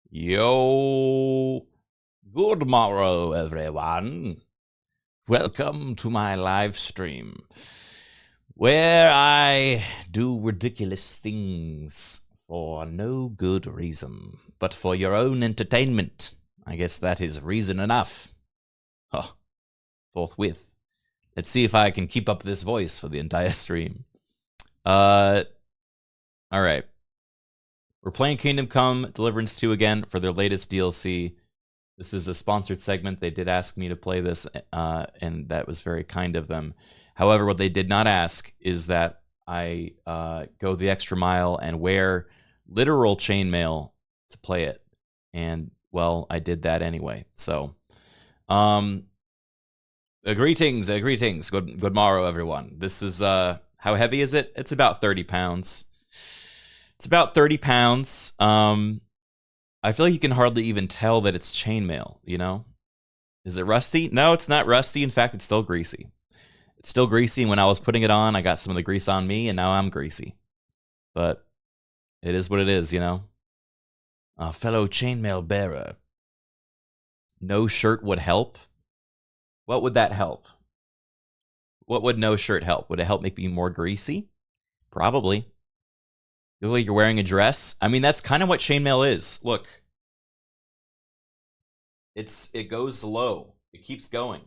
Yo, good morrow, everyone. Welcome to my live stream, where I do ridiculous things for no good reason, but for your own entertainment. I guess that is reason enough. Oh, forthwith. Let's see if I can keep up this voice for the entire stream. All right. We're playing Kingdom Come Deliverance 2 again for their latest DLC. This is a sponsored segment. They did ask me to play this, and that was very kind of them. However, what they did not ask is that I go the extra mile and wear literal chainmail to play it. And, well, I did that anyway. So, greetings. Good morrow, everyone. This is, how heavy is it? It's about 30 pounds. It's about 30 pounds. I feel like you can hardly even tell that it's chainmail, you know? Is it rusty? No, it's not rusty. In fact, it's still greasy. It's still greasy. When I was putting it on, I got some of the grease on me, and now I'm greasy. But it is what it is, you know? A fellow chainmail bearer. No shirt would help? What would that help? What would no shirt help? Would it help make me more greasy? Probably. You look like you're wearing a dress. I mean, that's kind of what chainmail is. Look. It goes low. It keeps going.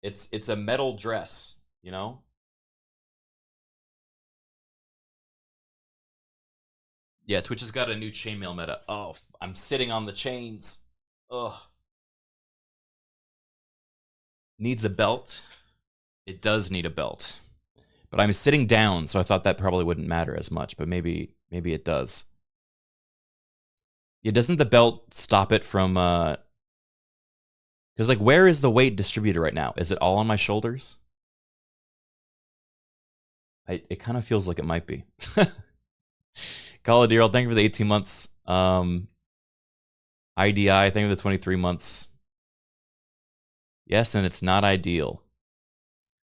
It's a metal dress, you know? Yeah, Twitch has got a new chainmail meta. Oh, I'm sitting on the chains. Ugh. Needs a belt. It does need a belt. But I'm sitting down, so I thought that probably wouldn't matter as much, but maybe it does. Yeah, doesn't the belt stop it from, because, like, where is the weight distributed right now? Is it all on my shoulders? It kind of feels like it might be. Call of Duty, thank you for the 18 months. IDI, thank you for the 23 months. Yes, and it's not ideal.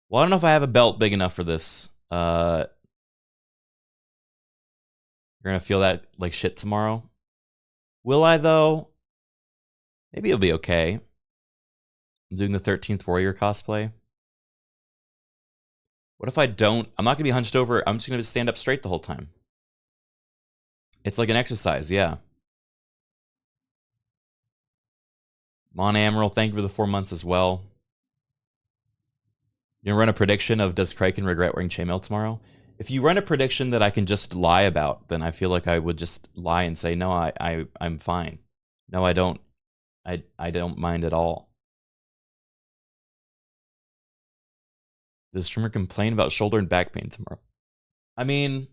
Well, I don't know if I have a belt big enough for this. You're gonna feel that like shit tomorrow. Will I, though? Maybe it'll be okay. I'm doing the 13th Warrior cosplay. What if I don't? I'm not gonna be hunched over. I'm just gonna stand up straight the whole time. It's like an exercise, yeah. Mon Amaral, thank you for the 4 months as well. You gonna run a prediction of does Criken regret wearing chainmail tomorrow? If you run a prediction that I can just lie about, then I feel like I would just lie and say, no, I'm fine. No, I don't. I don't mind at all. Does streamer complain about shoulder and back pain tomorrow? I mean,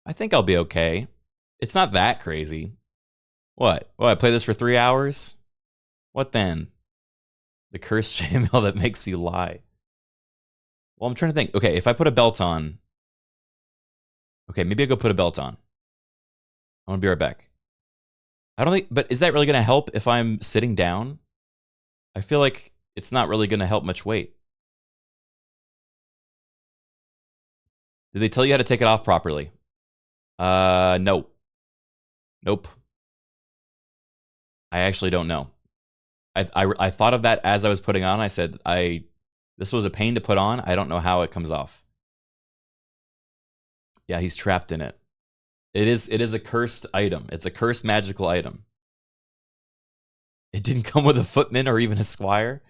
I think I'll be okay. It's not that crazy. What? I play this for 3 hours? What then? The cursed chainmail that makes you lie. Well, I'm trying to think. Okay, if I put a belt on. Okay, maybe I'll go put a belt on. I'm gonna be right back. I don't think, but is that really gonna help if I'm sitting down? I feel like it's not really gonna help much weight. Did they tell you how to take it off properly? No. Nope. I actually don't know. I thought of that as I was putting on. I said, this was a pain to put on. I don't know how it comes off. Yeah, he's trapped in it. It is a cursed item. It's a cursed magical item. It didn't come with a footman or even a squire.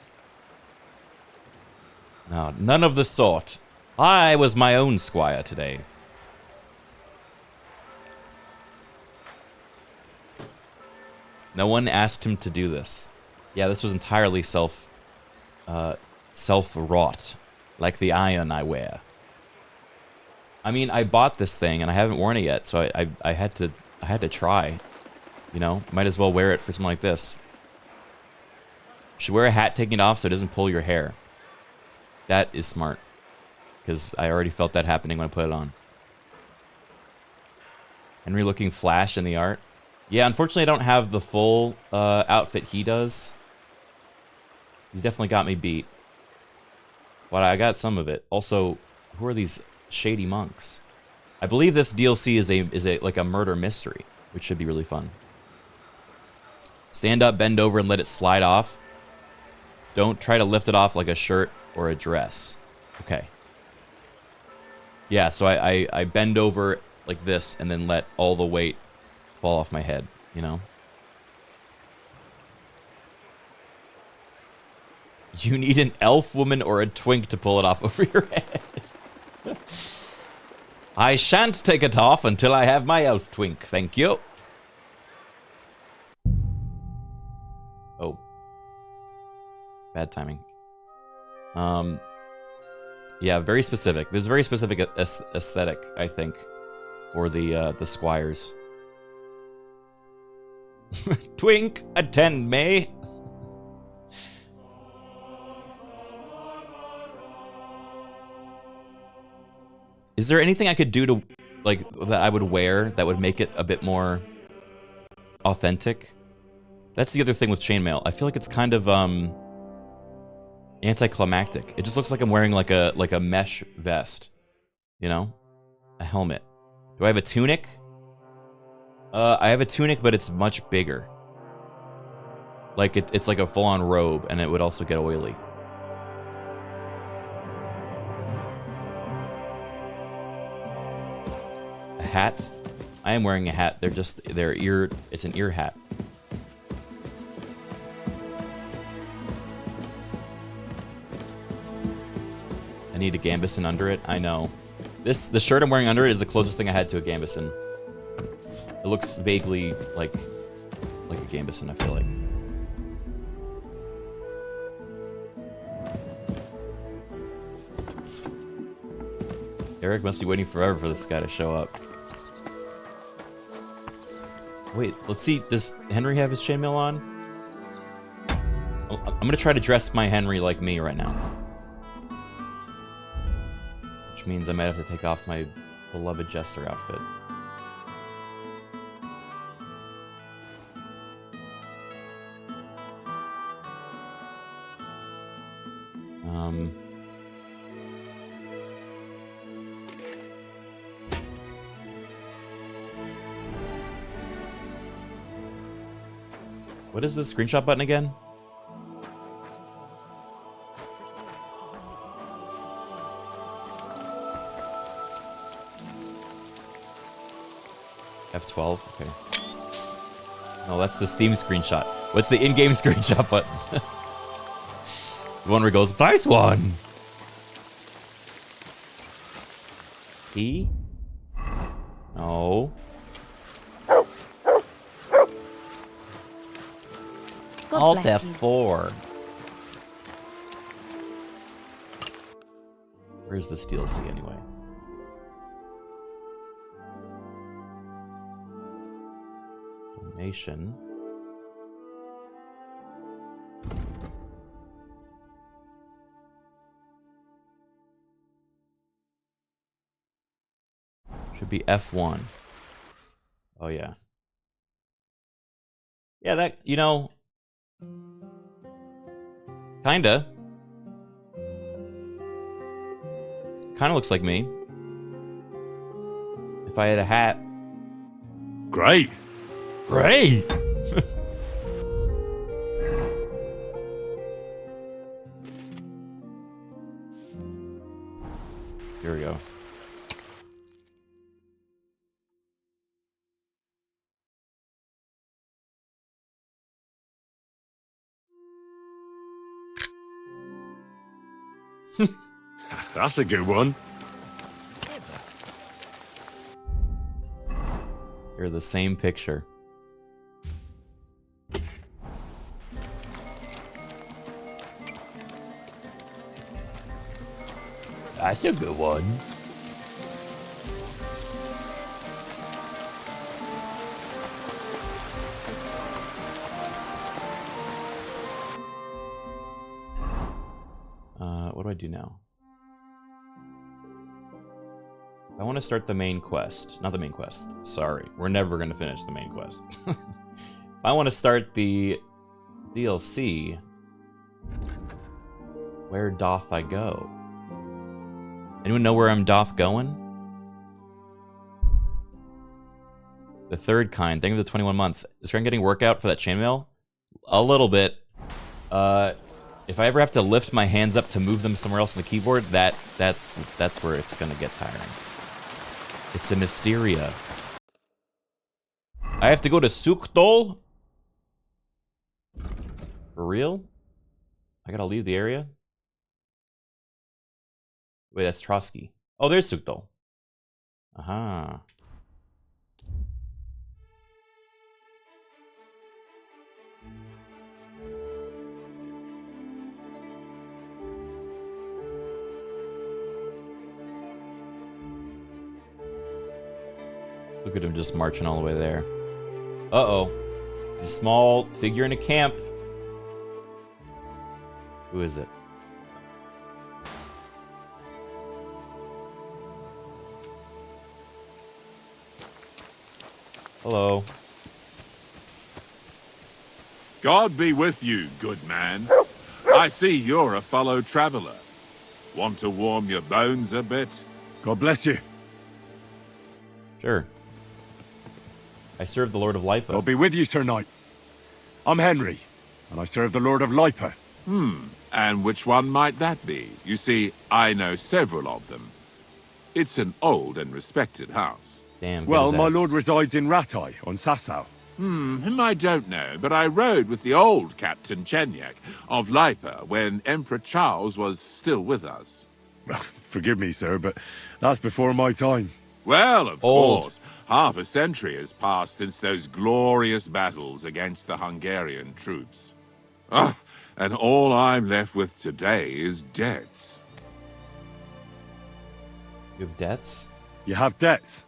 No, none of the sort. I was my own squire today. No one asked him to do this. Yeah, this was entirely self-wrought, like the iron I wear. I mean, I bought this thing and I haven't worn it yet, so I had to try. You know, might as well wear it for something like this. You should wear a hat taking it off so it doesn't pull your hair. That is smart, because I already felt that happening when I put it on. Henry looking flash in the art. Yeah, unfortunately I don't have the full outfit he does. He's definitely got me beat. But I got some of it. Also, who are these shady monks? I believe this DLC is like a murder mystery. which should be really fun. Stand up, bend over, and let it slide off. Don't try to lift it off like a shirt or a dress. Okay. Yeah, so I bend over like this and then let all the weight fall off my head, you know? You need an elf woman or a twink to pull it off over your head. I shan't take it off until I have my elf twink, thank you. Oh. Bad timing. Yeah, very specific. There's a very specific aesthetic, I think, for the squires. Twink, attend me. Is there anything I could do to, like, that I would wear that would make it a bit more authentic? That's the other thing with chainmail. I feel like it's kind of anticlimactic. It just looks like I'm wearing like a mesh vest, you know, a helmet. Do I have a tunic? I have a tunic, but it's much bigger. Like it's like a full-on robe, and it would also get oily. A hat? I am wearing a hat. It's an ear hat. I need a gambeson under it. I know. The shirt I'm wearing under it is the closest thing I had to a gambeson. It looks vaguely like a gambeson, I feel like. Eric must be waiting forever for this guy to show up. Wait, let's see. Does Henry have his chainmail on? I'm gonna try to dress my Henry like me right now. Which means I might have to take off my beloved Jester outfit. What is the screenshot button again? F12? Okay. No, that's the Steam screenshot. What's the in-game screenshot button? The one where it goes, nice one! E? No. Alt F4. Where's this DLC anyway? Donation. Should be F1. Oh yeah. Yeah, that, you know, kinda looks like me. If I had a hat. Great. Great! Here we go. That's a good one. You're the same picture. That's a good one. What do I do now? I want to start the main quest. Not the main quest. Sorry. We're never going to finish the main quest. I want to start the DLC. Where doth I go? Anyone know where I'm doth going? The third kind. Thank you for the 21 months. Is Criken getting workout for that chainmail? A little bit. If I ever have to lift my hands up to move them somewhere else on the keyboard, that's where it's gonna get tiring. It's a mysteria. I have to go to Sukdol? For real? I gotta leave the area? Wait, that's Trotsky. Oh, there's Sukdol. Aha. Look at him just marching all the way there. Uh-oh. A small figure in a camp. Who is it? Hello. God be with you, good man. I see you're a fellow traveler. Want to warm your bones a bit? God bless you. Sure. I serve the Lord of Lipa. God be with you, Sir Knight. I'm Henry, and I serve the Lord of Lipa. And which one might that be? You see, I know several of them. It's an old and respected house. Damn. Well, my lord resides in Ratai, on Sasau. Him I don't know, but I rode with the old Captain Chenyak of Lipa when Emperor Charles was still with us. Well, forgive me, sir, but that's before my time. Well, of Old. course, half a century has passed since those glorious battles against the Hungarian troops. And all I'm left with today is debts. You have debts? You have debts.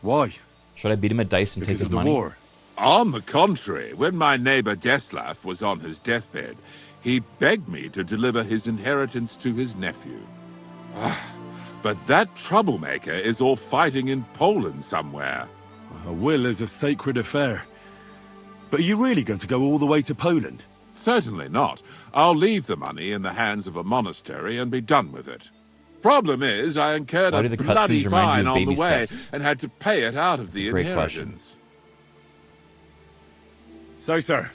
Why? Should I beat him at dice and Because take of his the money? war. On the contrary, when my neighbor Deslav was on his deathbed, he begged me to deliver his inheritance to his nephew. But that troublemaker is all fighting in Poland somewhere. A will is a sacred affair. But are you really going to go all the way to Poland? Certainly not. I'll leave the money in the hands of a monastery and be done with it. Problem is, I incurred Why a do the bloody cutscenes remind you fine of on baby the way steps? and had to pay it out of That's a the great inheritance. So, sir,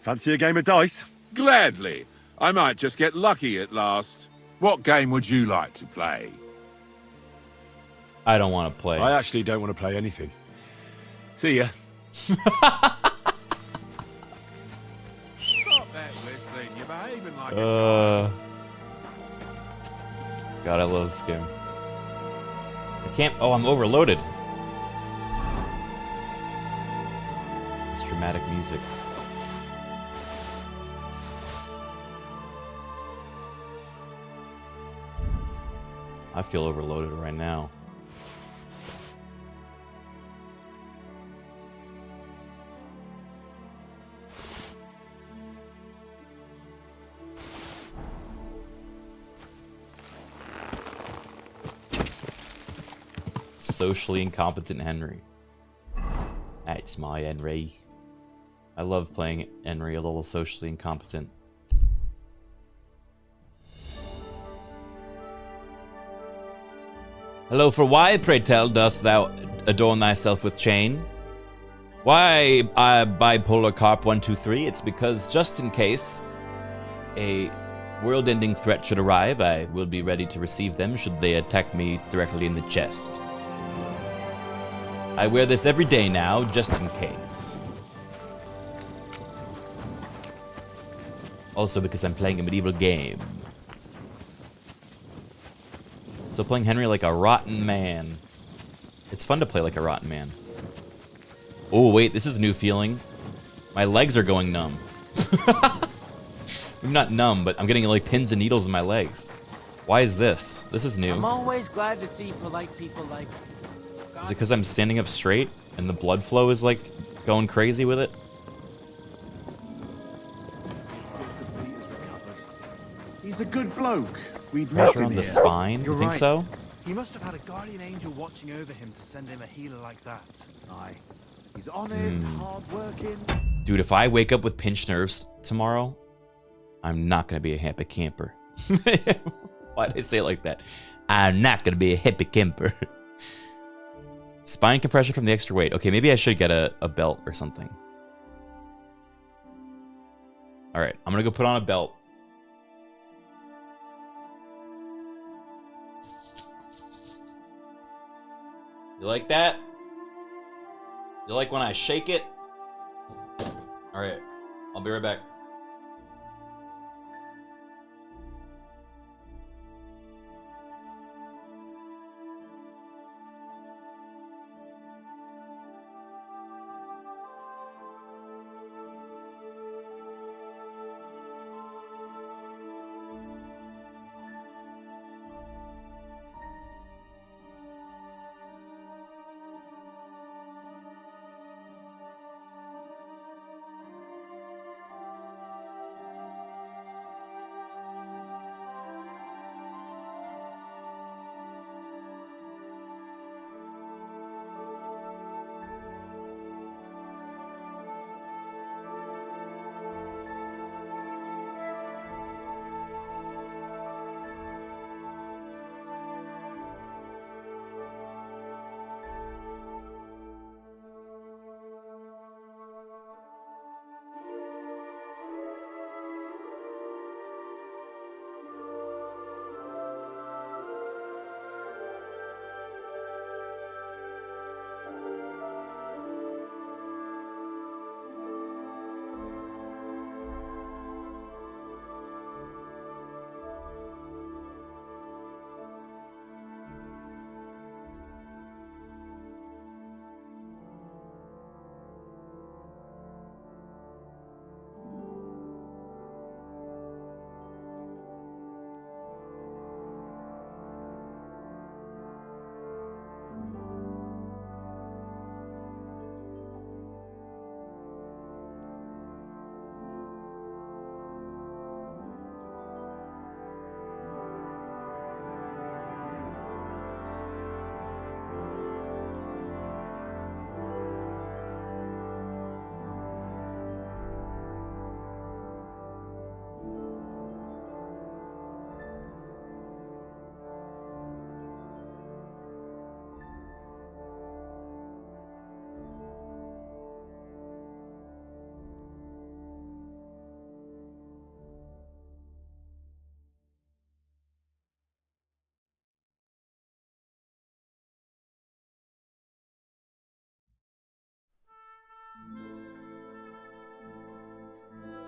fancy a game of dice? Gladly. I might just get lucky at last. What game would you like to play? I don't want to play. I actually don't want to play anything. See ya. Stop that whistling. You're behaving like a God, I love this game. I can't. Oh, I'm overloaded. This dramatic music. I feel overloaded right now. Socially incompetent Henry. That's my Henry. I love playing Henry a little socially incompetent. Hello, for why, pray tell, dost thou adorn thyself with chain? Why, bipolar carp 123? It's because just in case a world-ending threat should arrive, I will be ready to receive them should they attack me directly in the chest. I wear this every day now, just in case. Also because I'm playing a medieval game. So playing Henry like a rotten man. It's fun to play like a rotten man. Oh, wait, this is a new feeling. My legs are going numb. I'm not numb, but I'm getting like pins and needles in my legs. Why is this? This is new. I'm always glad to see polite people like... Is it because I'm standing up straight and the blood flow is like going crazy with it? He's a good bloke. We'd miss Pressure him on the here. spine? You're You think right. so? He must have had a guardian angel watching over him to send him a healer like that. Aye. He's honest, hard-working. Dude, if I wake up with pinched nerves tomorrow, I'm not gonna be a happy camper. Why'd I say it like that? I'm not gonna be a happy camper. Spine compression from the extra weight. Okay, maybe I should get a belt or something. All right, I'm gonna go put on a belt. You like that? You like when I shake it? All right, I'll be right back.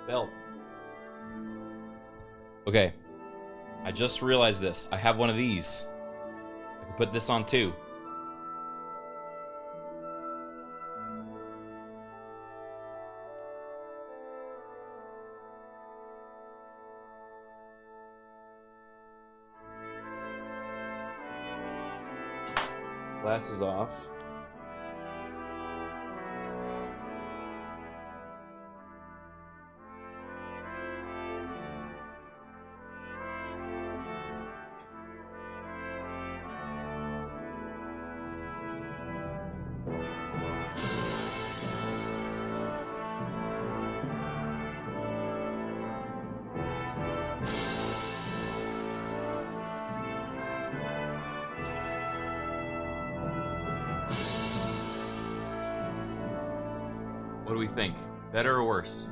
Belt. Okay. I just realized this. I have one of these. I can put this on too. Glasses off. What do we think? Better or worse?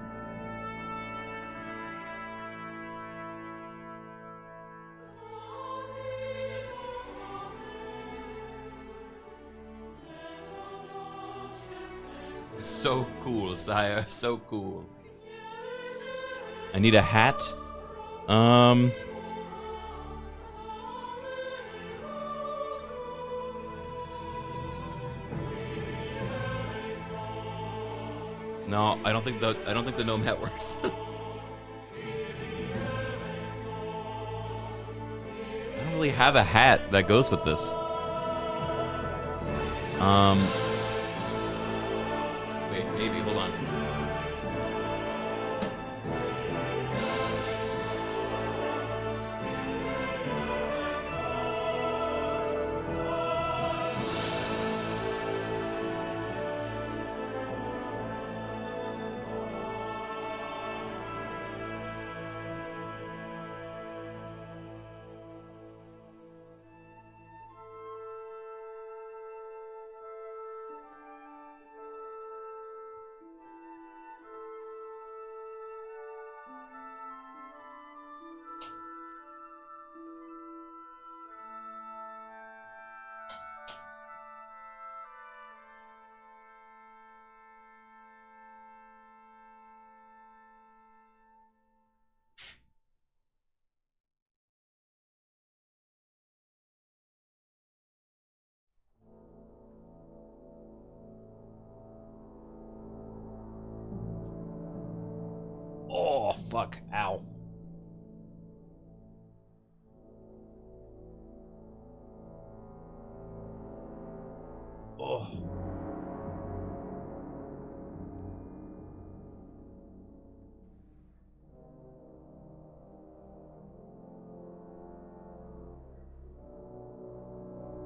It's so cool, Sire. So cool. I need a hat. No, I don't think the gnome hat works. I don't really have a hat that goes with this. Wait, maybe, hold on. Oh, fuck. Ow. Oh.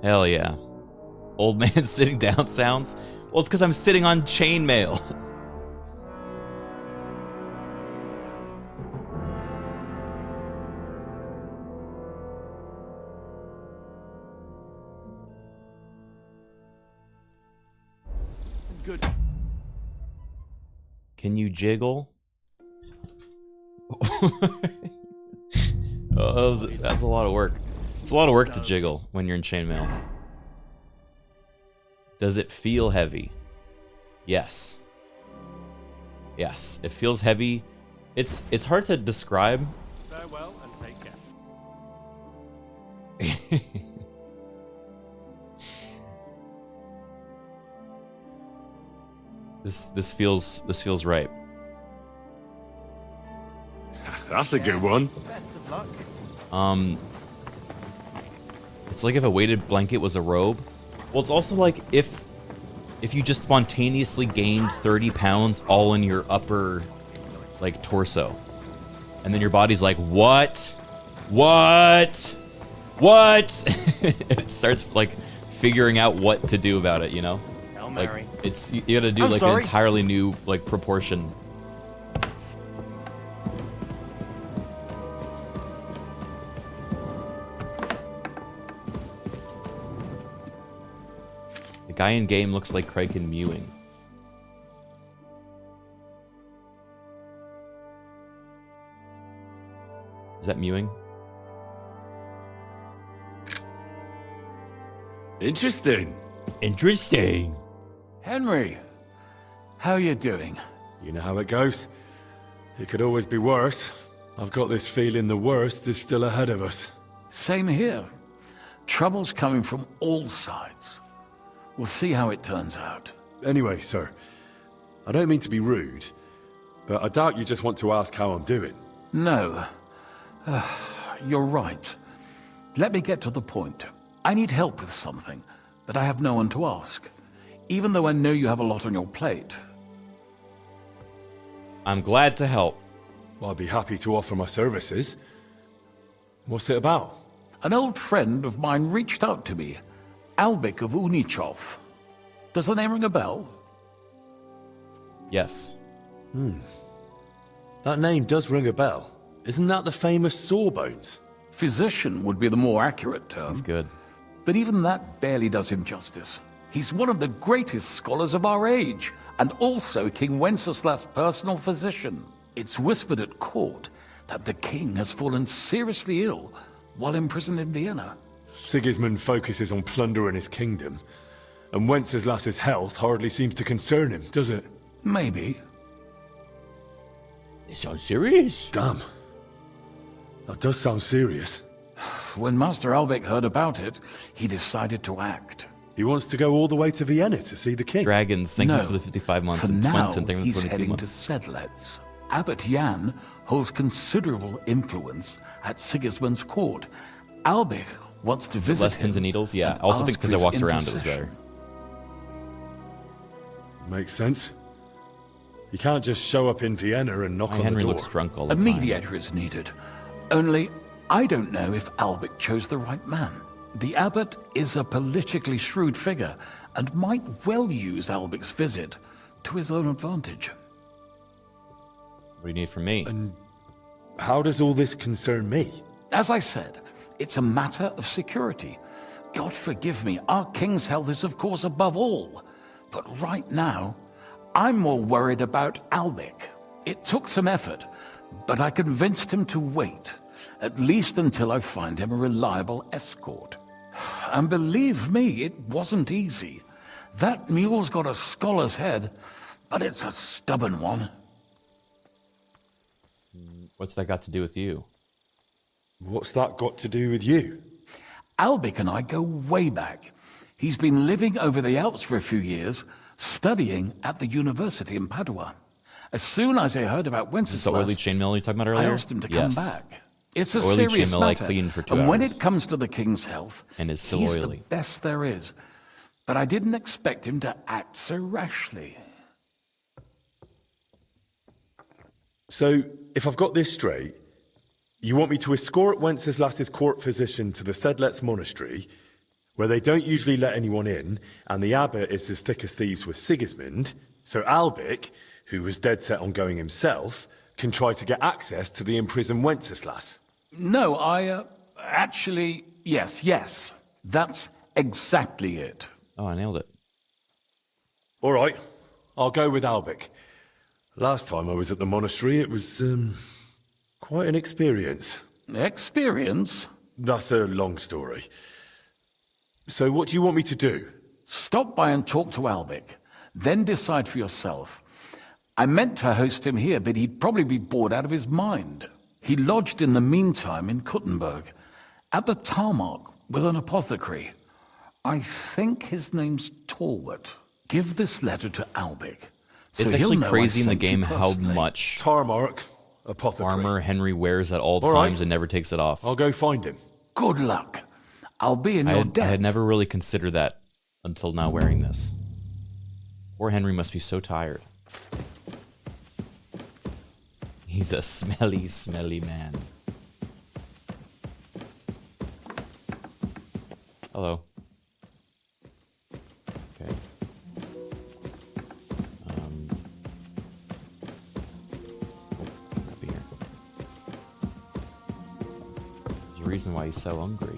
Hell yeah. Old man sitting down sounds? Well, it's because I'm sitting on chainmail. Good. Can you jiggle? Oh, that's a lot of work. It's a lot of work to jiggle when you're in chainmail. Does it feel heavy? Yes. Yes, it feels heavy. It's hard to describe. Farewell and take care. This feels right. That's a good one. Best of luck. It's like if a weighted blanket was a robe. Well, it's also like if you just spontaneously gained 30 pounds all in your upper, like, torso. And then your body's like, what? What? It starts, like, figuring out what to do about it, you know? Hail Like, Mary. you gotta do, like, an entirely new, like, proportion. The guy in game looks like Criken mewing. Is that mewing? Interesting. Interesting. Henry, how you doing? You know how it goes. It could always be worse. I've got this feeling the worst is still ahead of us. Same here. Trouble's coming from all sides. We'll see how it turns out. Anyway, sir, I don't mean to be rude, but I doubt you just want to ask how I'm doing. No. You're right. Let me get to the point. I need help with something, but I have no one to ask. Even though I know you have a lot on your plate. I'm glad to help. Well, I'd be happy to offer my services. What's it about? An old friend of mine reached out to me, Albik of Unichov. Does the name ring a bell? Yes. That name does ring a bell. Isn't that the famous Sawbones? Physician would be the more accurate term. That's good. But even that barely does him justice. He's one of the greatest scholars of our age, and also King Wenceslas's personal physician. It's whispered at court that the king has fallen seriously ill while imprisoned in Vienna. Sigismund focuses on plundering his kingdom, and Wenceslas's health hardly seems to concern him, does it? Maybe. It sounds serious. Damn. That does sound serious. When Master Albik heard about it, he decided to act. He wants to go all the way to Vienna to see the king. Dragons, thank you No, for the 55 months for and now, 20, and thank you he's for the 22 heading months. to Sedlec. Abbot Jan holds considerable influence at Sigismund's court. Albik wants to visit Less him. pins and needles? Yeah. and I also ask think because for I his walked around, it was intercession. better. Makes sense. You can't just show up in Vienna and knock My on the Henry door. looks drunk all the A time. mediator is needed. Only, I don't know if Albik chose the right man. The abbot is a politically shrewd figure and might well use Albik's visit to his own advantage. What do you need from me? And how does all this concern me? As I said, it's a matter of security. God forgive me, our king's health is of course above all. But right now, I'm more worried about Albik. It took some effort, but I convinced him to wait, at least until I find him a reliable escort. And believe me, it wasn't easy. That mule's got a scholar's head, but it's a stubborn one. What's that got to do with you? What's that got to do with you? Albik and I go way back. He's been living over the Alps for a few years, studying at the university in Padua. As soon as I heard about Is this the oily Wenceslas, chainmail you were talking about I earlier? asked him to come back. It's a Oily serious chainmail I matter, cleaned for 2 and when hours. it comes to the king's health, And is still he's oily. the best there is. But I didn't expect him to act so rashly. So, if I've got this straight, you want me to escort Wenceslas's court physician to the Sedlets monastery, where they don't usually let anyone in, and the abbot is as thick as thieves with Sigismund, so Albic, who was dead set on going himself, can try to get access to the imprisoned Wenceslas. No, actually, yes. That's exactly it. Oh, I nailed it. All right, I'll go with Albic. Last time I was at the monastery, it was, quite an experience. Experience? That's a long story. So what do you want me to do? Stop by and talk to Albic, then decide for yourself. I meant to host him here, but he'd probably be bored out of his mind. He lodged in the meantime in Kuttenberg, at the tarmac with an apothecary. I think his name's Torwart. Give this letter to Albic. So It's he'll actually know I crazy in the sent you game how personally. much Tarmark, apothecary. armor Henry wears at all All right. times and never takes it off. I'll go find him. Good luck. I'll be in I your had, debt. I had never really considered that until now wearing this. Poor Henry must be so tired. He's a smelly, smelly man. Hello. Okay. Not be here. There's a reason why he's so hungry.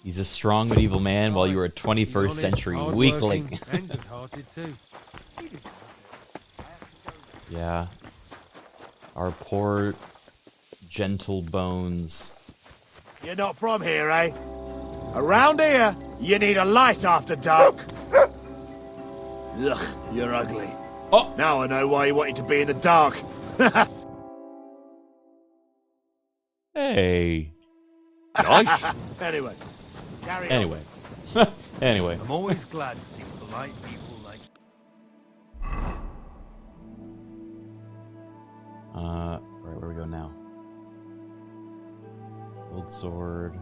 He's a strong medieval man while you were a 21st century weakling. And good-hearted too. Yeah. Our poor, gentle bones. You're not from here, eh? Around here, you need a light after dark. Ugh, you're ugly. Oh! Now I know why you wanted to be in the dark. Hey. Nice. Anyway, carry on. Anyway. Anyway. I'm always glad to see polite people like Right, where we go now? Old sword.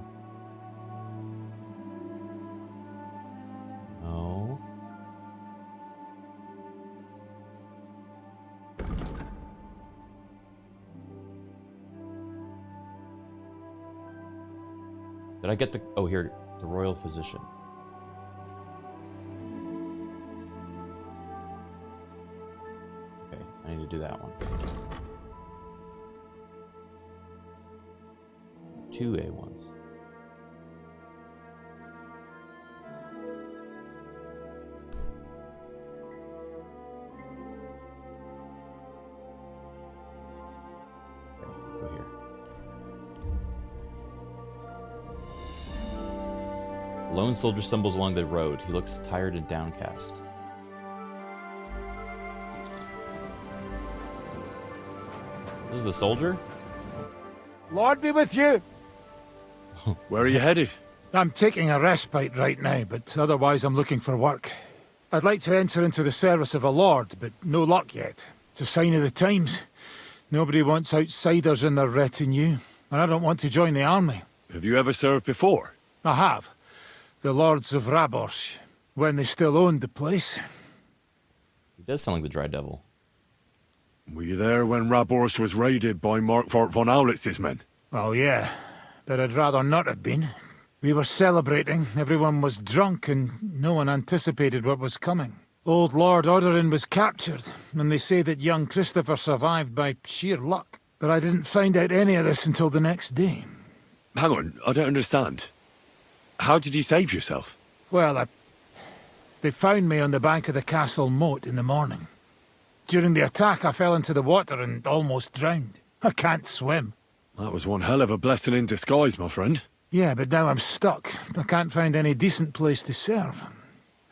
No. Did I get the... Oh, here. The royal physician. Okay, I need to do that one. 2 A1s. Okay, go here. A lone soldier stumbles along the road. He looks tired and downcast. This is the soldier? Lord be with you. Where are you headed? I'm taking a respite right now, but otherwise I'm looking for work. I'd like to enter into the service of a lord, but no luck yet. It's a sign of the times. Nobody wants outsiders in their retinue, and I don't want to join the army. Have you ever served before? I have. The lords of Raborsh, when they still owned the place. He does sound like the Dry Devil. Were you there when Raborsh was raided by Markfort von Aulitz's men? Well, yeah, but I'd rather not have been. We were celebrating, everyone was drunk, and no one anticipated what was coming. Old Lord Odorin was captured, and they say that young Christopher survived by sheer luck. But I didn't find out any of this until the next day. Hang on, I don't understand. How did you save yourself? Well, they found me on the bank of the castle moat in the morning. During the attack, I fell into the water and almost drowned. I can't swim. That was one hell of a blessing in disguise, my friend. Yeah, but now I'm stuck. I can't find any decent place to serve.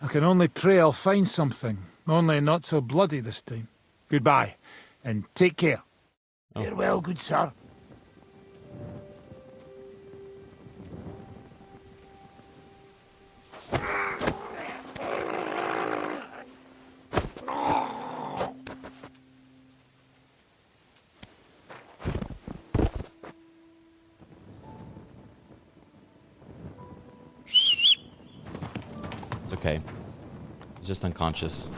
I can only pray I'll find something. Only not so bloody this time. Goodbye, and take care. Oh. Farewell, good sir. okay. He's just unconscious.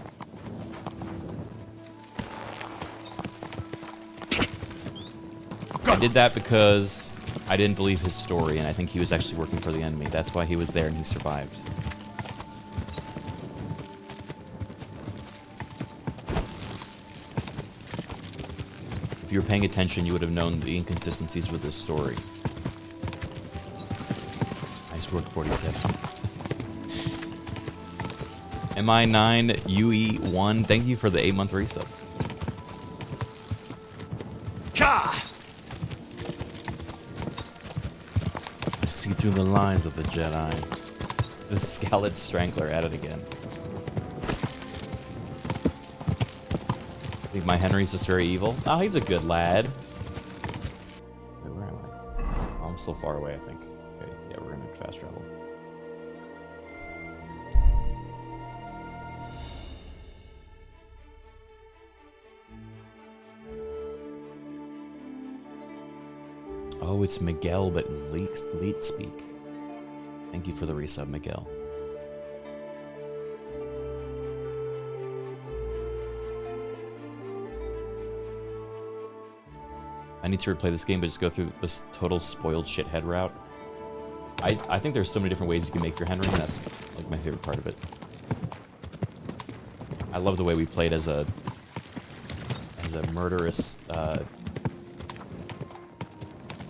I did that because I didn't believe his story, and I think he was actually working for the enemy. That's why he was there and he survived. If you were paying attention, you would have known the inconsistencies with his story. Nice work, 47. MI9 UE1, thank you for the 8-month resub. I see through the lies of the Jedi. The Scalloped Strangler at it again. I think my Henry's just very evil. Oh, he's a good lad. Wait, where am I? Oh, I'm still far away, I think. Okay, yeah, we're gonna fast travel. Oh, it's Miguel, but in leet speak. Thank you for the resub, Miguel. I need to replay this game, but just go through this total spoiled shithead route. I think there's so many different ways you can make your Henry, and that's like my favorite part of it. I love the way we played as a murderous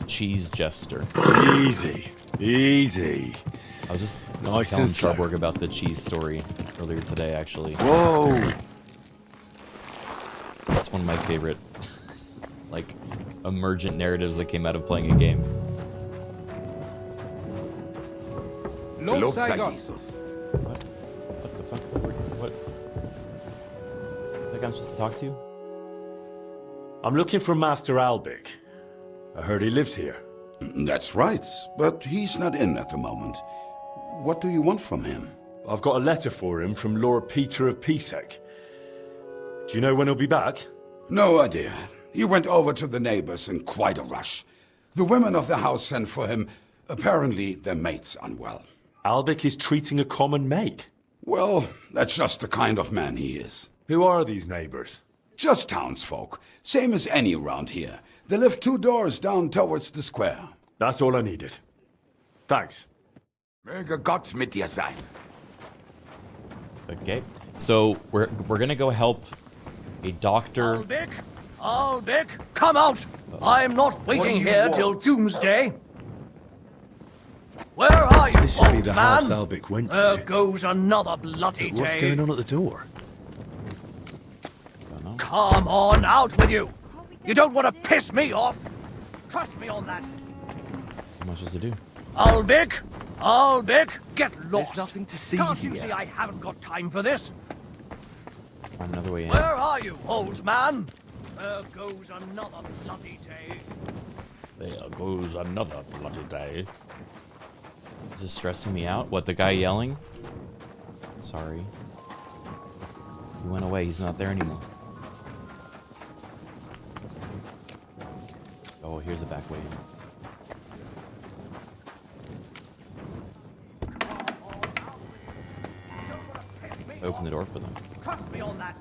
cheese jester. Easy, easy. I was just Nice telling and slow. Charborg about the cheese story earlier today, actually. Whoa! That's one of my favorite, like, emergent narratives that came out of playing a game. What? What the fuck? What? I think I'm supposed to talk to you? I'm looking for Master Albic. I heard he lives here. That's right, but he's not in at the moment. What do you want from him? I've got a letter for him from Lord Peter of Pisek. Do you know when he'll be back? No idea. He went over to the neighbors in quite a rush. The women of the house sent for him. Apparently, their mate's unwell. Albic is treating a common mate. Well, that's just the kind of man he is. Who are these neighbors? Just townsfolk, same as any around here. They live 2 doors down towards the square. That's all I needed. Thanks. Möge Gott mit dir sein. Okay. So, we're gonna go help a doctor. Albic, come out! I'm not waiting here till doomsday. Where are you, This should be old the man? house Albic went to. There goes another bloody day. What's going on at the door? Come on, out with you! You don't want to piss me off! Trust me on that! What am I supposed to do? Albic, get lost! There's nothing to see Can't you here. see I haven't got time for this? Find another way in. Where are you, old man? There goes another bloody day. There goes another bloody day. Is this stressing me out? What, the guy yelling? Sorry. He went away. He's not there anymore. Oh, here's the back way in. Open the door for them. Trust me on that.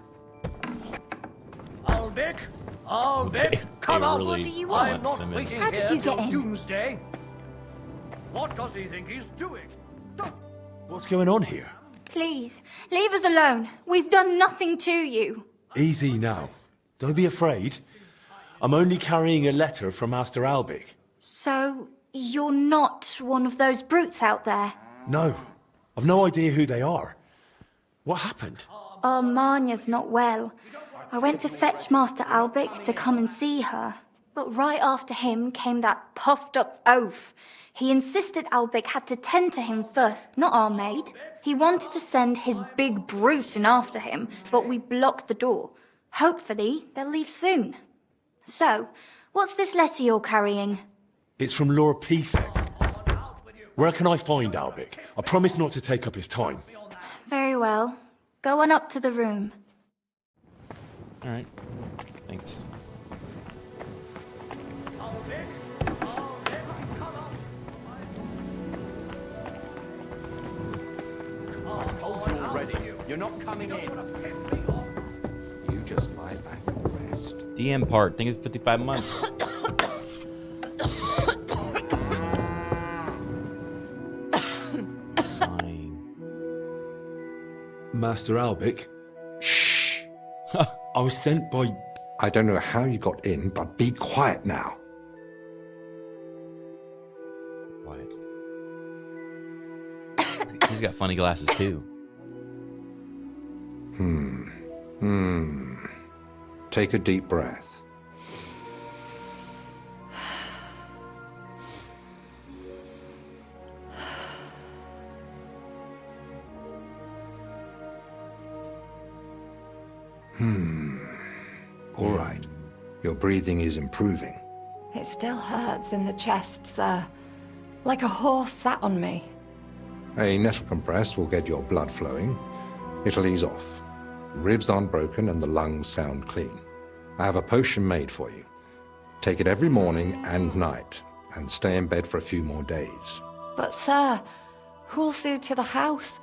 Albic, come They out! really What do you want? I'm want not him in. waiting How did here you get till in? doomsday. What does he think he's doing? What's going on here? Please, leave us alone. We've done nothing to you. Easy now. Don't be afraid. I'm only carrying a letter from Master Albic. So, you're not one of those brutes out there? No. I've no idea who they are. What happened? Oh, Marnia's not well. I went to fetch Master Albic to come and see her. But right after him came that puffed-up oaf. He insisted Albic had to tend to him first, not our maid. He wanted to send his big brute in after him, but we blocked the door. Hopefully, they'll leave soon. So, what's this letter you're carrying? It's from Lord Pisek. Where can I find Albic? I promise not to take up his time. Very well. Go on up to the room. Alright. Thanks. not coming in. You just lie back and rest. DM part. Think it's 55 months. Fine. Master Albic? Shh. I was sent by... I don't know how you got in, but be quiet now. Quiet. He's got funny glasses too. Take a deep breath. All right. Your breathing is improving. It still hurts in the chest, sir. Like a horse sat on me. A nettle compress will get your blood flowing. It'll ease off. Ribs aren't broken and the lungs sound clean. I have a potion made for you. Take it every morning and night, and stay in bed for a few more days. But, sir, who'll see to the house?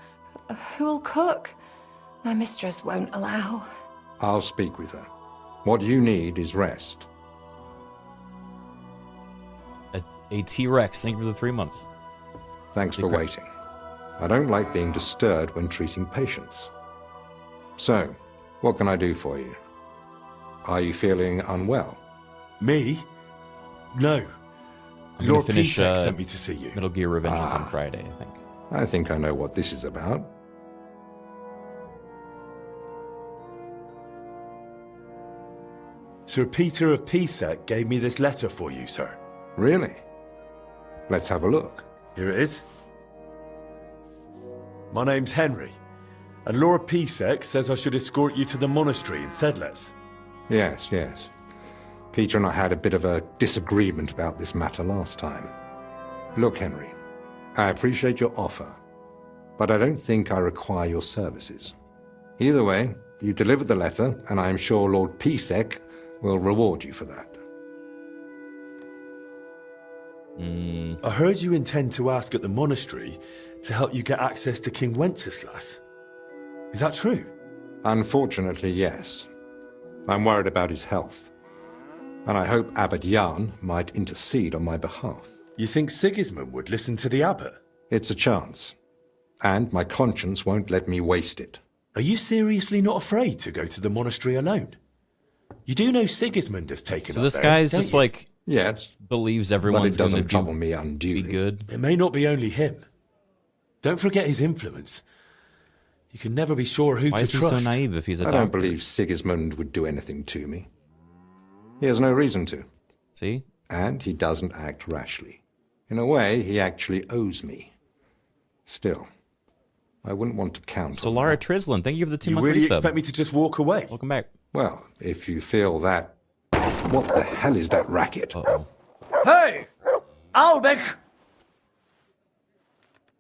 Who'll cook? My mistress won't allow. I'll speak with her. What you need is rest. A T-Rex. Thank you for the 3 months. Thanks for waiting. I don't like being disturbed when treating patients. So, what can I do for you? Are you feeling unwell? Me? No. I'm Lord gonna finish Pisek sent me to see you. Metal Gear Revengeance on Friday, I think. I think I know what this is about. Sir Peter of Pisek gave me this letter for you, sir. Really? Let's have a look. Here it is. My name's Henry, and Lord Pisek says I should escort you to the monastery in Sedlitz. Yes, yes. Peter and I had a bit of a disagreement about this matter last time. Look, Henry, I appreciate your offer, but I don't think I require your services. Either way, you delivered the letter, and I am sure Lord Pisek will reward you for that. I heard you intend to ask at the monastery to help you get access to King Wenceslas. Is that true? Unfortunately, yes. I'm worried about his health, and I hope Abbot Jan might intercede on my behalf. You think Sigismund would listen to the abbot? It's a chance, and my conscience won't let me waste it. Are you seriously not afraid to go to the monastery alone? You do know Sigismund has taken So up this there, guy's don't just you? like Yes, believes but everyone's it going to doesn't trouble me be unduly. good. It may not be only him. Don't forget his influence. You can never be sure who Why to is he trust. so naive if he's a I doctor? don't believe Sigismund would do anything to me. He has no reason to. See? And he doesn't act rashly. In a way, he actually owes me. Still, I wouldn't want to count on Solara that. Trislin, thank you for the 2 You month really resub. expect me to just walk away? Welcome back. Well, if you feel that... What the hell is that racket? Uh-oh. Hey! Albic!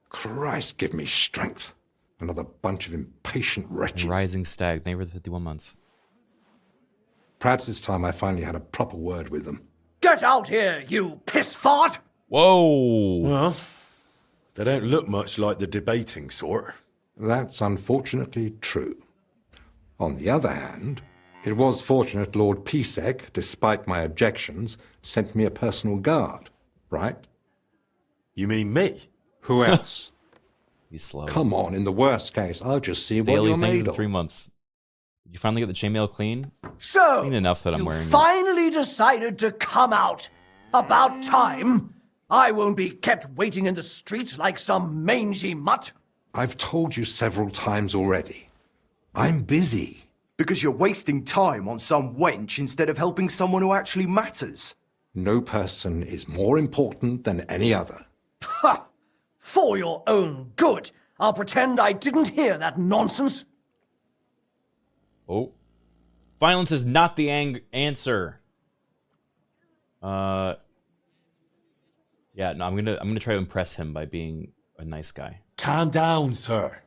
Christ, give me strength. Another bunch of impatient wretches. Rising Stag, thank you for the 51 months. Perhaps it's time I finally had a proper word with them. Get out here, you piss fart! Whoa! Well, they don't look much like the debating sort. That's unfortunately true. On the other hand, it was fortunate Lord Pisek, despite my objections, sent me a personal guard, right? You mean me? Who else? He's slow. Come on, in the worst case, I'll just see what Daily, you're thank you made for of. 3 months. Did you finally get the chainmail clean? So, Clean enough that I'm you wearing it. finally decided to come out. About time. I won't be kept waiting in the street like some mangy mutt. I've told you several times already. I'm busy. Because you're wasting time on some wench instead of helping someone who actually matters. No person is more important than any other. Ha! For your own good, I'll pretend I didn't hear that nonsense. Oh. Violence is not the answer. Yeah, no, I'm gonna try to impress him by being a nice guy. Calm down, sir.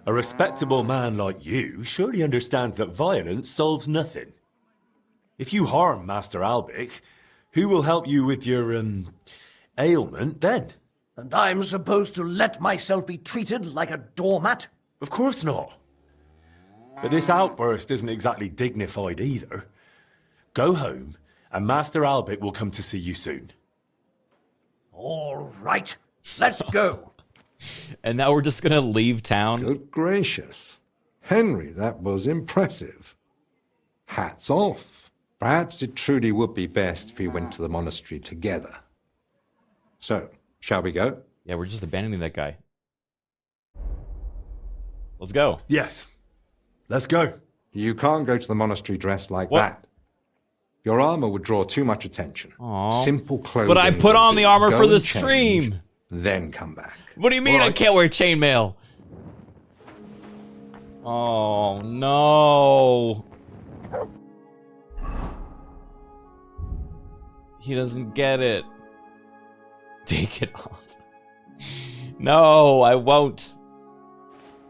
A respectable man like you surely understands that violence solves nothing. If you harm Master Albic, who will help you with your, ailment then? And I'm supposed to let myself be treated like a doormat? Of course not. But this outburst isn't exactly dignified either. Go home, and Master Albic will come to see you soon. All right, let's go. And now we're just gonna leave town? Good gracious. Henry, that was impressive. Hats off. Perhaps it truly would be best if we went to the monastery together. So, shall we go? Yeah, we're just abandoning that guy. Let's go. Yes. Let's go. You can't go to the monastery dressed like that. Your armor would draw too much attention. Aww. Simple clothing. But I put on the armor for the and change, stream. Then come back. What do you mean I can't wear chainmail? Oh, no. He doesn't get it. Take it off. No, I won't.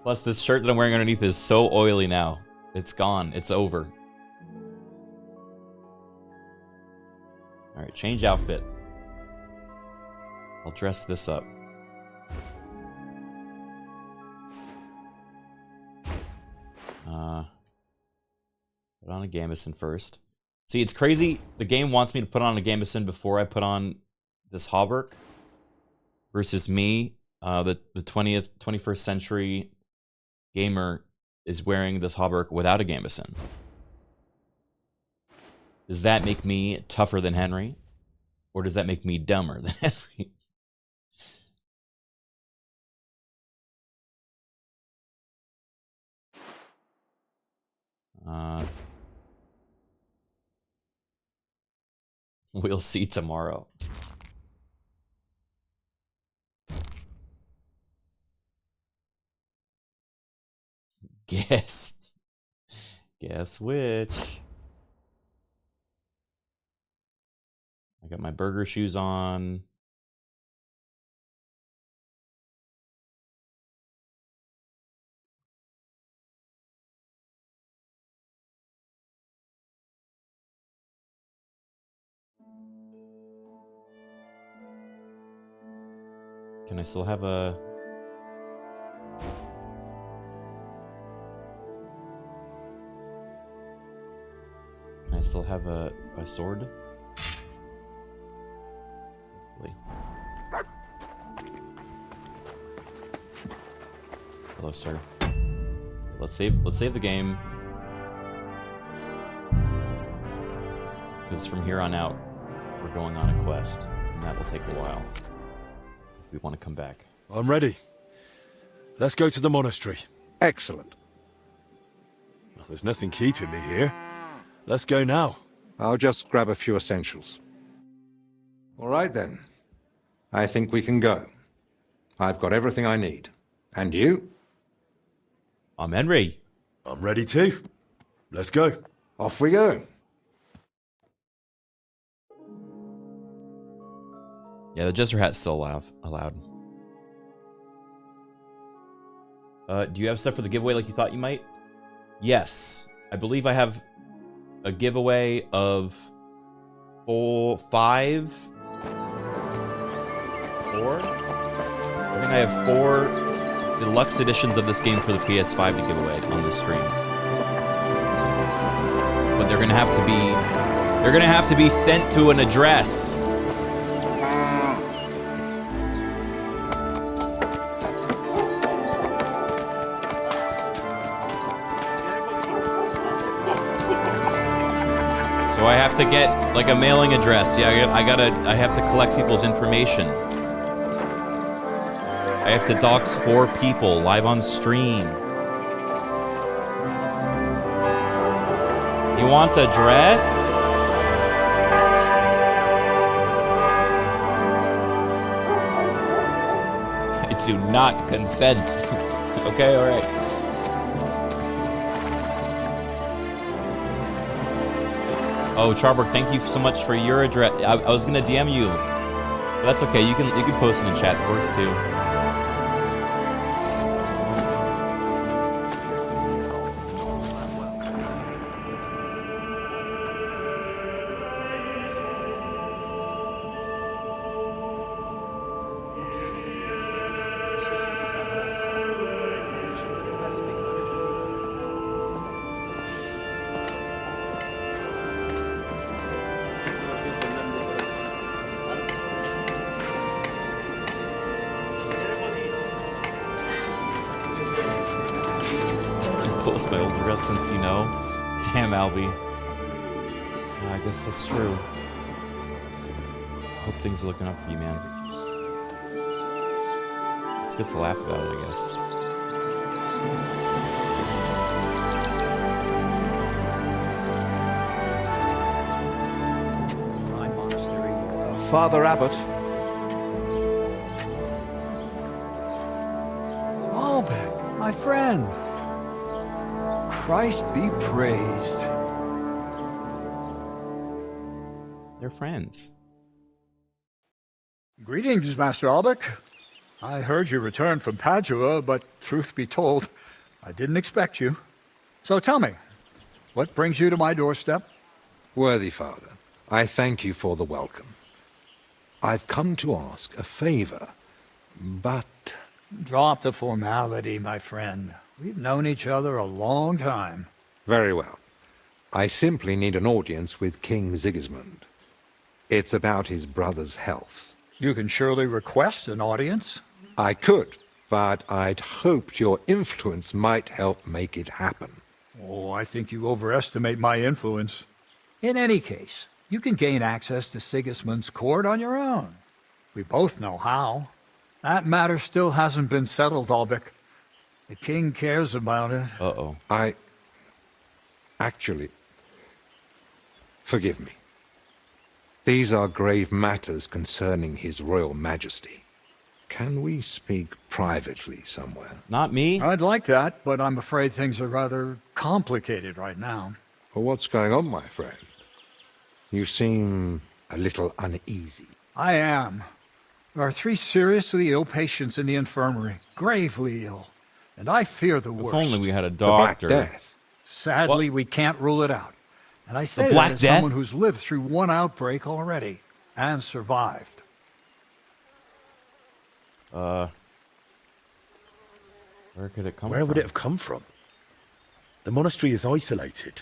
Plus, this shirt that I'm wearing underneath is so oily now. It's gone. It's over. Alright, change outfit. I'll dress this up. Put on a gambeson first. See, it's crazy. The game wants me to put on a gambeson before I put on this hauberk. Versus me, the 21st century gamer is wearing this hauberk without a gambeson. Does that make me tougher than Henry? Or does that make me dumber than Henry? We'll see tomorrow. Guess. Guess which. I got my burger shoes on. Can I still have a... Can I still have a sword? Hopefully. Hello, sir. Let's save the game. Because from here on out, we're going on a quest, and that will take a while. We want to come back. I'm ready. Let's go to the monastery. Excellent. Well, there's nothing keeping me here. Let's go now. I'll just grab a few essentials. All right, then. I think we can go. I've got everything I need. And you? I'm Henry. I'm ready too. Let's go. Off we go. Yeah, the Jester hat's still allowed. Do you have stuff for the giveaway like you thought you might? Yes. I believe I have a giveaway of 4? I think I have 4 deluxe editions of this game for the PS5 to give away on the stream. But they're gonna have to be sent to an address. So I have to get like a mailing address. Yeah, I have to collect people's information. I have to dox 4 people live on stream. He wants a dress? I do not consent. Okay, alright. Oh, Charberg, thank you so much for your address. I was gonna DM you. But that's okay, you can post in the chat, it works too. trust my older since you know. Damn, Albie. Yeah, I guess that's true. Hope things are looking up for you, man. It's good to laugh about it, I guess. Father Abbot. Albert, my friend. Christ be praised. They're friends. Greetings, Master Albec. I heard you returned from Padua, but truth be told, I didn't expect you. So tell me, what brings you to my doorstep? Worthy Father, I thank you for the welcome. I've come to ask a favor, but... Drop the formality, my friend. We've known each other a long time. Very well. I simply need an audience with King Sigismund. It's about his brother's health. You can surely request an audience. I could, but I'd hoped your influence might help make it happen. Oh, I think you overestimate my influence. In any case, you can gain access to Sigismund's court on your own. We both know how. That matter still hasn't been settled, Albec. The king cares about it. Uh-oh. Actually... Forgive me. These are grave matters concerning His Royal Majesty. Can we speak privately somewhere? Not me. I'd like that, but I'm afraid things are rather complicated right now. Well, what's going on, my friend? You seem a little uneasy. I am. There are 3 seriously ill patients in the infirmary, gravely ill, and I fear the worst. If only we had a doctor. The Black Death. Sadly, we can't rule it out. And I say The that Black as Death? someone who's lived through one outbreak already and survived. Where could it come from? Where would it have come from? The monastery is isolated.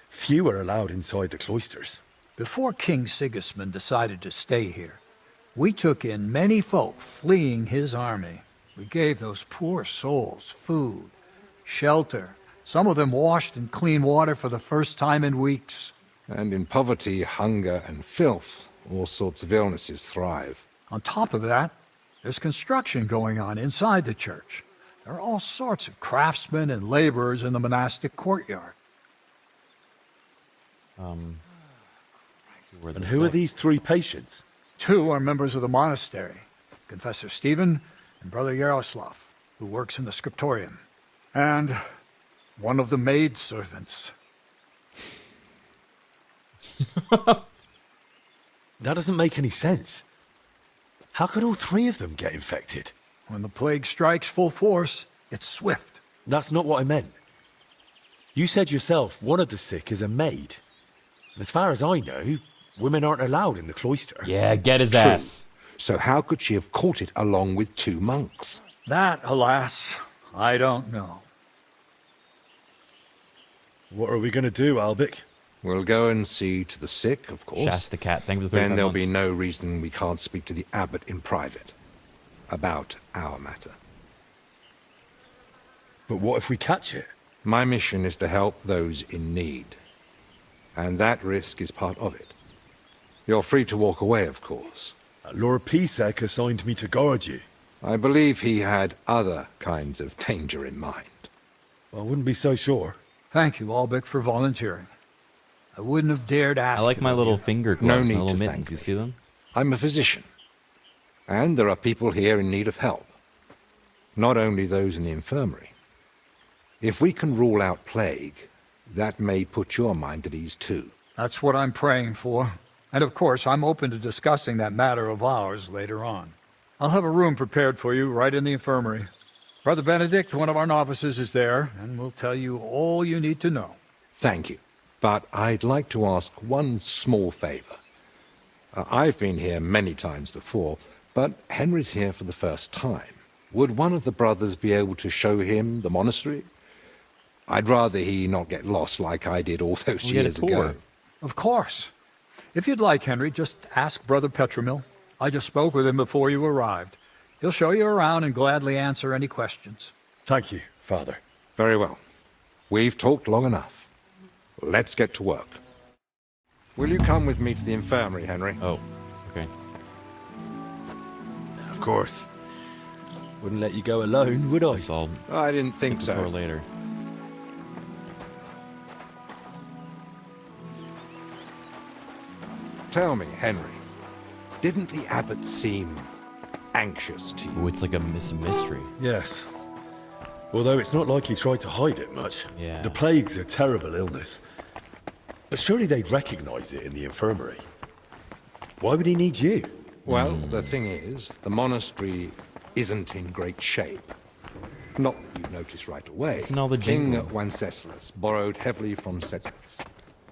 Few are allowed inside the cloisters. Before King Sigismund decided to stay here, we took in many folk fleeing his army. We gave those poor souls food, shelter. Some of them washed in clean water for the first time in weeks. And in poverty, hunger, and filth, all sorts of illnesses thrive. On top of that, there's construction going on inside the church. There are all sorts of craftsmen and laborers in the monastic courtyard. And who are these 3 patients? 2 are members of the monastery, Confessor Stephen and Brother Yaroslav, who works in the scriptorium. And one of the maidservants. That doesn't make any sense. How could all 3 of them get infected? When the plague strikes full force, it's swift. That's not what I meant. You said yourself one of the sick is a maid. And as far as I know, women aren't allowed in the cloister. Yeah, get his True. ass. So how could she have caught it along with 2 monks? That, alas, I don't know. What are we going to do, Albec? We'll go and see to the sick, of course. Shasta Cat, thank you for the 35 Then there'll be months. no reason we can't speak to the abbot in private about our matter. But what if we catch it? My mission is to help those in need. And that risk is part of it. You're free to walk away, of course. Lord Pisek assigned me to guard you. I believe he had other kinds of danger in mind. I wouldn't be so sure. Thank you, Albec, for volunteering. I wouldn't have dared ask I like it my of little you. finger gloves, No my need little to mittens. thank You me. see them? I'm a physician. And there are people here in need of help. Not only those in the infirmary. If we can rule out plague, that may put your mind at ease too. That's what I'm praying for. And of course, I'm open to discussing that matter of ours later on. I'll have a room prepared for you right in the infirmary. Brother Benedict, one of our novices, is there, and will tell you all you need to know. Thank you. But I'd like to ask one small favor. I've been here many times before, but Henry's here for the first time. Would one of the brothers be able to show him the monastery? I'd rather he not get lost like I did all those We get a years tour. ago. Of course. If you'd like, Henry, just ask Brother Petramil. I just spoke with him before you arrived. He'll show you around and gladly answer any questions. Thank you, Father. Very well. We've talked long enough. Let's get to work. Will you come with me to the infirmary, Henry? Oh, okay. Of course. Wouldn't let you go alone, would I? I didn't think so. For later. Tell me, Henry, didn't the abbot seem anxious to you? Oh, it's like a mystery. Yes. Although it's not like he tried to hide it much. Yeah. The plague's a terrible illness. But surely they'd recognize it in the infirmary. Why would he need you? Well, the thing is, the monastery isn't in great shape. Not that you notice right away. King Wenceslas borrowed heavily from settlers.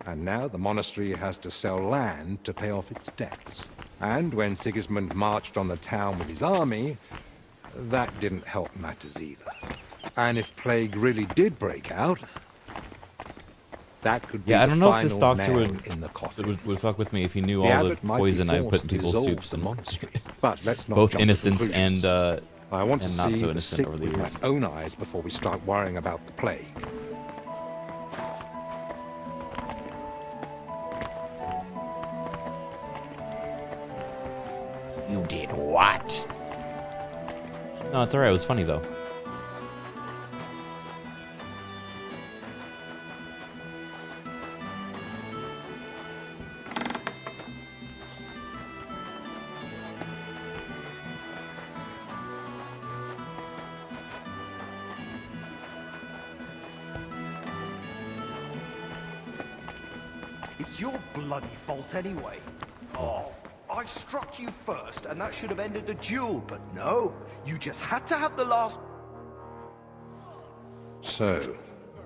And now the monastery has to sell land to pay off its debts. And when Sigismund marched on the town with his army, that didn't help matters either. And if plague really did break out, that could be I don't know if the this final doctor nail would, in the coffin. would fuck with me if he knew The all the abbot might be poison I put forced in to people's dissolve soups the and monastery. But let's not both jump to innocence conclusions. and I want to and not see so the innocent sick over the with my years. own eyes before we start worrying about the plague. You did what? No, it's alright. It was funny though. It's your bloody fault anyway. Oh, I struck you first, and that should have ended the duel, but no. You just had to have the last... So,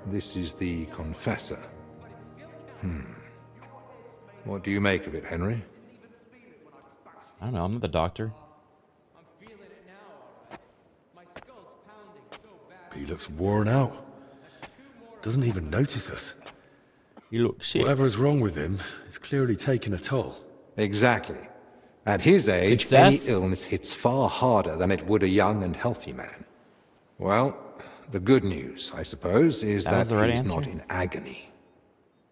this is the confessor. What do you make of it, Henry? I don't know. I'm not the doctor. He looks worn out. Doesn't even notice us. He looks shit. Whatever's wrong with him, it's clearly taking a toll. Exactly. At his age, Success? any illness hits far harder than it would a young and healthy man. Well, the good news, I suppose, is That that was the right he's answer? not in agony.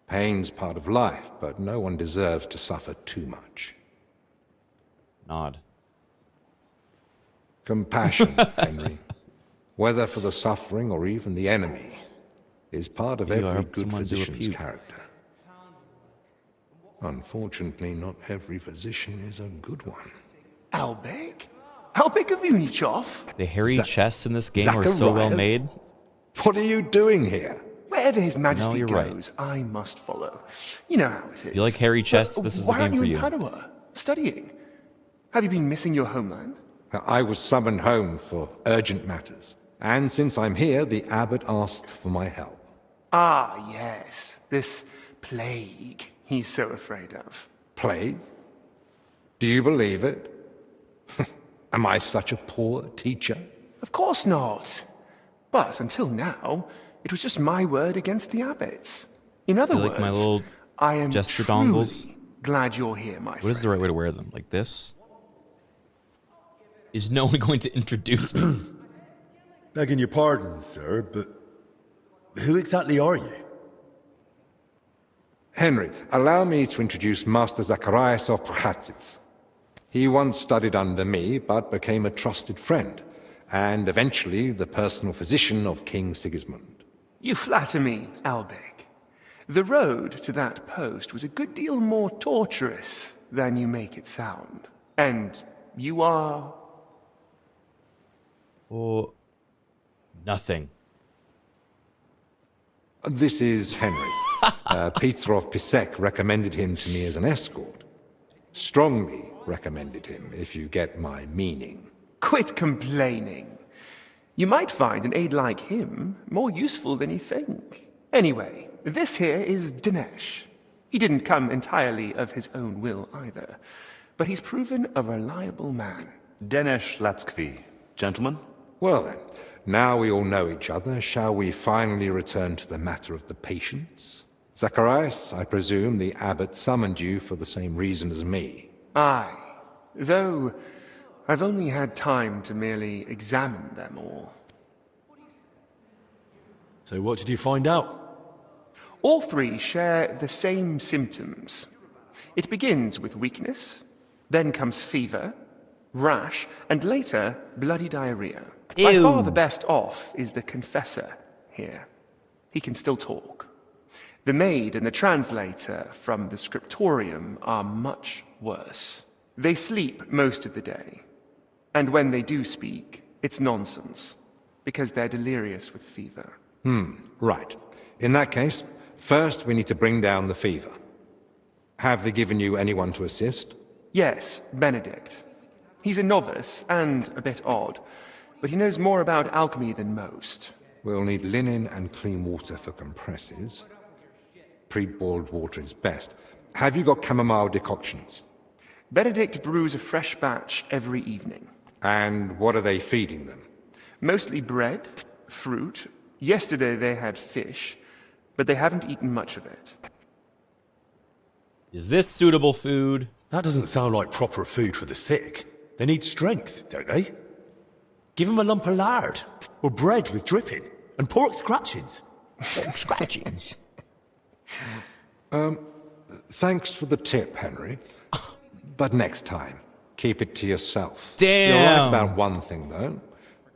Pain's part of life, but no one deserves to suffer too much. Nod. Compassion, Henry, whether for the suffering or even the enemy, is part of Ew, I every hope good someone do a physician's puke. character. Unfortunately, not every physician is a good one. Albek? Albek of Unichov? The hairy chests in this game are so well Zacharias? made. What are you doing here? Wherever His Majesty you're right. goes, I must follow. You know how it is. You like hairy chests? This is the Why aren't game for you you. in Padua, studying? Have you been missing your homeland? I was summoned home for urgent matters. And since I'm here, the abbot asked for my help. Ah, yes. This plague he's so afraid of. Plague? Do you believe it? Am I such a poor teacher? Of course not. But until now, it was just my word against the abbot's. In other You words, like my little I am gesture truly dongles? glad you're here, my friend. What is the right way to wear them? Like this? Is no one going to introduce me? Begging your pardon, sir, but who exactly are you? Henry, allow me to introduce Master Zacharias of Prchatsitz. He once studied under me, but became a trusted friend, and eventually the personal physician of King Sigismund. You flatter me, Albek. The road to that post was a good deal more torturous than you make it sound. And you are... Or nothing. This is Henry. Peter of Pisek recommended him to me as an escort. Strongly recommended him, if you get my meaning. Quit complaining. You might find an aide like him more useful than you think. Anyway, this here is Dinesh. He didn't come entirely of his own will either, but he's proven a reliable man. Dinesh Latskvi. Gentlemen? Well then, now we all know each other, shall we finally return to the matter of the patients? Zacharias, I presume the abbot summoned you for the same reason as me. Aye, though I've only had time to merely examine them all. So what did you find out? All three share the same symptoms. It begins with weakness, then comes fever, rash, and later bloody diarrhea. By far the best off is the confessor here. He can still talk. The maid and the translator from the scriptorium are much worse. They sleep most of the day, and when they do speak, it's nonsense, because they're delirious with fever. Right. In that case, first we need to bring down the fever. Have they given you anyone to assist? Yes, Benedict. He's a novice and a bit odd, but he knows more about alchemy than most. We'll need linen and clean water for compresses. Pre-boiled water is best. Have you got chamomile decoctions? Benedict brews a fresh batch every evening. And what are they feeding them? Mostly bread, fruit. Yesterday they had fish, but they haven't eaten much of it. Is this suitable food? That doesn't sound like proper food for the sick. They need strength, don't they? Give them a lump of lard, or bread with dripping, and pork scratchings. Pork scratchings? Thanks for the tip, Henry. But next time, keep it to yourself. Damn! You're right about one thing, though.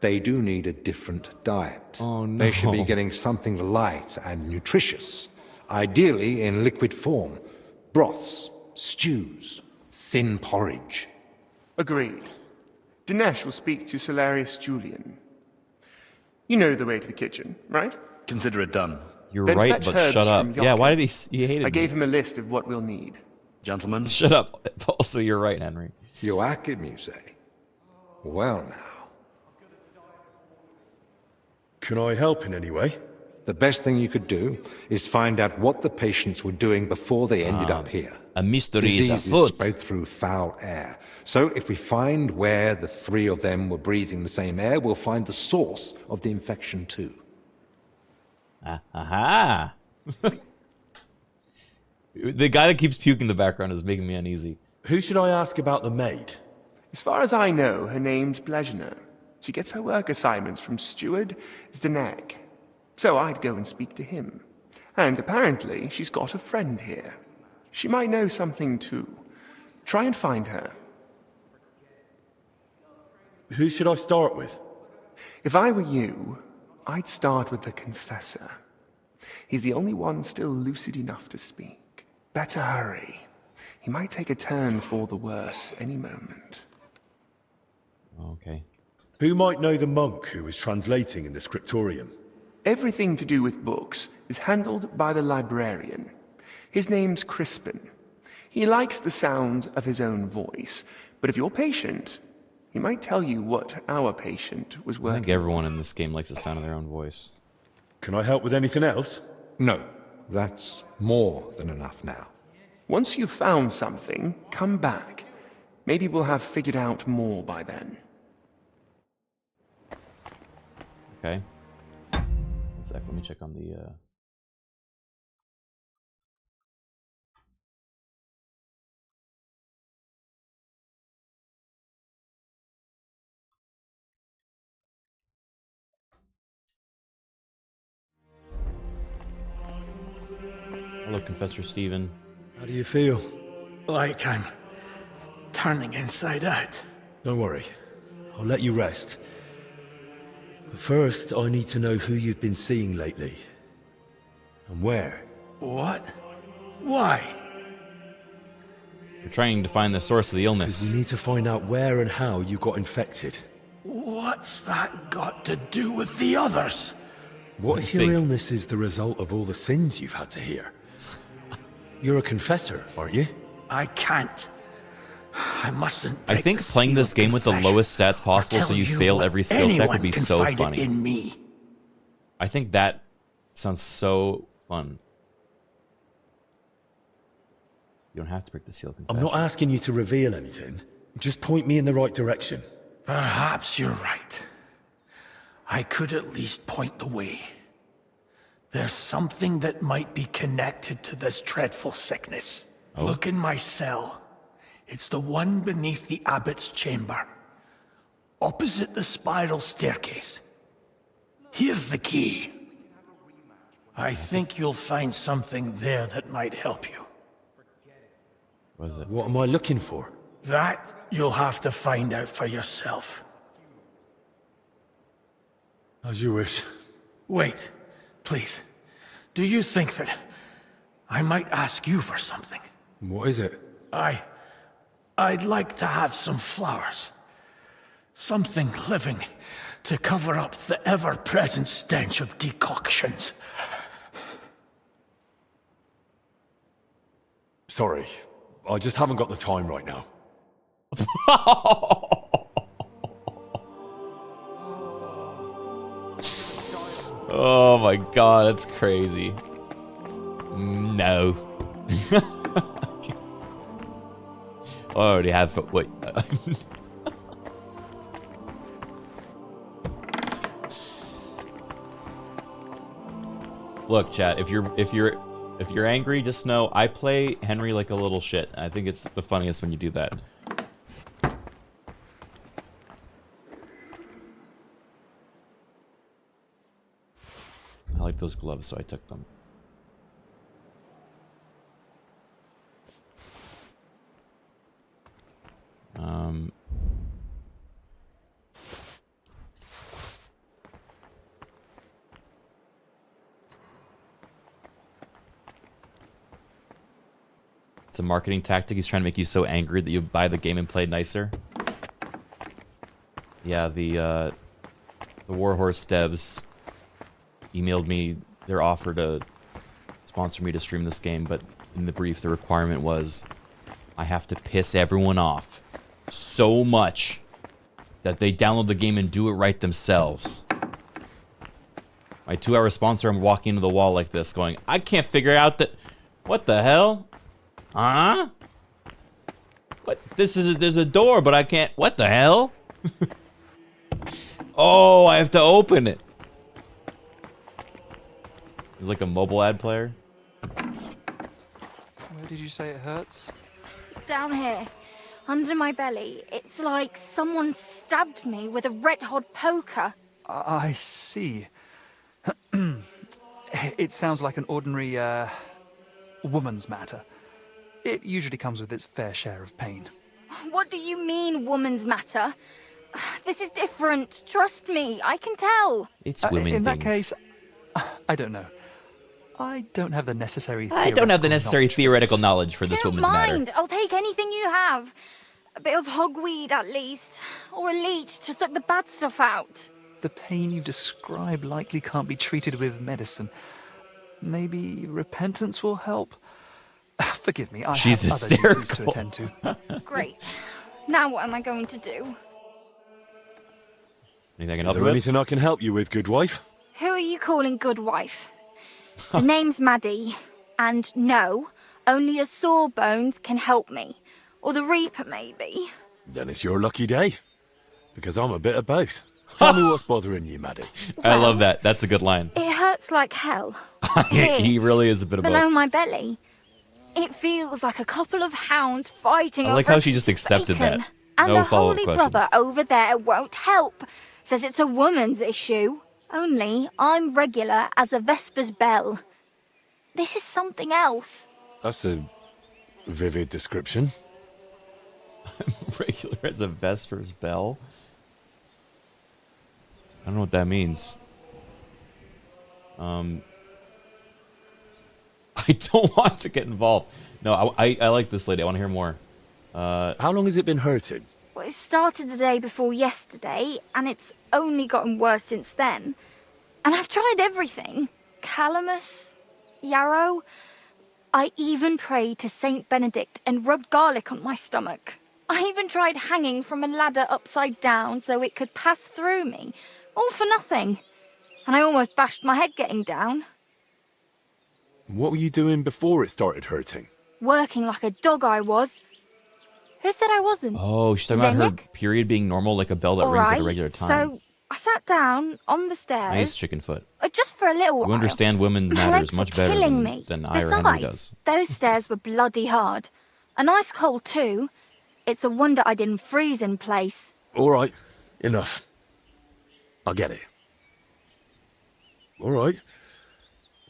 They do need a different diet. Oh, no. They should be getting something light and nutritious, ideally in liquid form. Broths, stews, thin porridge. Agreed. Dinesh will speak to Solarius Julian. You know the way to the kitchen, right? Consider it done. You're Then right, fetch but herbs shut up. from Yeah, Yokken. why did he hate I me? gave him a list of what we'll need. Gentlemen? Shut up. Also, you're right, Henry. Joachim, you say? Well now. Can I help in any way? The best thing you could do is find out what the patients were doing before they ended up here. A mystery Disease is is afoot. spread through foul air. So if we find where the three of them were breathing the same air, we'll find the source of the infection too. Aha! The guy that keeps puking in the background is making me uneasy. Who should I ask about the maid? As far as I know, her name's Plezhner. She gets her work assignments from Steward Zdenek. So I'd go and speak to him. And apparently, she's got a friend here. She might know something too. Try and find her. Who should I start with? If I were you, I'd start with the Confessor. He's the only one still lucid enough to speak. Better hurry. He might take a turn for the worse any moment. Okay. Who might know the monk who was translating in the scriptorium? Everything to do with books is handled by the librarian. His name's Criken. He likes the sound of his own voice, but if you're patient, he might tell you what our patient was I working think everyone in this game likes the sound of their own voice. Can I help with anything else? No, that's more than enough now. Once you've found something, come back. Maybe we'll have figured out more by then. Okay. One sec, let me check on the... Hello, Confessor Stephen. How do you feel? Like I'm turning inside out. Don't worry. I'll let you rest. But first, I need to know who you've been seeing lately. And where. What? Why? We're trying to find the source of the illness. We need to find out where and how you got infected. What's that got to do with the others? What if your illness is the result of all the sins you've had to hear? You're a confessor, aren't you? I can't. I mustn't. I think playing this game with the lowest stats possible so you fail every skill check would be so funny. In me. I think that sounds so fun. You don't have to break the seal. I'm not asking you to reveal anything. Just point me in the right direction. Perhaps you're right. I could at least point the way. There's something that might be connected to this dreadful sickness. Oh. Look in my cell. It's the one beneath the abbot's chamber, opposite the spiral staircase. Here's the key. I think you'll find something there that might help you. What is it? What am I looking for? That you'll have to find out for yourself. As you wish. Wait, please. Do you think that I might ask you for something? What is it? I'd like to have some flowers. Something living to cover up the ever-present stench of decoctions. Sorry, I just haven't got the time right now. Oh my god, that's crazy. No. I already have. Wait. Look, chat. If you're angry, just know I play Henry like a little shit. I think it's the funniest when you do that. I like those gloves, so I took them. It's a marketing tactic. He's trying to make you so angry that you buy the game and play nicer. Yeah, the Warhorse devs emailed me their offer to sponsor me to stream this game, but in the brief, the requirement was I have to piss everyone off so much that they download the game and do it right themselves. My 2-hour sponsor, I'm walking into the wall like this, going, I can't figure out that. What the hell? Huh? What? There's a door, but I can't. What the hell? Oh, I have to open it. He's like a mobile ad player. Where did you say it hurts? Down here, under my belly. It's like someone stabbed me with a red-hot poker. I see. It sounds like an ordinary, woman's matter. It usually comes with its fair share of pain. What do you mean, woman's matter? This is different. Trust me, I can tell. It's women In that things. case, I don't know. I don't have the necessary theoretical knowledge for this Don't woman's mind. matter. I'll take anything you have. A bit of hogweed, at least. Or a leech to suck the bad stuff out. The pain you describe likely can't be treated with medicine. Maybe repentance will help? Forgive me, I She's have other duties to hysterical. attend to. Great. Now what am I going to do? Anything I can Is help you there with? anything I can help you with, good wife? Who are you calling good wife? The name's Maddie. And no, only a Sawbones can help me. Or the Reaper, maybe. Then it's your lucky day. Because I'm a bit of both. Tell me what's bothering you, Maddie. I love that. That's a good line. It hurts like hell. Here, He really is a bit of below both. my belly. It feels like a couple of hounds fighting I like over how a she just piece of accepted that. bacon. And No the follow-up holy questions. brother over there won't help. Says it's a woman's issue. Only I'm regular as a Vesper's bell. This is something else. That's a vivid description. Regular as a Vesper's bell? I don't know what that means. I don't want to get involved. No, I like this lady. I want to hear more. How long has it been hurting? Well, it started the day before yesterday, and it's only gotten worse since then. And I've tried everything. Calamus, yarrow. I even prayed to Saint Benedict and rubbed garlic on my stomach. I even tried hanging from a ladder upside down so it could pass through me. All for nothing. And I almost bashed my head getting down. What were you doing before it started hurting? Working like a dog I was. Who said I wasn't? Oh, she's talking about her Zdeněk? period being normal, like a bell that rings at a regular time. So I sat down on the stairs. Nice chicken foot. Just for a little while. You understand women's My matters legs much were better killing me. than I or Henry does. Besides, those stairs were bloody hard. And ice cold too. It's a wonder I didn't freeze in place. All right, enough. I get it. All right.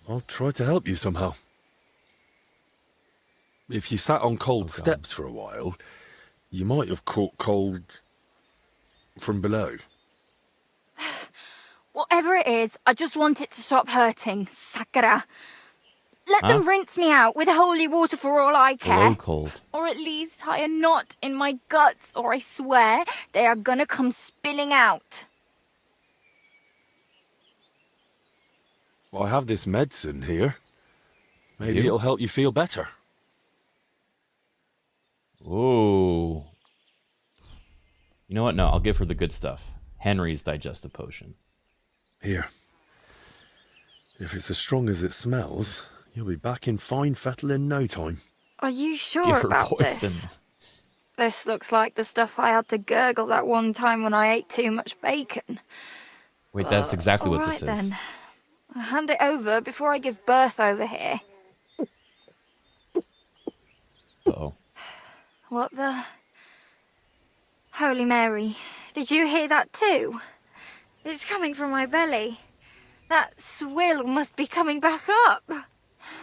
I'll try to help you somehow. If you sat on cold steps for a while, you might have caught cold from below. Whatever it is, I just want it to stop hurting, Sakura. Let them rinse me out with holy water for all I care. Below cold. Or at least tie a knot in my guts, or I swear they are gonna come spilling out. I have this medicine here. Maybe it'll help you feel better. Ooh. You know what? No, I'll give her the good stuff. Henry's digestive potion. Here. If it's as strong as it smells, you'll be back in fine fettle in no time. Are you sure Give her about poison. this? This looks like the stuff I had to gurgle that one time when I ate too much bacon. Wait, that's exactly what this Alright is. then. I'll hand it over before I give birth over here. Uh-oh. What the... Holy Mary, did you hear that too? It's coming from my belly. That swill must be coming back up.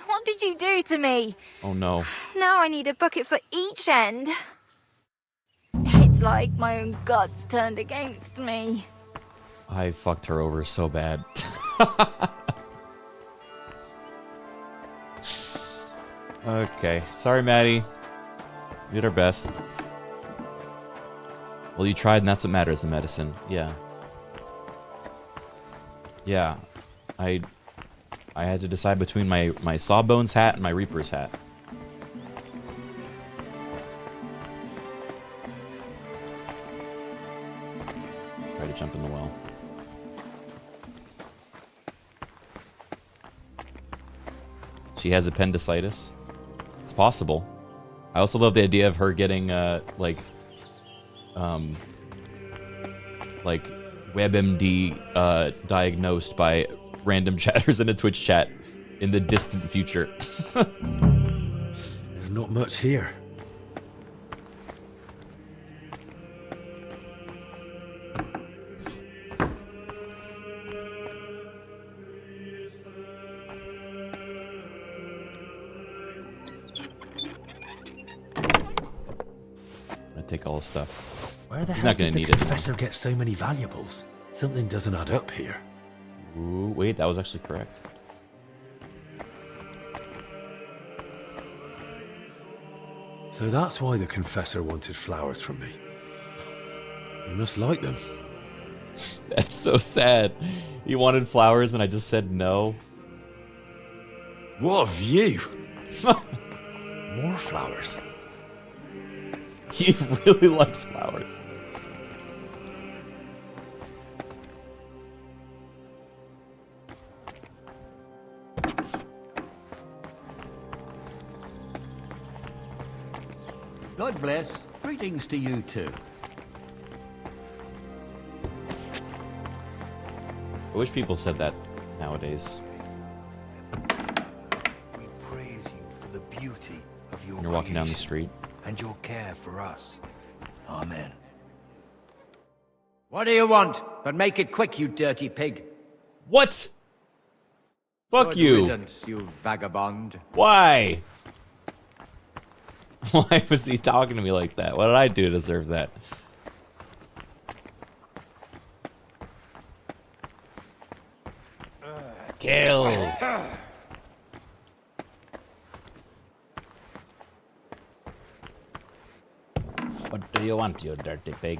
What did you do to me? Oh no. Now I need a bucket for each end. It's like my own guts turned against me. I fucked her over so bad. Okay. Sorry, Maddie. We did our best. Well, you tried, and that's what matters in medicine. Yeah. Yeah. I had to decide between my Sawbones hat and my Reaper's hat. Try to jump in the well. She has appendicitis. It's possible. I also love the idea of her getting like WebMD diagnosed by random chatters in a Twitch chat in the distant future. There's not much here. Take all his stuff. Where the He's hell not gonna did need the it. professor get so many valuables? Something doesn't add up here. Ooh, wait, that was actually correct. So that's why the confessor wanted flowers from me. You must like them. That's so sad. He wanted flowers and I just said no. What a view! More flowers. He really likes flowers. God bless. Greetings to you too. I wish people said that nowadays. We praise you for the beauty of your When you're walking down the creation street. and your care for us. Amen. What do you want? But make it quick, you dirty pig. What? Fuck Good you. riddance, you vagabond. Why? Why was he talking to me like that? What did I do to deserve that? Kill. What do you want, you dirty pig?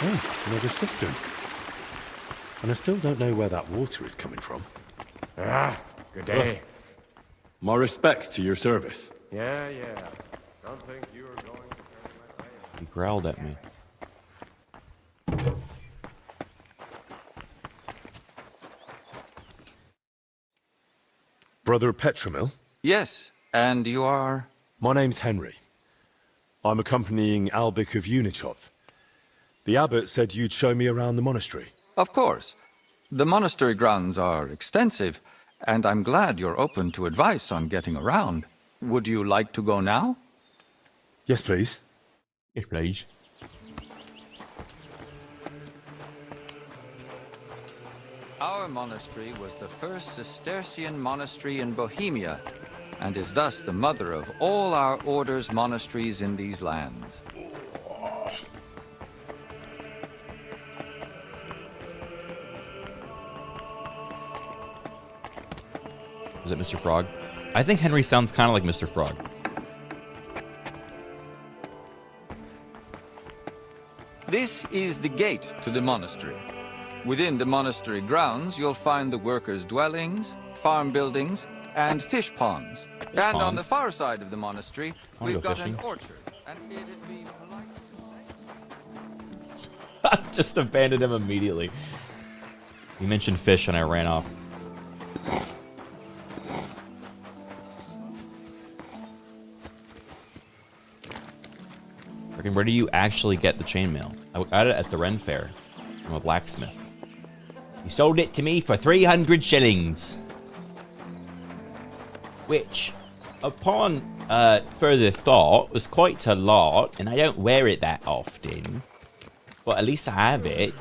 Oh, another cistern. And I still don't know where that water is coming from. Good day. My respects to your service. Yeah. Don't think you are going to turn my way. He growled at me. Brother Petramil? Yes, and you are? My name's Henry. I'm accompanying Albic of Unichov. The abbot said you'd show me around the monastery. Of course. The monastery grounds are extensive, and I'm glad you're open to advice on getting around. Would you like to go now? Yes, please. Yes, please. Our monastery was the first Cistercian monastery in Bohemia, and is thus the mother of all our order's monasteries in these lands. Is it Mr. Frog? I think Henry sounds kind of like Mr. Frog. This is the gate to the monastery. Within the monastery grounds, you'll find the workers' dwellings, farm buildings, and fish ponds. And on the far side of the monastery, we've got an orchard. And it'd be polite to say... Just abandoned him immediately. He mentioned fish and I ran off. Where do you actually get the chainmail? I got it at the Ren Fair from a blacksmith. He sold it to me for 300 shillings. Which, upon further thought, was quite a lot, and I don't wear it that often. But at least I have it.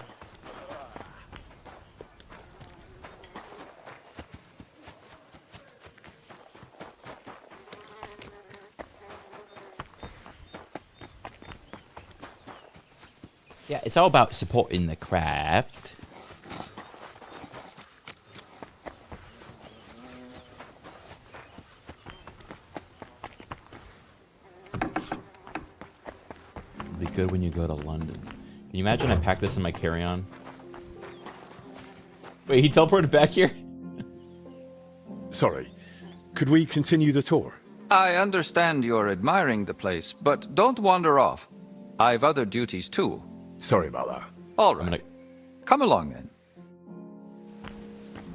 Yeah, it's all about supporting the craft. It'll be good when you go to London. Can you imagine I pack this in my carry-on? Wait, he teleported back here? Sorry. Could we continue the tour? I understand you're admiring the place, but don't wander off. I've other duties too. Sorry about that. All right. Come along then.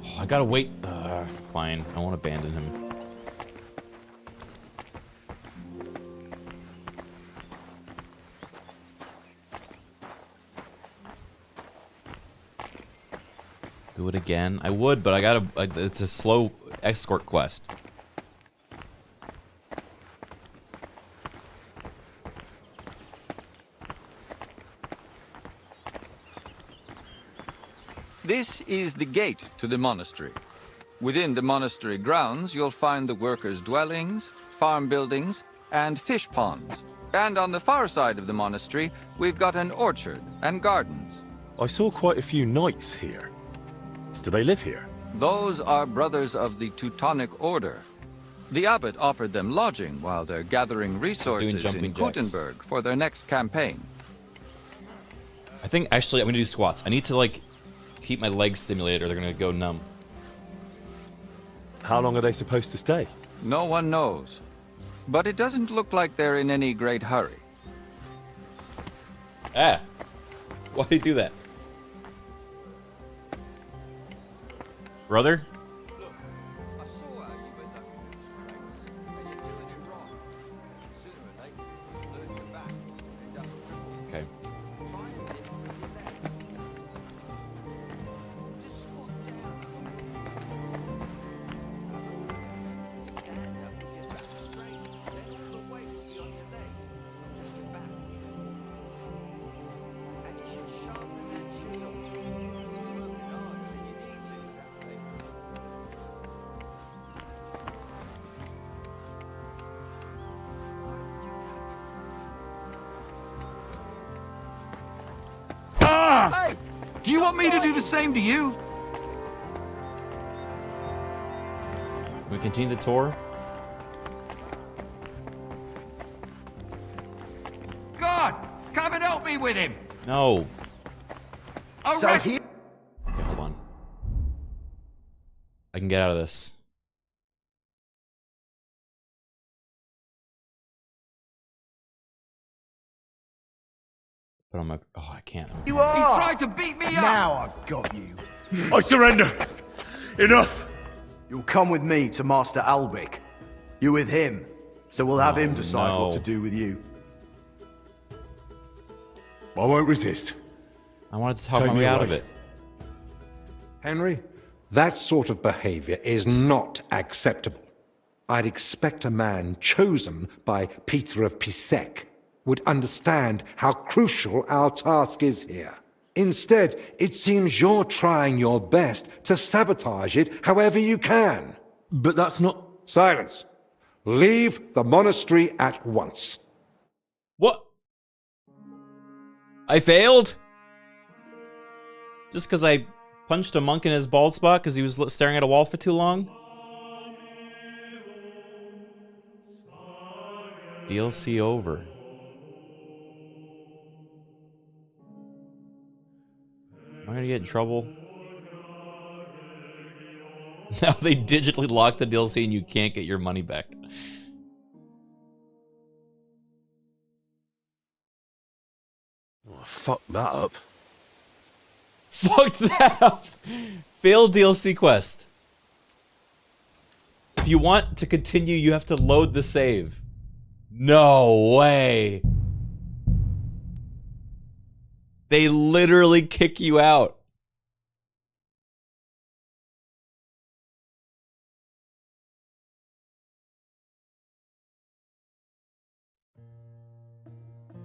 Oh, I gotta wait. Fine. I won't abandon him. Do it again. I would, but I gotta. It's a slow escort quest. This is the gate to the monastery. Within the monastery grounds, you'll find the workers' dwellings, farm buildings, and fish ponds. And on the far side of the monastery, we've got an orchard and gardens. I saw quite a few knights here. Do they live here? Those are brothers of the Teutonic Order. The abbot offered them lodging while they're gathering resources in Gutenberg for their next campaign. I think actually I'm gonna do squats. I need to like keep my legs stimulated or they're gonna go numb. How long are they supposed to stay? No one knows. But it doesn't look like they're in any great hurry. Ah. Why did he do that? Brother? Okay. Hey! Do you want me to do the same to you? We continue the tour. God! Come and help me with him! No. So he... Okay, hold on. I can get out of this. But on my... Oh, I can't. You are! He tried to beat me up! Now I've got you. I surrender! Enough! You'll come with me to Master Albic. You're with him, so we'll have him decide what to do with you. I won't resist. I wanted to talk my way out of it. Henry, that sort of behavior is not acceptable. I'd expect a man chosen by Peter of Pisek would understand how crucial our task is here. Instead, it seems you're trying your best to sabotage it however you can. But that's not... Silence. Leave the monastery at once. What? I failed? Just because I punched a monk in his bald spot because he was staring at a wall for too long? DLC over. Am I gonna get in trouble? Now they digitally lock the DLC and you can't get your money back. Oh, fuck that up. Fucked that up! Failed DLC quest. If you want to continue, you have to load the save. No way. They literally kick you out.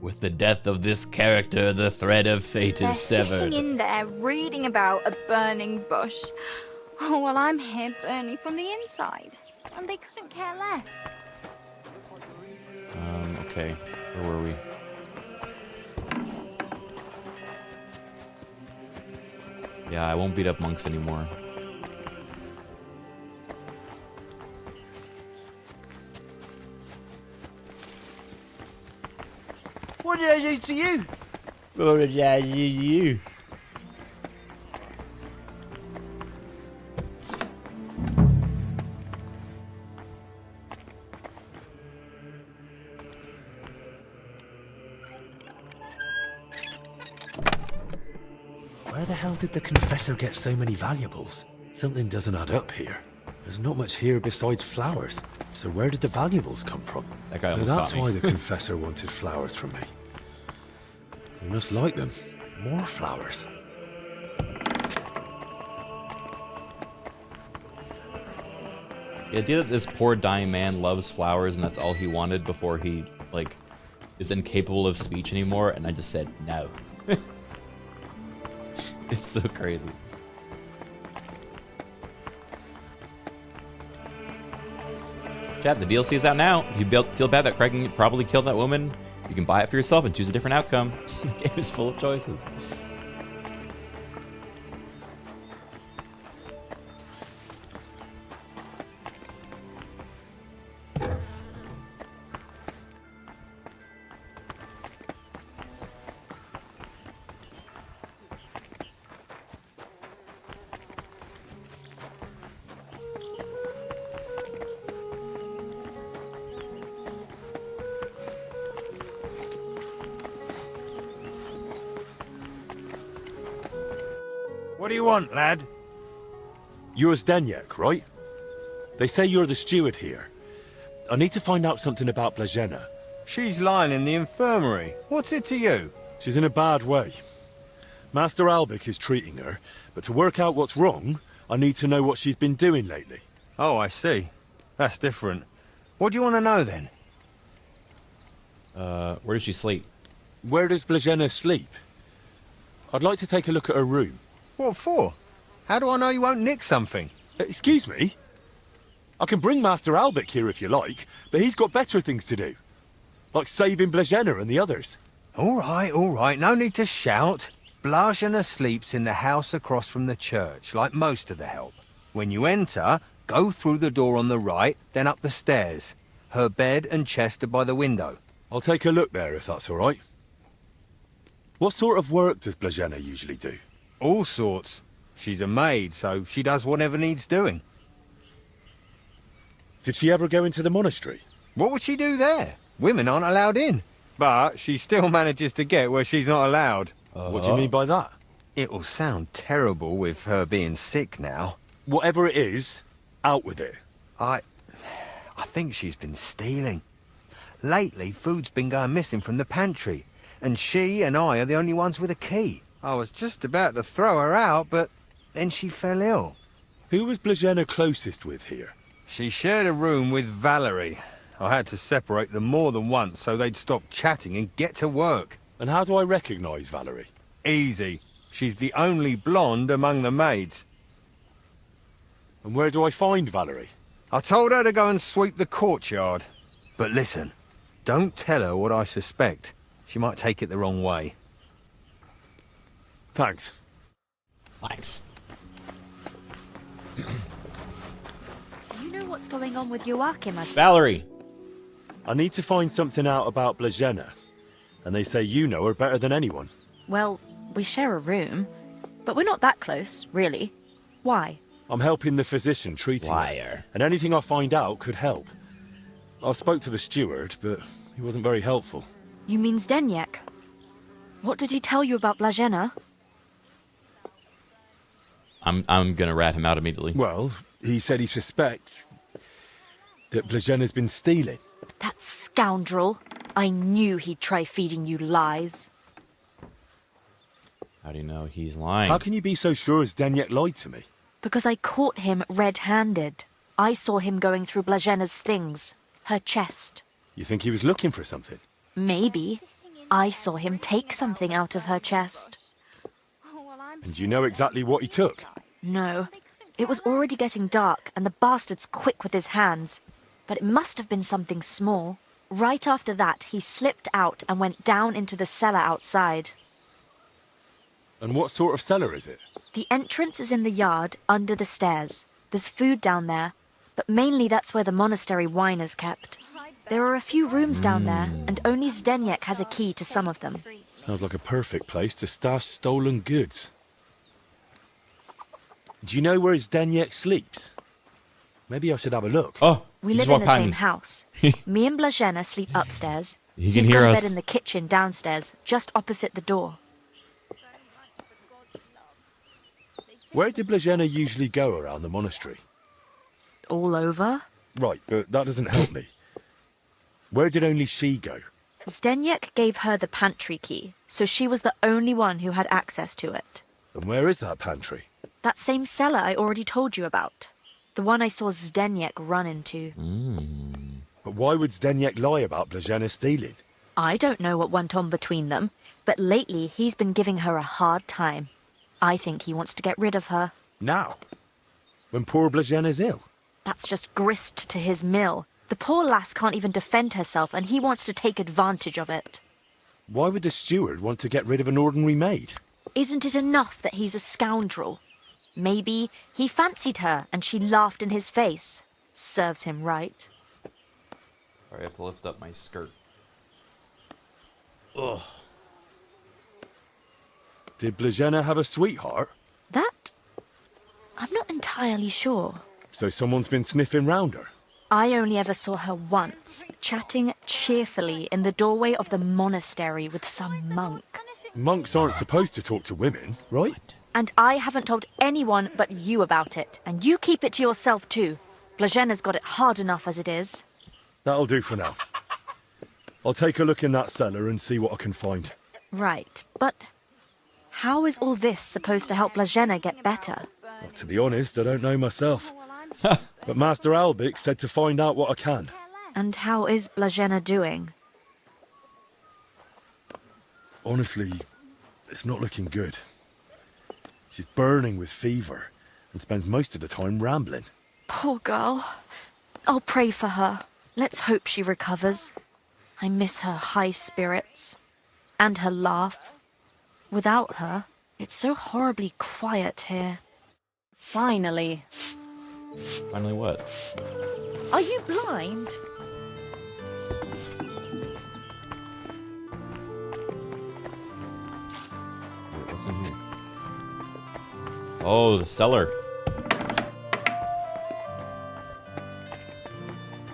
With the death of this character, the thread of fate They're is severed. sitting in there reading about a burning bush. Oh, well, I'm here burning from the inside. And they couldn't care less. Okay. Where were we? Yeah, I won't beat up monks anymore. What did I do to you? What did I do to you? Where the hell did the confessor get so many valuables? Something doesn't add up here. There's not much here besides flowers. So where did the valuables come from? That guy So almost that's caught me. why the confessor wanted flowers from me. He must like them. More flowers. The idea that this poor dying man loves flowers and that's all he wanted before he, like, is incapable of speech anymore, and I just said no. It's so crazy. Chat, the DLC is out now. If you feel bad that Criken probably killed that woman, you can buy it for yourself and choose a different outcome. The game is full of choices. What do you want, lad? You're Zdeněk, right? They say you're the steward here. I need to find out something about Blazena. She's lying in the infirmary. What's it to you? She's in a bad way. Master Albic is treating her, but to work out what's wrong, I need to know what she's been doing lately. Oh, I see. That's different. What do you want to know, then? Where does she sleep? Where does Blazena sleep? I'd like to take a look at her room. What for? How do I know you won't nick something? Excuse me? I can bring Master Albic here if you like, but he's got better things to do. Like saving Blazena and the others. All right. No need to shout. Blazena sleeps in the house across from the church, like most of the help. When you enter, go through the door on the right, then up the stairs. Her bed and chest are by the window. I'll take a look there if that's all right. What sort of work does Blazena usually do? All sorts. She's a maid, so she does whatever needs doing. Did she ever go into the monastery? What would she do there? Women aren't allowed in. But she still manages to get where she's not allowed. What do you mean by that? It'll sound terrible with her being sick now. Whatever it is, out with it. I think she's been stealing. Lately, food's been going missing from the pantry, and she and I are the only ones with a key. I was just about to throw her out, but then she fell ill. Who was Blazena closest with here? She shared a room with Valerie. I had to separate them more than once so they'd stop chatting and get to work. And how do I recognise Valerie? Easy. She's the only blonde among the maids. And where do I find Valerie? I told her to go and sweep the courtyard. But listen, don't tell her what I suspect. She might take it the wrong way. Thanks. Thanks. Do you know what's going on with Joachim? Valerie. I need to find something out about Blazena. And they say you know her better than anyone. Well, we share a room, but we're not that close, really. Why? I'm helping the physician treating her, and anything I find out could help. I spoke to the steward, but he wasn't very helpful. You mean Zdeněk? What did he tell you about Blazena? I'm gonna rat him out immediately. Well, he said he suspects that Blazena's been stealing. That scoundrel. I knew he'd try feeding you lies. How do you know he's lying? How can you be so sure Zdeněk lied to me? Because I caught him red-handed. I saw him going through Blazena's things. Her chest. You think he was looking for something? Maybe. I saw him take something out of her chest. And do you know exactly what he took? No. It was already getting dark, and the bastard's quick with his hands. But it must have been something small. Right after that, he slipped out and went down into the cellar outside. And what sort of cellar is it? The entrance is in the yard, under the stairs. There's food down there, but mainly that's where the monastery wine is kept. There are a few rooms down there, and only Zdeněk has a key to some of them. Sounds like a perfect place to stash stolen goods. Do you know where Zdeněk sleeps? Maybe I should have a look. Oh, we live in the same house. Me and Blazena sleep upstairs. He can He's hear got a us. bed in the kitchen downstairs, just opposite the door. Where did Blazena usually go around the monastery? All over? Right, but that doesn't help me. Where did only she go? Zdeněk gave her the pantry key, so she was the only one who had access to it. And where is that pantry? That same cellar I already told you about. The one I saw Zdeněk run into. But why would Zdeněk lie about Blazena stealing? I don't know what went on between them, but lately he's been giving her a hard time. I think he wants to get rid of her. Now? When poor Blazena's ill? That's just grist to his mill. The poor lass can't even defend herself, and he wants to take advantage of it. Why would the steward want to get rid of an ordinary maid? Isn't it enough that he's a scoundrel? Maybe he fancied her and she laughed in his face. Serves him right. I have to lift up my skirt. Ugh. Did Blazena have a sweetheart? That? I'm not entirely sure. So someone's been sniffing round her? I only ever saw her once, chatting cheerfully in the doorway of the monastery with some monk. Monks aren't supposed to talk to women, right? And I haven't told anyone but you about it, and you keep it to yourself too. Blazena's got it hard enough as it is. That'll do for now. I'll take a look in that cellar and see what I can find. Right, but how is all this supposed to help Blazena get better? Well, to be honest, I don't know myself. But Master Albic said to find out what I can. And how is Blazena doing? Honestly, it's not looking good. She's burning with fever and spends most of the time rambling. Poor girl. I'll pray for her. Let's hope she recovers. I miss her high spirits. And her laugh. Without her, it's so horribly quiet here. Finally. Finally what? Are you blind? Wait, what's in here? Oh, the cellar.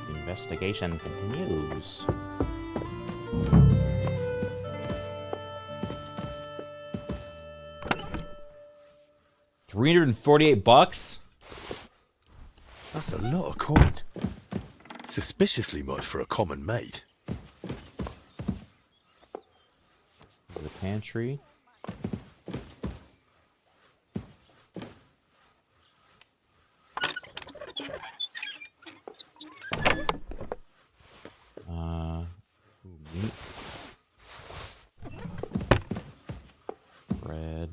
The investigation continues. $348? That's a lot of coin. Suspiciously much for a common maid. The pantry. Meat. Bread.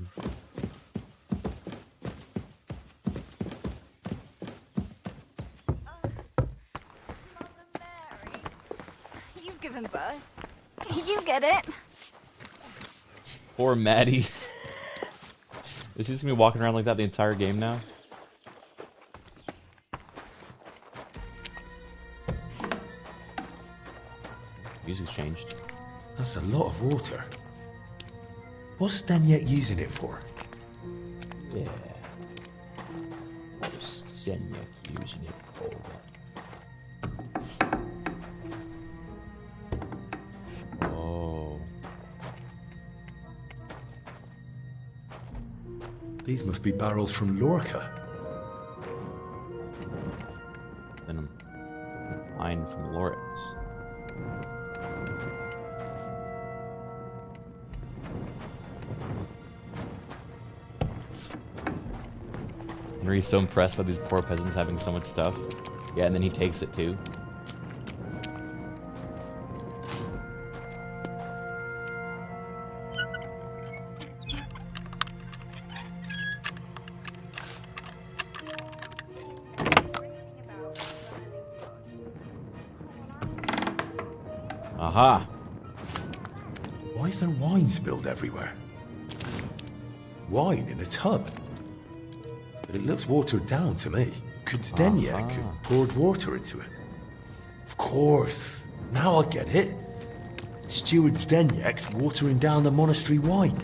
given birth. You get it. Poor Maddie. Is she just gonna be walking around like that the entire game now? Music's changed. That's a lot of water. What's Stenyek using it for? Yeah. What's Stenyek using it for? Oh. These must be barrels from Lorca. It's in them. Wine from Loritz. Henry's so impressed by these poor peasants having so much stuff. Yeah, and then he takes it too. Aha! Why is there wine spilled everywhere? Wine in a tub? But it looks watered down to me. Could Stenyek have poured water into it? Of course. Now I get it. Steward Stenyek's watering down the monastery wine.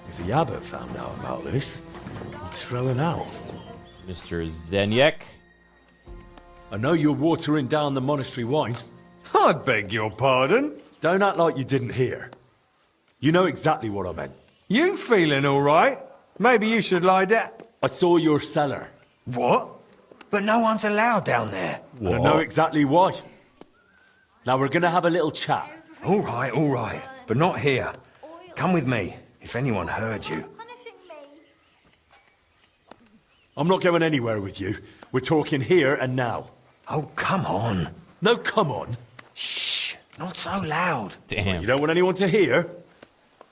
If the abbot found out about this, he'd throw him out. Mr. Stenyek? I know you're watering down the monastery wine. I beg your pardon? Don't act like you didn't hear. You know exactly what I meant. You feeling all right? Maybe you should lie down. I saw your cellar. What? But no one's allowed down there. And I know exactly why. Now we're gonna have a little chat. All right. But not here. Come with me, if anyone heard you. I'm not going anywhere with you. We're talking here and now. Oh, come on. No, come on. Shh, not so loud. Damn. You don't want anyone to hear?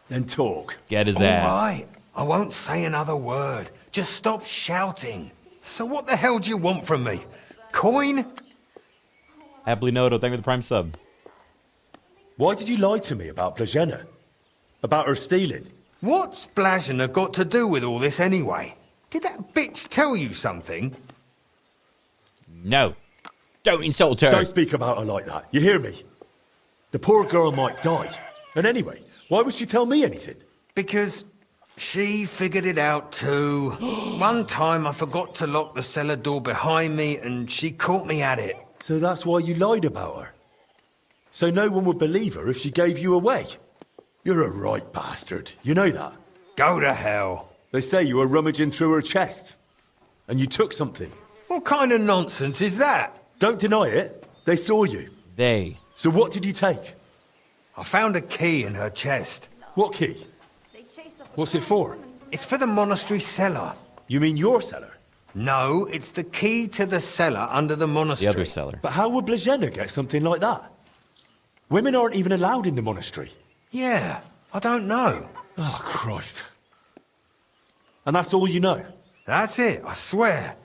Then talk. Get his ass. All right. I won't say another word. Just stop shouting. So what the hell do you want from me? Coin? Happily noted. Thank you for the prime sub. Why did you lie to me about Blazhena? About her stealing? What's Blazhena got to do with all this anyway? Did that bitch tell you something? No. Don't insult her. Don't speak about her like that. You hear me? The poor girl might die. And anyway, why would she tell me anything? Because she figured it out too. One time I forgot to lock the cellar door behind me and she caught me at it. So that's why you lied about her? So no one would believe her if she gave you away? You're a right bastard. You know that? Go to hell. They say you were rummaging through her chest. And you took something. What kind of nonsense is that? Don't deny it. They saw you. They. So what did you take? I found a key in her chest. What key? What's it for? It's for the monastery cellar. You mean your cellar? No, it's the key to the cellar under the monastery. The other cellar. But how would Blazhena get something like that? Women aren't even allowed in the monastery. Yeah, I don't know. Oh, Christ. And that's all you know? That's it, I swear.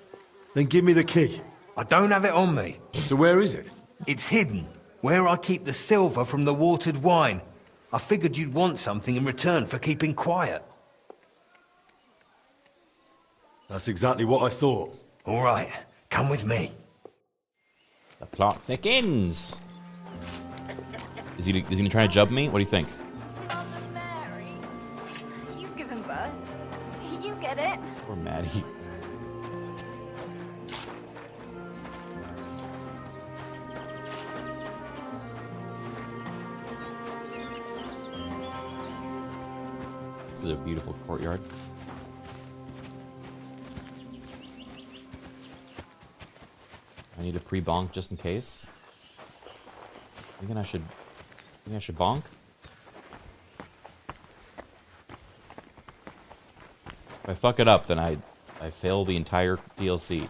Then give me the key. I don't have it on me. So where is it? It's hidden, where I keep the silver from the watered wine. I figured you'd want something in return for keeping quiet. That's exactly what I thought. All right, come with me. The plot thickens. Is he gonna try to jub me? What do you think? Mother Mary, you've given birth. You get it. Poor Maddie. This is a beautiful courtyard. I need a pre-bonk just in case. Thinking I should bonk? If I fuck it up, then I fail the entire DLC.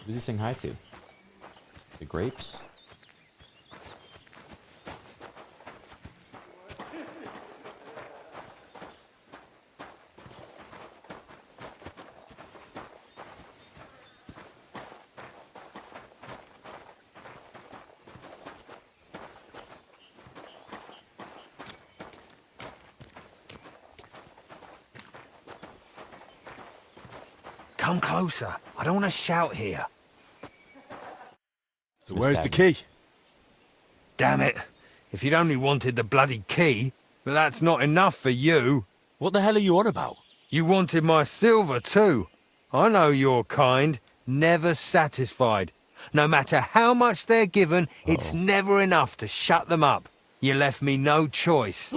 Who's he saying hi to? The grapes? come closer. I don't want to shout here. So where's the key? Damn it. If you'd only wanted the bloody key, but that's not enough for you. What the hell are you on about? You wanted my silver too. I know your kind. Never satisfied. No matter how much they're given, it's never enough to shut them up. You left me no choice.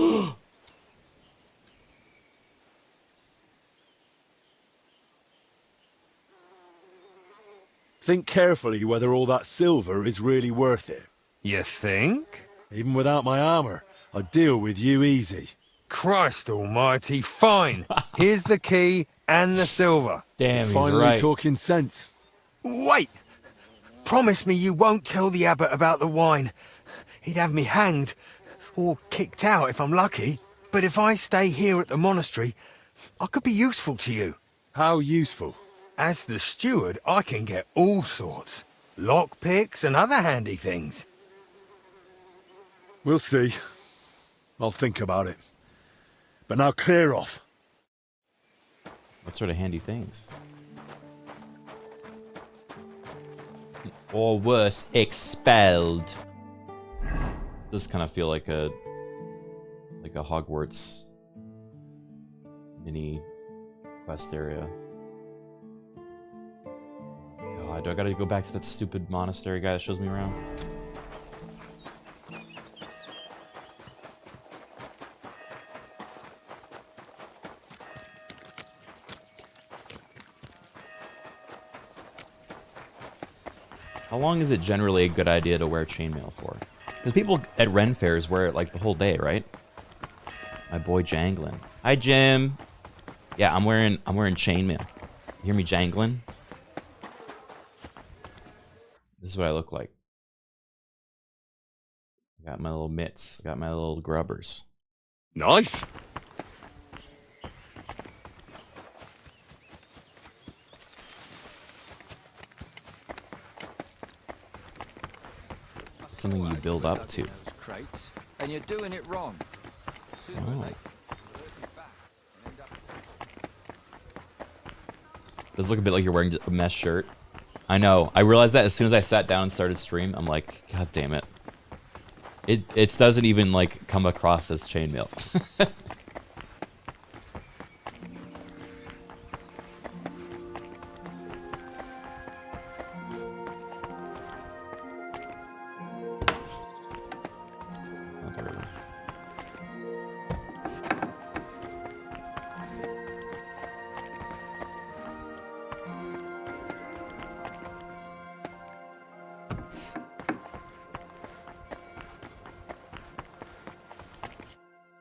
Think carefully whether all that silver is really worth it. You think? Even without my armor, I'd deal with you easy. Christ almighty, fine. Here's the key and the silver. Damn, he's Finally right. talking sense. Wait! Promise me you won't tell the abbot about the wine. He'd have me hanged, or kicked out if I'm lucky. But if I stay here at the monastery, I could be useful to you. How useful? As the steward, I can get all sorts. Lockpicks and other handy things. We'll see. I'll think about it. But now clear off. What sort of handy things? Or worse, expelled. This kind of feel like a Hogwarts mini quest area. God, do I gotta go back to that stupid monastery guy that shows me around? How long is it generally a good idea to wear chainmail for? Because people at Ren fairs wear it like the whole day, right? My boy jangling. Hi, Jim. Yeah, I'm wearing chainmail. You hear me jangling? This is what I look like. I got my little mitts. I got my little grubbers. Nice. Something you build up to. Crates, and you're doing it wrong. Oh. Does look a bit like you're wearing a mesh shirt. I know. I realized that as soon as I sat down and started stream. I'm like, God damn it. It doesn't even like come across as chainmail.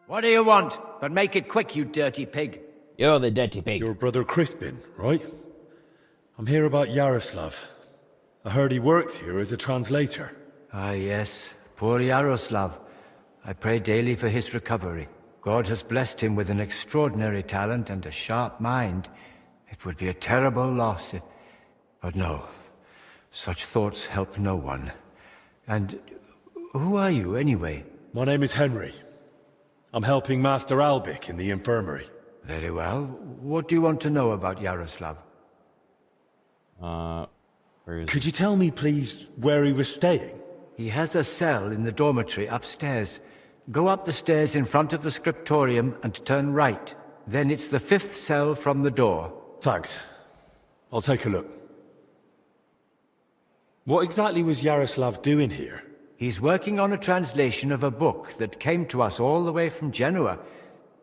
What do you want? But make it quick, you dirty pig. You're the dirty pig. Your brother Crispin, right? I'm here about Yaroslav. I heard he works here as a translator. Ah, yes. Poor Yaroslav. I pray daily for his recovery. God has blessed him with an extraordinary talent and a sharp mind. It would be a terrible loss if... But no. Such thoughts help no one. And who are you, anyway? My name is Henry. I'm helping Master Albic in the infirmary. Very well. What do you want to know about Yaroslav? Could you tell me, please, where he was staying? He has a cell in the dormitory upstairs. Go up the stairs in front of the scriptorium and turn right. Then it's the 5th cell from the door. Thanks. I'll take a look. What exactly was Yaroslav doing here? He's working on a translation of a book that came to us all the way from Genoa.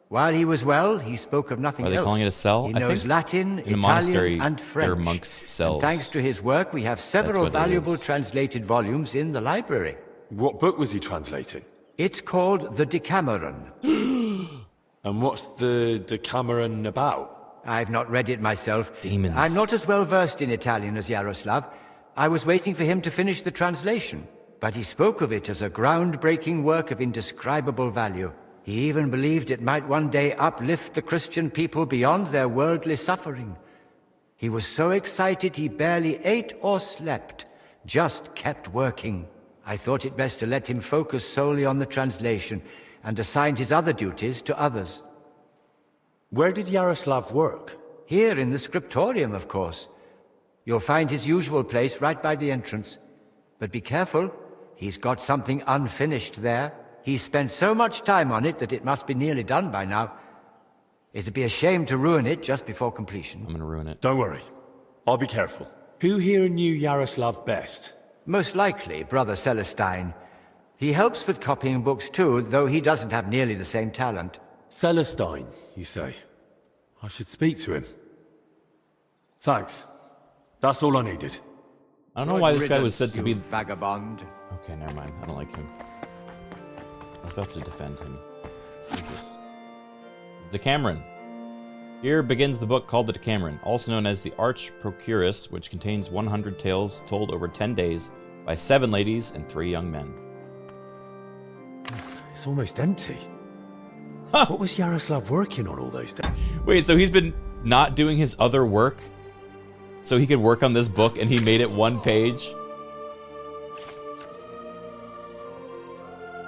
While he was well, he spoke of nothing else. Are they calling it a cell? He I knows think Latin, in the monastery, Italian, and French. there are monks' cells. And thanks to his work, we have several valuable translated volumes in the library. What book was he translating? It's called the Decameron. And what's the Decameron about? I've not read it myself. Demons. I'm not as well versed in Italian as Yaroslav. I was waiting for him to finish the translation, but he spoke of it as a groundbreaking work of indescribable value. He even believed it might one day uplift the Christian people beyond their worldly suffering. He was so excited he barely ate or slept, just kept working. I thought it best to let him focus solely on the translation and assigned his other duties to others. Where did Yaroslav work? Here in the scriptorium, of course. You'll find his usual place right by the entrance. But be careful, he's got something unfinished there. He's spent so much time on it that it must be nearly done by now. It'd be a shame to ruin it just before completion. I'm gonna ruin it. Don't worry. I'll be careful. Who here knew Yaroslav best? Most likely, Brother Celestine. He helps with copying books too, though he doesn't have nearly the same talent. Celestine, you say? I should speak to him. Thanks. That's all I needed. I don't know why this guy was said to be... vagabond. Okay, never mind. I don't like him. I was about to defend him. Jesus. Decameron. Here begins the book called the Decameron, also known as the Arch Procurus, which contains 100 tales told over 10 days by 7 ladies and 3 young men. It's almost empty. What was Yaroslav working on all those days? Wait, so he's been not doing his other work so he could work on this book and he made it 1 page?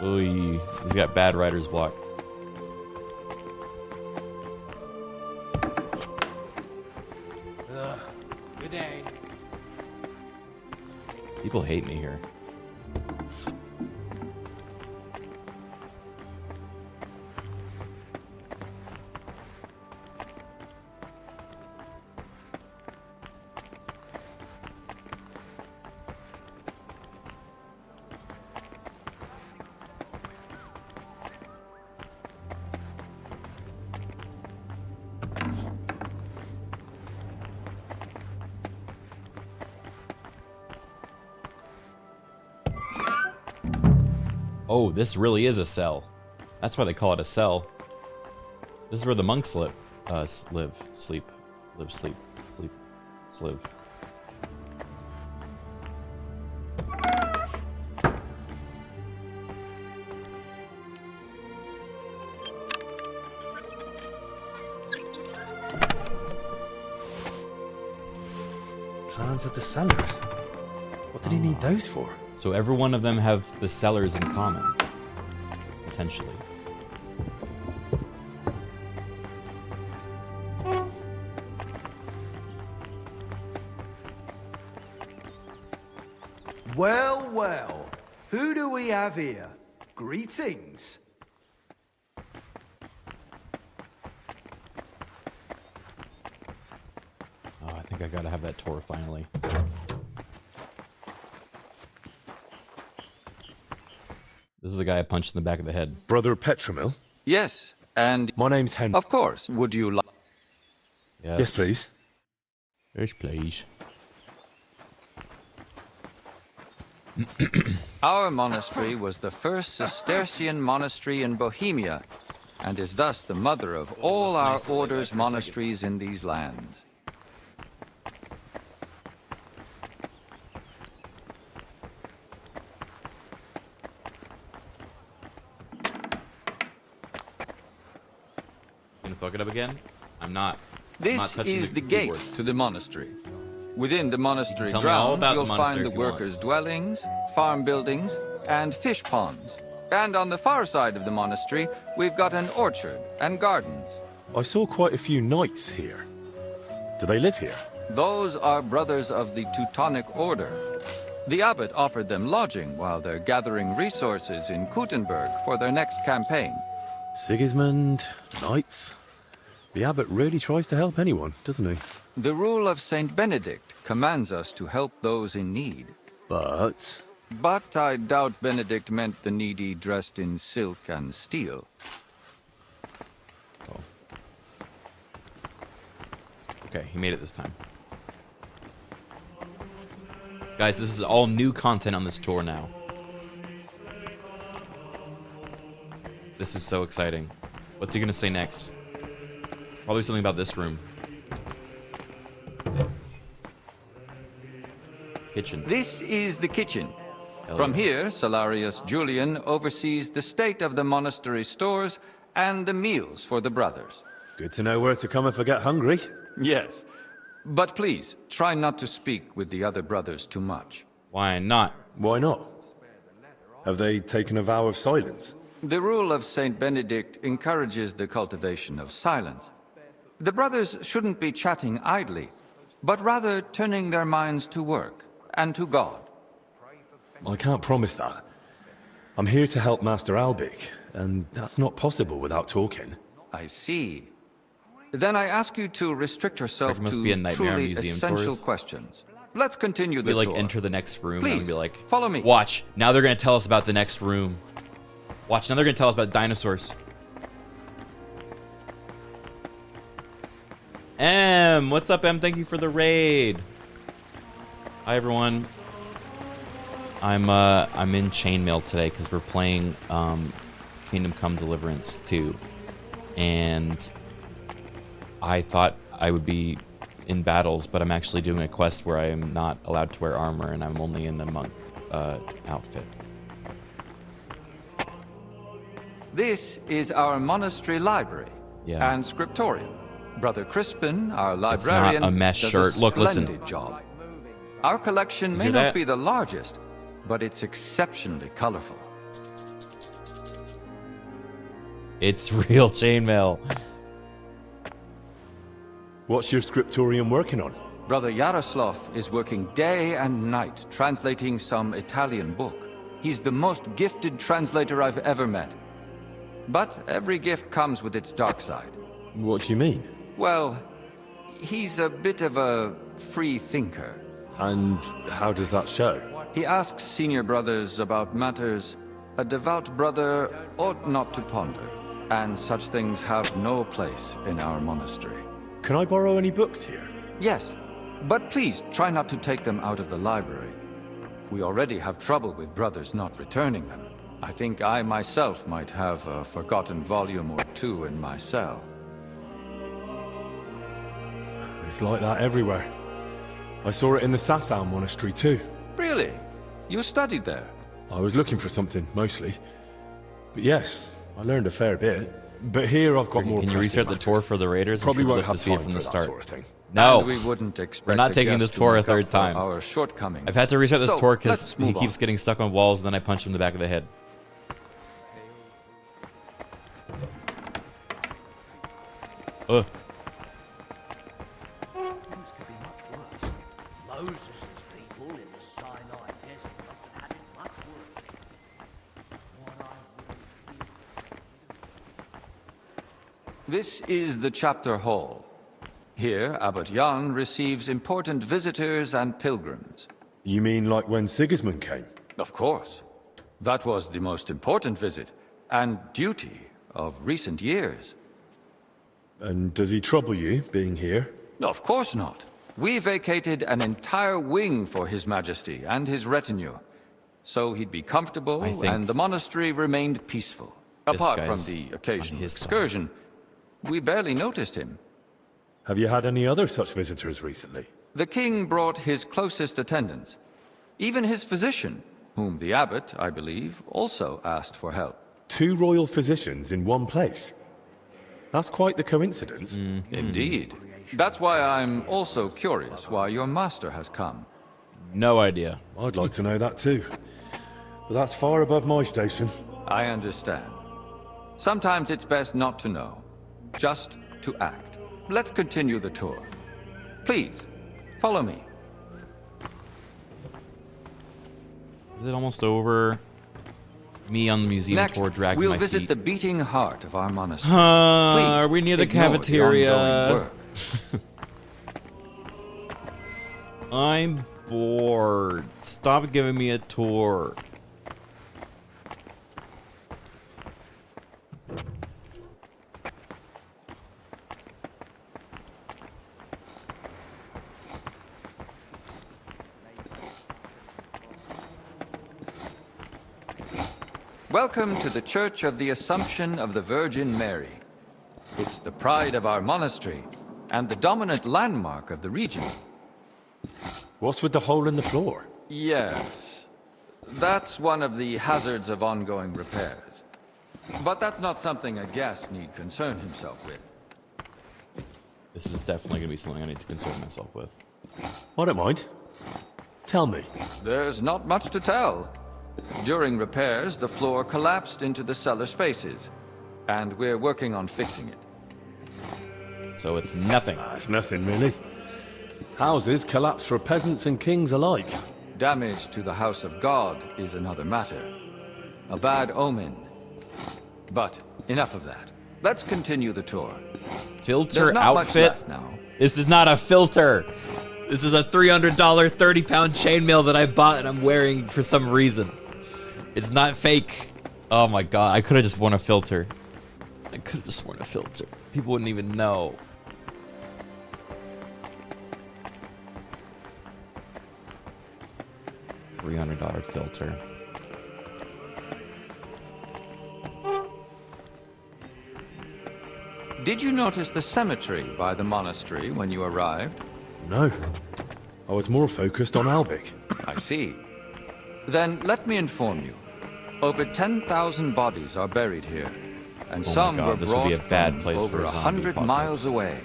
Oy, he's got bad writer's block. Good day. People hate me here. Oh, this really is a cell. That's why they call it a cell. This is where the monks live. Sleep. Plans of the cellars. What did he need those for? So every one of them have the cellars in common. Potentially. Well, well. Who do we have here? Greetings. Oh, I think I gotta have that tour finally. This is the guy I punched in the back of the head. Brother Petramil? Yes, and... My name's Henry. Of course. Would you like... Yes, please. Yes, please. Our monastery was the first Cistercian monastery in Bohemia, and is thus the mother of all our order's monasteries in these lands. Gonna fuck it up again? I'm not. This is the gate to the monastery. Within the monastery grounds, you'll find the workers' dwellings, farm buildings, and fish ponds. And on the far side of the monastery, we've got an orchard and gardens. I saw quite a few knights here. Do they live here? Those are brothers of the Teutonic Order. The abbot offered them lodging while they're gathering resources in Kuttenberg for their next campaign. Sigismund, knights. The abbot really tries to help anyone, doesn't he? The rule of Saint Benedict commands us to help those in need. But I doubt Benedict meant the needy dressed in silk and steel. Oh. Okay, he made it this time. Guys, this is all new content on this tour now. This is so exciting. What's he gonna say next? Probably something about this room. Kitchen. This is the kitchen. From here, Salarius Julian oversees the state of the monastery stores and the meals for the brothers. good to know where to come if I get hungry. Yes. But please, try not to speak with the other brothers too much. Why not? Why not? Have they taken a vow of silence? The rule of Saint Benedict encourages the cultivation of silence. The brothers shouldn't be chatting idly, but rather turning their minds to work and to God. I can't promise that. I'm here to help Master Albic, and that's not possible without talking. I see. Then I ask you to restrict yourself There must to be a Nightmare truly Museum essential tours. questions. Let's continue the We like tour. enter the next room Please, and be like, follow me. Watch. Now they're gonna tell us about the next room. Watch. Now they're gonna tell us about dinosaurs. M, what's up, M? Thank you for the raid. Hi, everyone. I'm in Chainmail today because we're playing Kingdom Come Deliverance 2, and I thought I would be in battles, but I'm actually doing a quest where I am not allowed to wear armor, and I'm only in the monk outfit. This is our monastery library Yeah. and scriptorium. Brother Crispin, our It's not librarian, a mesh does shirt. a Look, listen. splendid job. Our collection may hear not that? be the largest, but it's exceptionally colorful. It's real chainmail. What's your scriptorium working on? Brother Yaroslav is working day and night translating some Italian book. He's the most gifted translator I've ever met. But every gift comes with its dark side. What do you mean? Well, he's a bit of a free thinker. And how does that show? He asks senior brothers about matters a devout brother ought not to ponder, and such things have no place in our monastery. Can I borrow any books here? Yes, but please try not to take them out of the library. We already have trouble with brothers not returning them. I think I myself might have a forgotten volume or two in my cell. It's like that everywhere. I saw it in the Sasau monastery too. Really? You studied there? I was looking for something, mostly. But yes, I learned a fair bit. But here I've got more. Can you restart the tour for the Raiders? Probably I'm sure won't we'll have to see it time from the for that start. sort of thing. No, And we wouldn't expect we're not a taking guest this to tour a make up third for time. our shortcomings. I've had to restart this So, tour because let's he move keeps on. getting stuck on walls, and then I punch him in the back of the head. Ugh. Moses' people in the Sinai desert must have had it much worse. This is the chapter hall. Here, Abbot Jan receives important visitors and pilgrims. You mean like when Sigismund came? Of course. That was the most important visit, and duty of recent years. And does he trouble you, being here? Of course not. We vacated an entire wing for His Majesty and his retinue, so he'd be comfortable and the monastery remained peaceful. Apart from the occasional excursion, we barely noticed him. Have you had any other such visitors recently? The king brought his closest attendants. Even his physician, whom the abbot, I believe, also asked for help. 2 royal physicians in one place? That's quite the coincidence. Indeed. That's why I'm also curious why your master has come. No idea. I'd like to know that too. But that's far above my station. I understand. Sometimes it's best not to know, just to act. Let's continue the tour. Please, follow me. Is it almost over? Me on the museum Next, tour dragging we'll my visit feet. the beating heart of our monastery. Are we near the ignore cafeteria? ongoing work. I'm bored. Stop giving me a tour. Welcome to the Church of the Assumption of the Virgin Mary. It's the pride of our monastery and the dominant landmark of the region. What's with the hole in the floor? Yes, that's one of the hazards of ongoing repairs. But that's not something a guest need concern himself with. This is definitely going to be something I need to concern myself with. I don't mind. Tell me. There's not much to tell. During repairs, the floor collapsed into the cellar spaces, and we're working on fixing it. So it's nothing. It's nothing, really. Houses collapse for peasants and kings alike. Damage to the house of God is another matter. A bad omen. But enough of that. Let's continue the tour. Filter There's not outfit? much left now. This is not a filter. This is a $300, 30-pound chainmail that I bought and I'm wearing for some reason. It's not fake. Oh my god, I could have just worn a filter. I could have just worn a filter. People wouldn't even know. $300 filter. Did you notice the cemetery by the monastery when you arrived? No. I was more focused on Albic. I see. Then let me inform you. Over 10,000 bodies are buried here, and some were this would be a brought bad from place over for a zombie 100 apocalypse. miles away.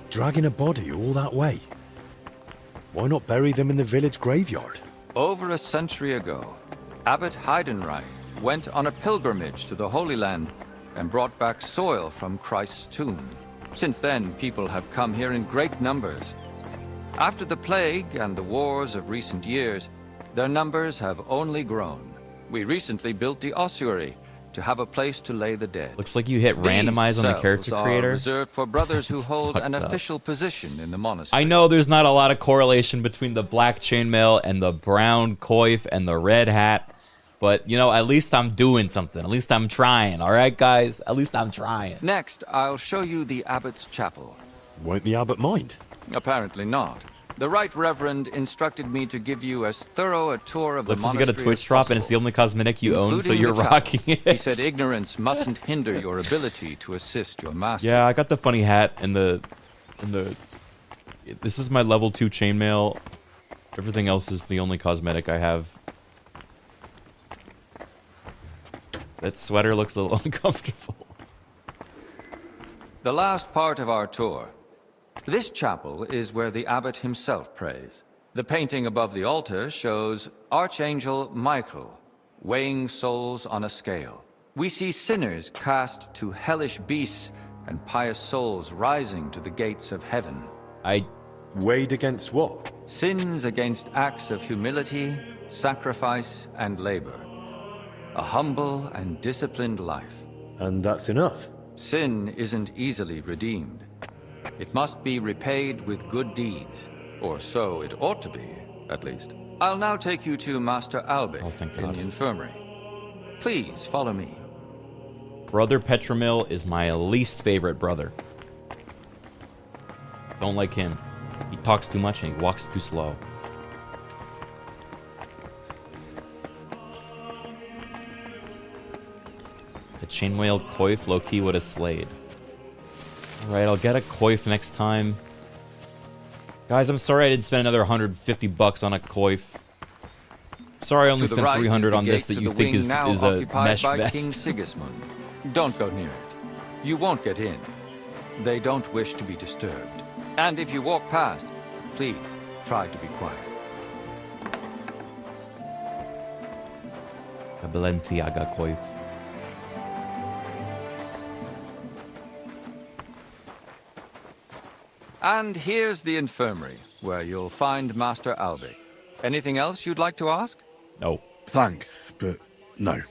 Dragging a body all that way? Why not bury them in the village graveyard? Over a century ago, Abbot Heidenreich went on a pilgrimage to the Holy Land and brought back soil from Christ's tomb. Since then, people have come here in great numbers. After the plague and the wars of recent years, their numbers have only grown. We recently built the ossuary to have a place to lay the dead. Looks like you hit randomize on the character Cells are creator. reserved for brothers who hold an fucked up. official position in the monastery. I know there's not a lot of correlation between the black chainmail and the brown coif and the red hat, but you know, at least I'm doing something. At least I'm trying. All right, guys. At least I'm trying. Next, I'll show you the abbot's chapel. Won't the abbot mind? Apparently not. The Right Reverend instructed me to give you as thorough a tour of Looks the like you monastery got a Twitch as drop and it's the only cosmetic you own, so including you're the chapel. rocking it. He said ignorance mustn't hinder your ability to assist your master. Yeah, I got the funny hat and the this is my level 2 chainmail. Everything else is the only cosmetic I have. That sweater looks a little uncomfortable. The last part of our tour. This chapel is where the abbot himself prays. The painting above the altar shows Archangel Michael weighing souls on a scale. We see sinners cast to hellish beasts and pious souls rising to the gates of heaven. Weighed against what? Sins against acts of humility, sacrifice, and labor. A humble and disciplined life. And that's enough? Sin isn't easily redeemed. It must be repaid with good deeds, or so it ought to be, at least. I'll now take you to Master Albic in the infirmary. Please follow me. Brother Petramil is my least favorite brother. Don't like him. He talks too much and he walks too slow. The chainmail coif low-key would have slayed. Alright, I'll get a coif next time. Guys, I'm sorry I didn't spend another $150 on a coif. Sorry I only spent $300 on this that you think is a mesh by vest. King Sigismund. Don't go near it. You won't get in. They don't wish to be disturbed. And if you walk past, please try to be quiet. A Balenciaga coif. And here's the infirmary, where you'll find Master Albic. Anything else you'd like to ask? No. Thanks, but no.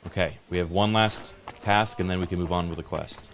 Okay, we have one last task and then we can move on with the quest.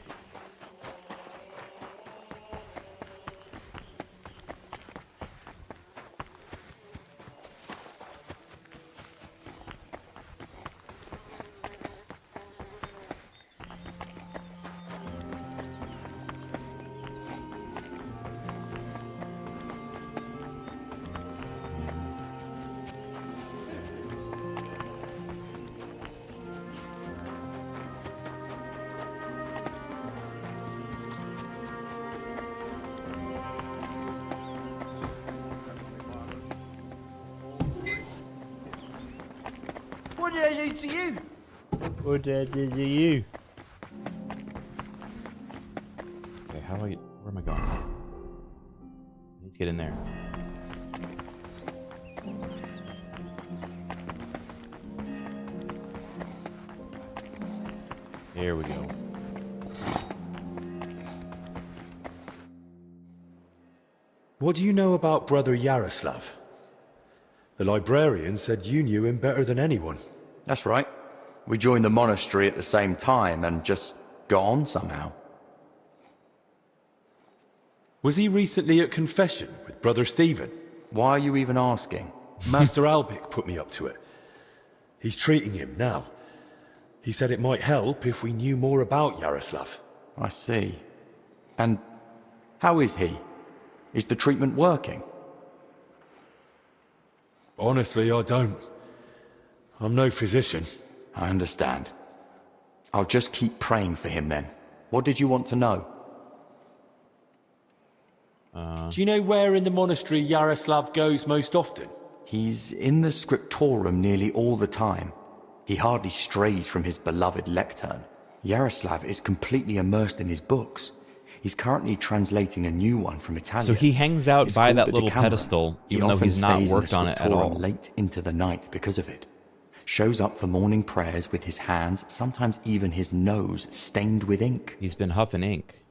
What did I do to you? What did I do to you? Okay, where am I going? I need to get in there. There we go. What do you know about Brother Yaroslav? The librarian said you knew him better than anyone. That's right. We joined the monastery at the same time and just got on somehow. Was he recently at confession with Brother Stephen? Why are you even asking? Master Albic put me up to it. He's treating him now. He said it might help if we knew more about Yaroslav. I see. And how is he? Is the treatment working? Honestly, I don't. I'm no physician. I understand. I'll just keep praying for him then. What did you want to know? Do you know where in the monastery Yaroslav goes most often? He's in the scriptorum nearly all the time. He hardly strays from his beloved lectern. Yaroslav is completely immersed in his books. He's currently translating a new one from Italian. So he hangs out It's by called that the little Decameron. pedestal, He even though often he's not stays in the worked on it at all. scriptorum late into the night because of it. Shows up for morning prayers with his hands, sometimes even his nose, stained with ink. He's been huffing ink.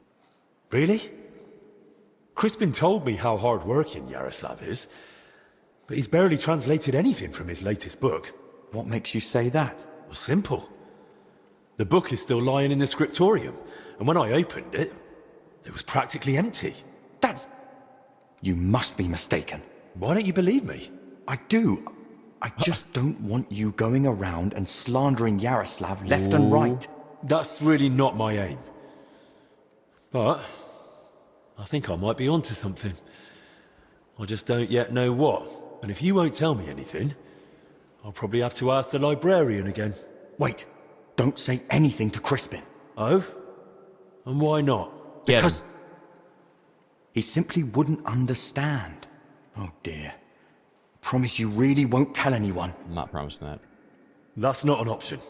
Really? Crispin told me how hard-working Yaroslav is, but he's barely translated anything from his latest book. What makes you say that? Well, simple. The book is still lying in the scriptorium, and when I opened it, it was practically empty. That's... You must be mistaken. Why don't you believe me? I do. I just don't want you going around and slandering Yaroslav left and right. That's really not my aim. But I think I might be onto something. I just don't yet know what. And if you won't tell me anything, I'll probably have to ask the librarian again. Wait. Don't say anything to Crispin. Oh? And why not? Because he simply wouldn't understand. Oh dear. Promise you really won't tell anyone. I'm not promising that. That's not an option.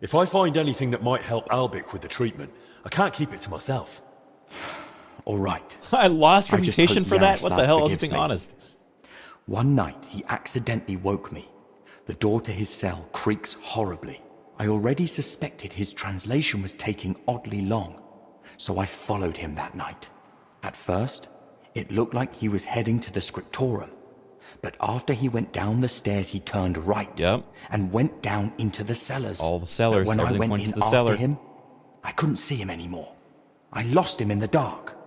If I find anything that might help Albic with the treatment, I can't keep it to myself. All right. I lost I just reputation hope for that? What Yaroslav the hell? I was forgives being me. honest. One night, he accidentally woke me. The door to his cell creaks horribly. I already suspected his translation was taking oddly long, so I followed him that night. At first, it looked like he was heading to the scriptorum, but after he went down the stairs, he turned right and went down into the cellars. All the cellars. But when I Everything went points in to the after cellar. him, I couldn't see him anymore. I lost him in the dark.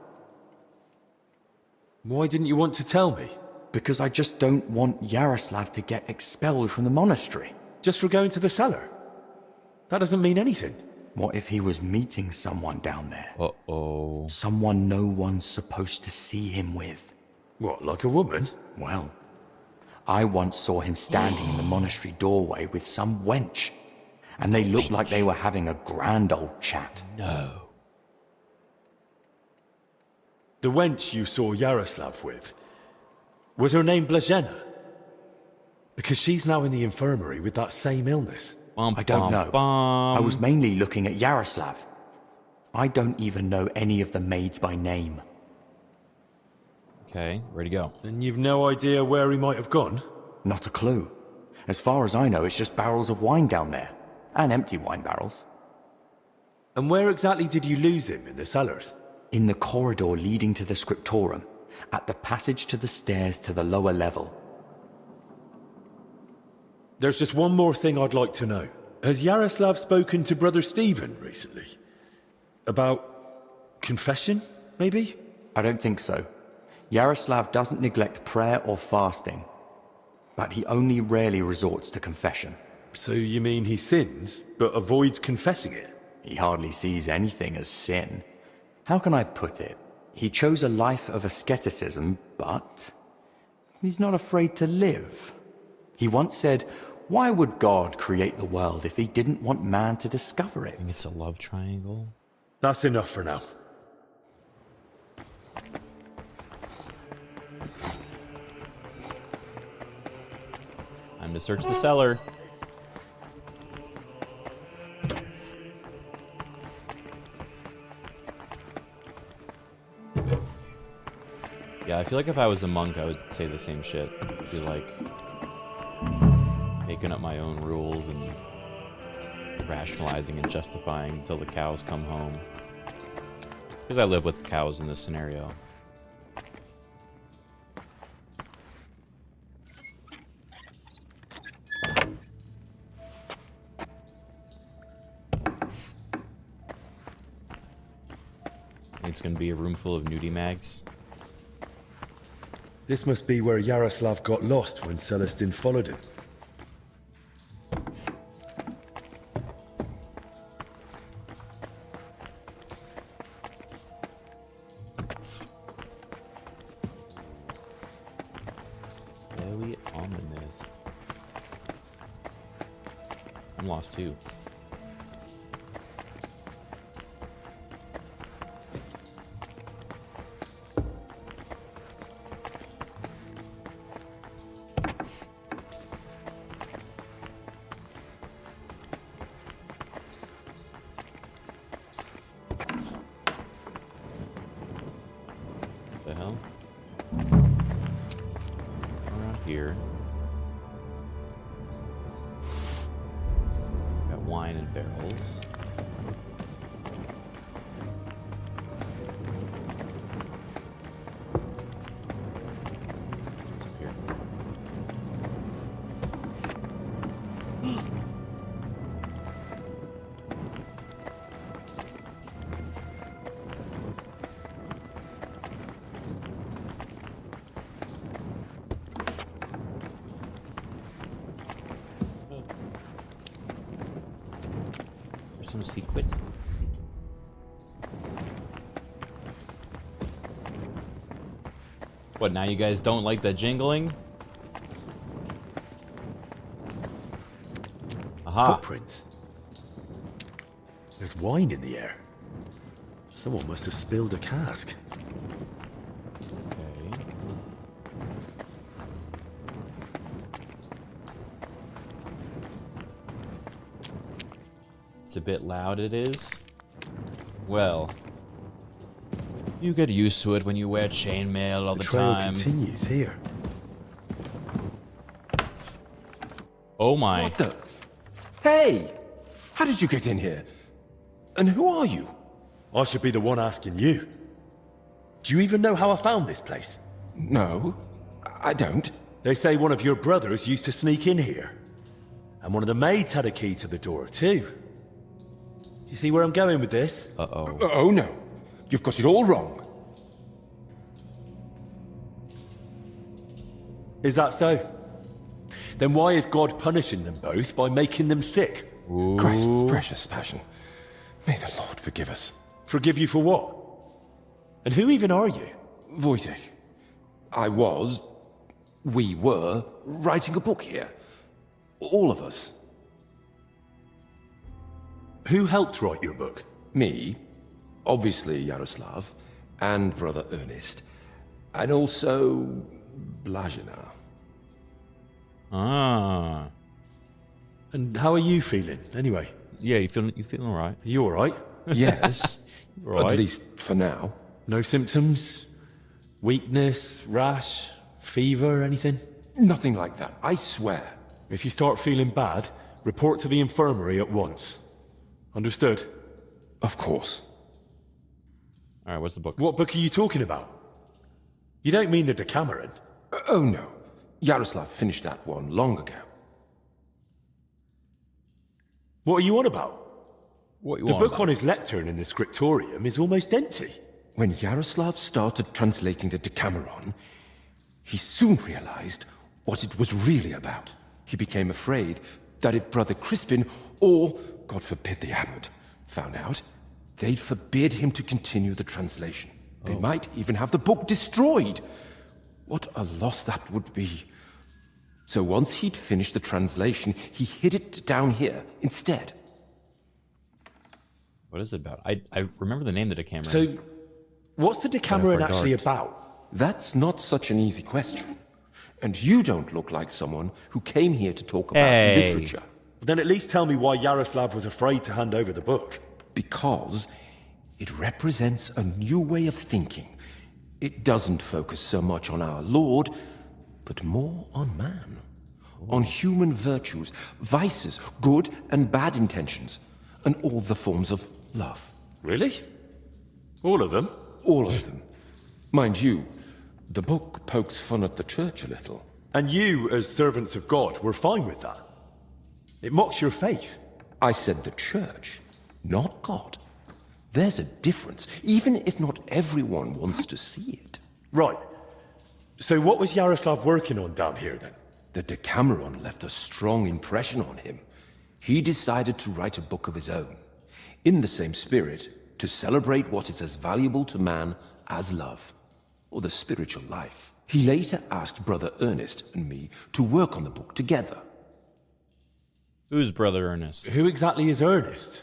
Why didn't you want to tell me? Because I just don't want Yaroslav to get expelled from the monastery. Just for going to the cellar? That doesn't mean anything. What if he was meeting someone down there? Uh-oh. Someone no one's supposed to see him with. What, like a woman? Well, I once saw him standing in the monastery doorway with some wench, and they looked like they were having a grand old chat. No. The wench you saw Yaroslav with, was her name Blazhena? Because she's now in the infirmary with that same illness. I don't know. I was mainly looking at Yaroslav. I don't even know any of the maids by name. Okay, ready to go. And you've no idea where he might have gone? Not a clue. As far as I know, it's just barrels of wine down there. And empty wine barrels. And where exactly did you lose him in the cellars? In the corridor leading to the scriptorum, at the passage to the stairs to the lower level. There's just one more thing I'd like to know. Has Yaroslav spoken to Brother Stephen recently? About confession, maybe? I don't think so. Yaroslav doesn't neglect prayer or fasting, but he only rarely resorts to confession. So you mean he sins, but avoids confessing it? He hardly sees anything as sin. How can I put it? He chose a life of asceticism, but he's not afraid to live. He once said, "Why would God create the world if he didn't want man to discover it?" It's a love triangle. That's enough for now. Time to search the cellar. Yeah, I feel like if I was a monk, I would say the same shit. I'd be like making up my own rules and rationalizing and justifying until the cows come home. Because I live with cows in this scenario. like it's gonna be a room full of nudie mags. This must be where Yaroslav got lost when Celestin followed him. Very ominous. I'm lost too. The hell? Around here. Got wine in barrels. There's some secret. What, now you guys don't like the jingling? Aha. Footprints. There's wine in the air. Someone must have spilled a cask. Okay. It's a bit loud, it is. Well, you get used to it when you wear chainmail all the trail time. continues here. Oh my. What the? Hey! How did you get in here? And who are you? I should be the one asking you. Do you even know how I found this place? No, I don't. They say one of your brothers used to sneak in here. And one of the maids had a key to the door, too. You see where I'm going with this? Uh-oh. Oh, no. You've got it all wrong. Is that so? Then why is God punishing them both by making them sick? Ooh. Christ's precious passion. May the Lord forgive us. Forgive you for what? And who even are you? Wojtek. We were writing a book here. All of us. Who helped write your book? Me, obviously Yaroslav, and Brother Ernest, and also Blazina. Ah. And how are you feeling, anyway? Yeah, you feeling all right? Are you all right? Yes. Right. At least for now. No symptoms? Weakness, rash, fever, anything? Nothing like that, I swear. If you start feeling bad, report to the infirmary at once. Understood? Of course. All right, what's the book? What book are you talking about? You don't mean the Decameron? Oh no. Yaroslav finished that one long ago. What are you on about? What you the on book about? on his lectern in the scriptorium is almost empty. When Yaroslav started translating the Decameron, he soon realized what it was really about. He became afraid that if Brother Crispin, or, God forbid, the abbot, found out, they'd forbid him to continue the translation. They might even have the book destroyed. What a loss that would be. So once he'd finished the translation, he hid it down here instead. What is it about? I remember the name of the Decameron. So, what's the Decameron But I actually forgot. about? That's not such an easy question. And you don't look like someone who came here to talk about Hey. literature. Then at least tell me why Yaroslav was afraid to hand over the book. Because it represents a new way of thinking. It doesn't focus so much on our Lord, but more on man. On human virtues, vices, good and bad intentions, and all the forms of love. Really? All of them? All of them. Mind you, the book pokes fun at the church a little. And you, as servants of God, were fine with that? It mocks your faith. I said the church, not God. There's a difference, even if not everyone wants to see it. Right. So what was Yaroslav working on down here then? The Decameron left a strong impression on him. He decided to write a book of his own, in the same spirit, to celebrate what is as valuable to man as love, or the spiritual life. He later asked Brother Ernest and me to work on the book together. Who's Brother Ernest? Who exactly is Ernest?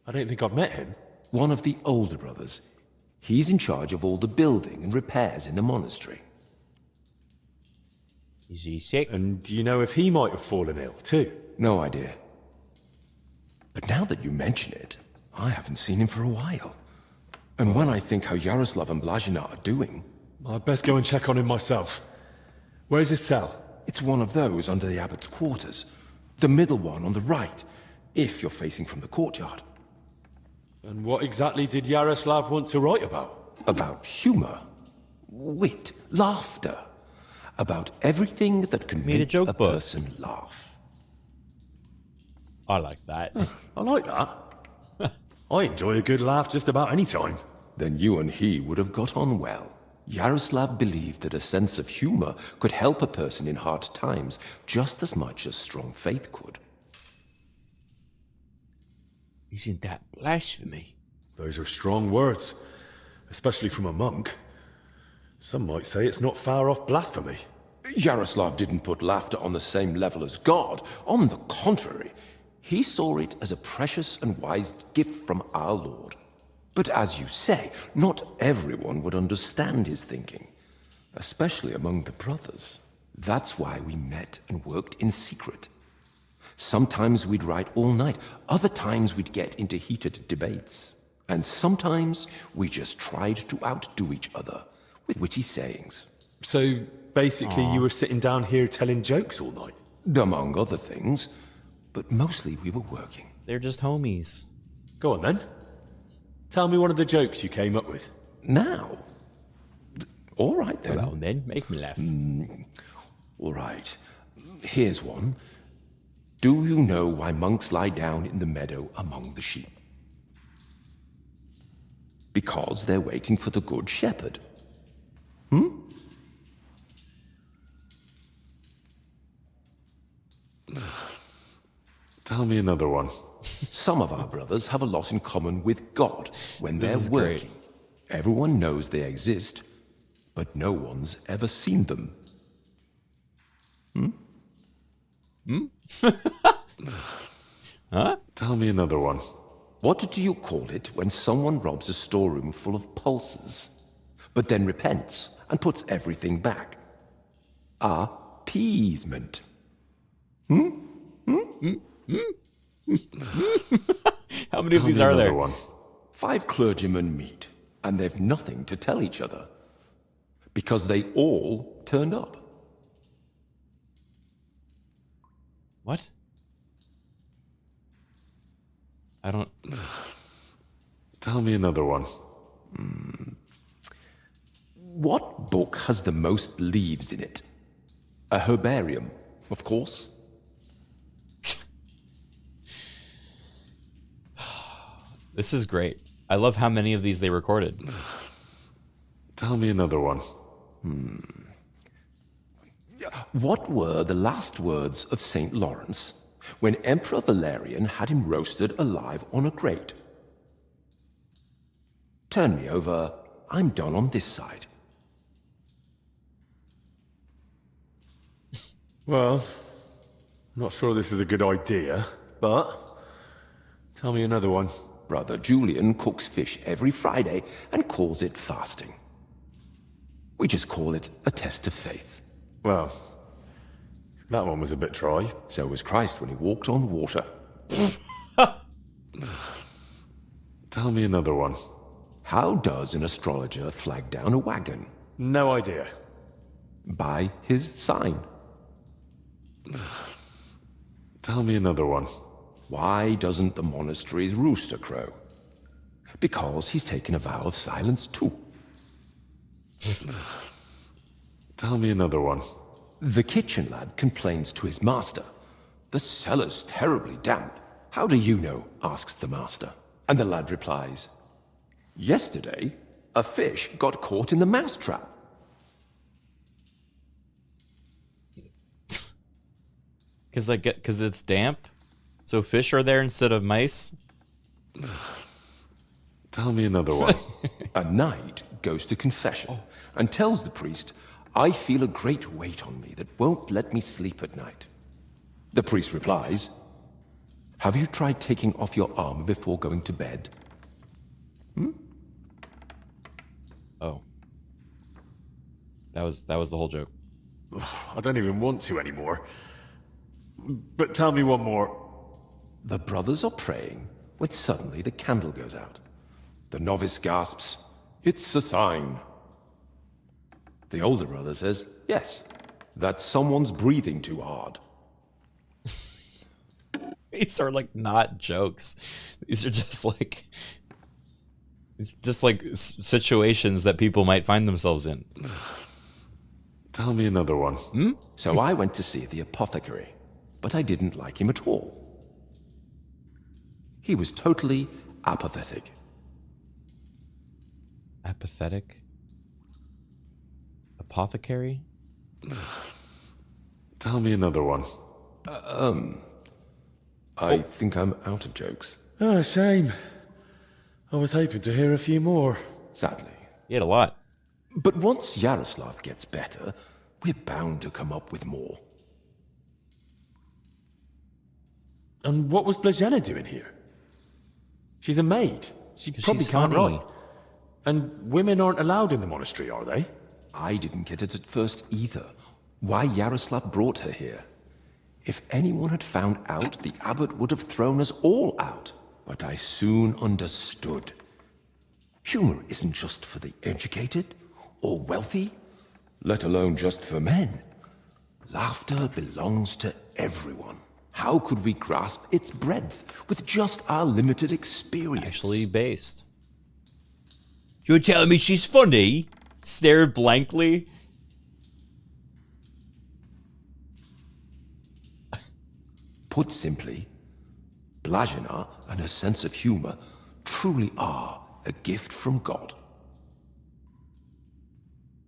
I don't think I've met him. One of the older brothers. He's in charge of all the building and repairs in the monastery. Is he sick? And do you know if he might have fallen ill too? No idea. But now that you mention it, I haven't seen him for a while. And when I think how Yaroslav and Blazina are doing... I'd best go and check on him myself. Where's his cell? It's one of those under the abbot's quarters. The middle one on the right, if you're facing from the courtyard. And what exactly did Yaroslav want to write about? About humor, wit, laughter. About everything that can make a person laugh. I like that. I like that. I enjoy a good laugh just about any time. Then you and he would have got on well. Yaroslav believed that a sense of humor could help a person in hard times just as much as strong faith could. Isn't that blasphemy? Those are strong words, especially from a monk. Some might say it's not far off blasphemy. Yaroslav didn't put laughter on the same level as God. On the contrary, he saw it as a precious and wise gift from our Lord. But as you say, not everyone would understand his thinking, especially among the brothers. That's why we met and worked in secret. Sometimes we'd write all night, other times we'd get into heated debates. And sometimes we just tried to outdo each other with witty sayings. So basically you were sitting down here telling jokes all night? Among other things, but mostly we were working. They're just homies. Go on then. Tell me one of the jokes you came up with. Now? All right then. Well then, make me laugh. All right. Here's one. Do you know why monks lie down in the meadow among the sheep? Because they're waiting for the good shepherd. Tell me another one. Some of our brothers have a lot in common with God when they're working. Everyone knows they exist, but no one's ever seen them. Huh? Tell me another one. What do you call it when someone robs a storeroom full of pulses, but then repents and puts everything back? Appeasement. How many of these are there? One. 5 clergymen meet, and they've nothing to tell each other, because they all turned up. What? I don't... Tell me another one. What book has the most leaves in it? A herbarium, of course. This is great. I love how many of these they recorded. Tell me another one. What were the last words of St. Lawrence when Emperor Valerian had him roasted alive on a grate? Turn me over. I'm done on this side. Well, I'm not sure this is a good idea, but tell me another one. Brother Julian cooks fish every Friday and calls it fasting. We just call it a test of faith. Well, that one was a bit dry. So was Christ when he walked on water. Tell me another one. How does an astrologer flag down a wagon? No idea. By his sign. Tell me another one. Why doesn't the monastery's rooster crow? Because he's taken a vow of silence too. Tell me another one. The kitchen lad complains to his master. The cellar's terribly damp. How do you know? Asks the master. And the lad replies, Yesterday, a fish got caught in the mousetrap. Because it's damp? So fish are there instead of mice? Tell me another one. A knight goes to confession and tells the priest, I feel a great weight on me that won't let me sleep at night. The priest replies, have you tried taking off your armor before going to bed? Oh. That was the whole joke. I don't even want to anymore. But tell me one more. The brothers are praying when suddenly the candle goes out. The novice gasps, it's a sign. The older brother says, yes, that someone's breathing too hard. These are like not jokes. These are just like situations that people might find themselves in. Tell me another one. So I went to see the apothecary, but I didn't like him at all. He was totally apathetic. Apathetic? Apothecary? Tell me another one. I think I'm out of jokes. Oh, shame. I was hoping to hear a few more. Sadly. You had a lot. But once Yaroslav gets better, we're bound to come up with more. And what was Blazena doing here? She's a maid. She probably can't write. And women aren't allowed in the monastery, are they? I didn't get it at first either. Why Yaroslav brought her here. If anyone had found out, the abbot would have thrown us all out. But I soon understood. Humor isn't just for the educated or wealthy, let alone just for men. Laughter belongs to everyone. How could we grasp its breadth with just our limited experience? Actually based. You're telling me she's funny? Stared blankly. Put simply, Blazena and her sense of humor truly are a gift from God.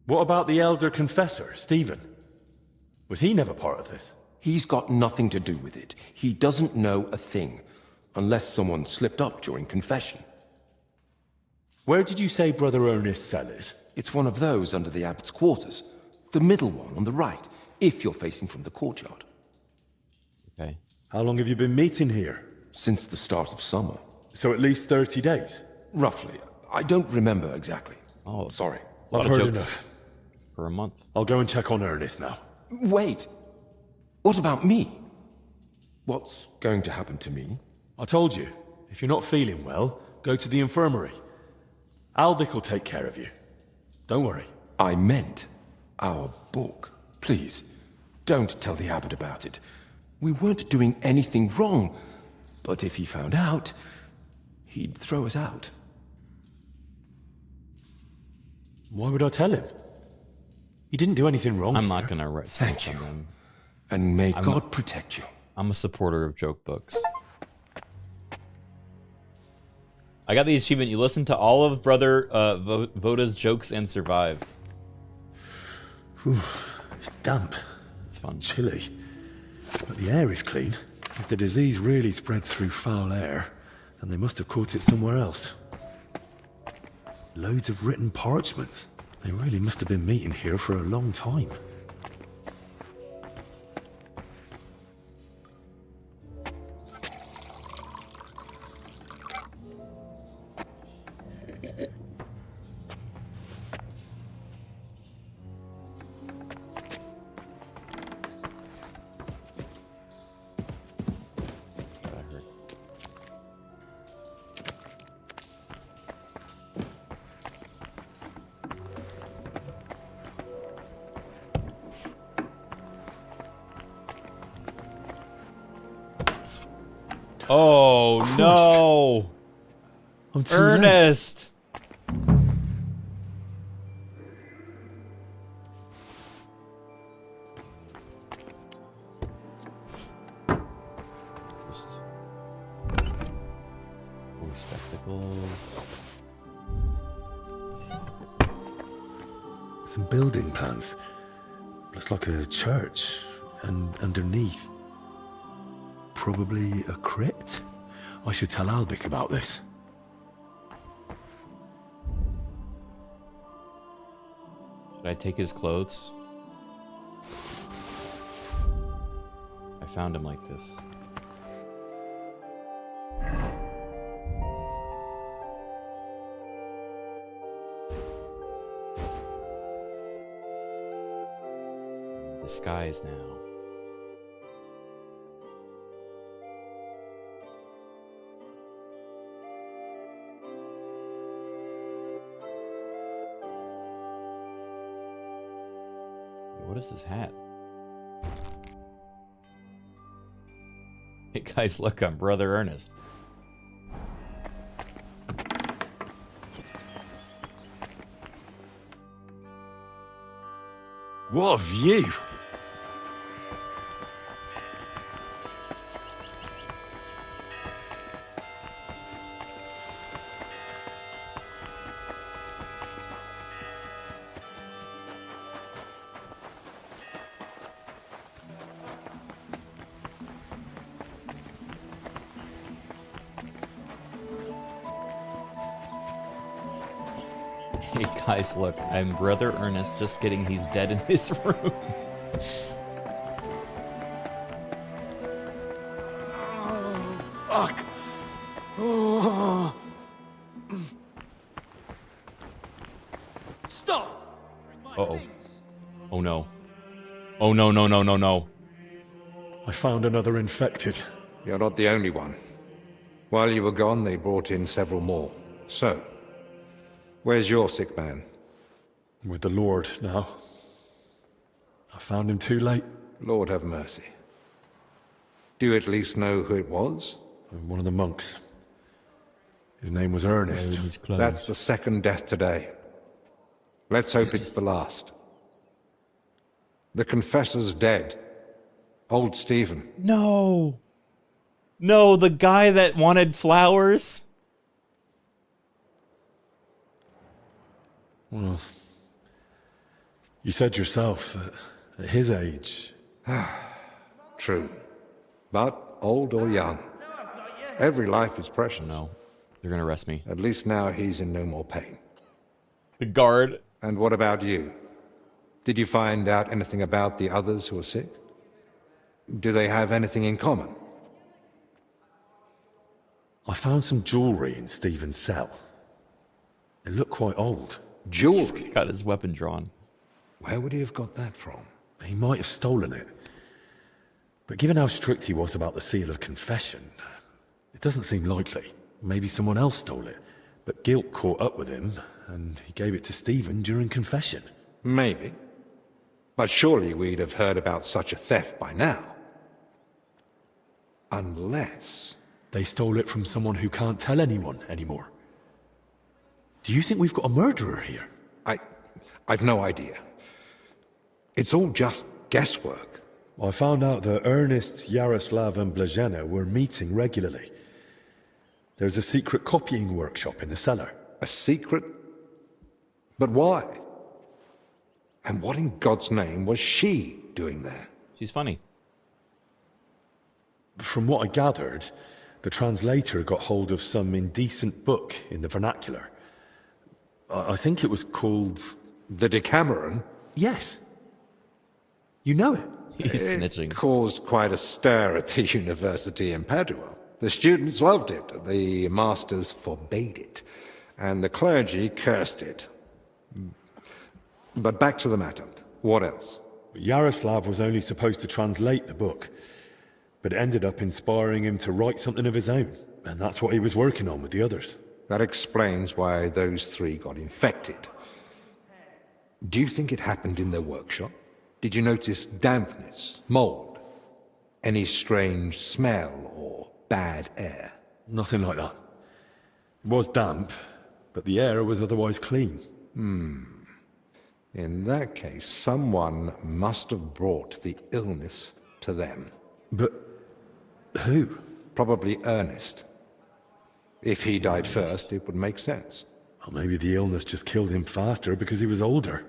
What about the elder confessor, Stephen? Was he never part of this? He's got nothing to do with it. He doesn't know a thing, unless someone slipped up during confession. Where did you say Brother Ernest's cell is? It's one of those under the abbot's quarters. The middle one on the right, if you're facing from the courtyard. Okay. How long have you been meeting here? Since the start of summer. So at least 30 days? Roughly. I don't remember exactly. Oh, sorry. I've heard enough. For a month. I'll go and check on Ernest now. Wait. What about me? What's going to happen to me? I told you, if you're not feeling well, go to the infirmary. Albic will take care of you. Don't worry. I meant our book. Please, don't tell the abbot about it. We weren't doing anything wrong, but if he found out, he'd throw us out. Why would I tell him? He didn't do anything wrong. I'm not gonna write. Thank you. And may God protect you. I'm a supporter of joke books. I got the achievement. You listened to all of Brother Voda's jokes and survived. Whew, it's damp. It's fun. Chilly. But the air is clean. If the disease really spreads through foul air, then they must have caught it somewhere else. Loads of written parchments. They really must have been meeting here for a long time. Oh Christ. no! I'm too Ernest! Just spectacles. Some building plans. Looks like a church, and underneath, probably a crypt? I should tell Albic about this. Should I take his clothes? I found him like this. Disguise now. What is this hat? Hey guys, look, I'm Brother Ernest. What a view! Hey guys, look, I'm Brother Ernest. Just kidding, he's dead in his room. Fuck! Oh. Stop! Uh-oh. Oh no. Oh no, no, no, no, no. I found another infected. You're not the only one. While you were gone, they brought in several more. So, where's your sick man? With the Lord now. I found him too late. Lord have mercy. Do you at least know who it was? One of the monks. His name was Ernest. That's the second death today. Let's hope it's the last. The confessor's dead. Old Stephen. No. No, the guy that wanted flowers. Well, you said yourself, at his age... True. But old or young, every life is precious. No, they're gonna arrest me. At least now he's in no more pain. The guard. And what about you? Did you find out anything about the others who are sick? Do they have anything in common? I found some jewellery in Stephen's cell. It looked quite old. Jewellery? He's got his weapon drawn. Where would he have got that from? He might have stolen it. But given how strict he was about the seal of confession, it doesn't seem likely. Maybe someone else stole it. But guilt caught up with him, and he gave it to Stephen during confession. Maybe. But surely we'd have heard about such a theft by now. Unless... They stole it from someone who can't tell anyone anymore. Do you think we've got a murderer here? I've no idea. It's all just guesswork. I found out that Ernest, Yaroslav and Blazhena were meeting regularly. There's a secret copying workshop in the cellar. A secret? But why? And what in God's name was she doing there? She's funny. From what I gathered, the translator got hold of some indecent book in the vernacular. I think it was called... The Decameron? Yes. You know it. He's snitching. It caused quite a stir at the university in Padua. The students loved it, the masters forbade it, and the clergy cursed it. But back to the matter. What else? Yaroslav was only supposed to translate the book, but it ended up inspiring him to write something of his own, and that's what he was working on with the others. That explains why those three got infected. Do you think it happened in their workshop? Did you notice dampness, mold, any strange smell or bad air? Nothing like that. It was damp, but the air was otherwise clean. In that case, someone must have brought the illness to them. But who? Probably Ernest. If he died first, it would make sense. Or maybe the illness just killed him faster because he was older.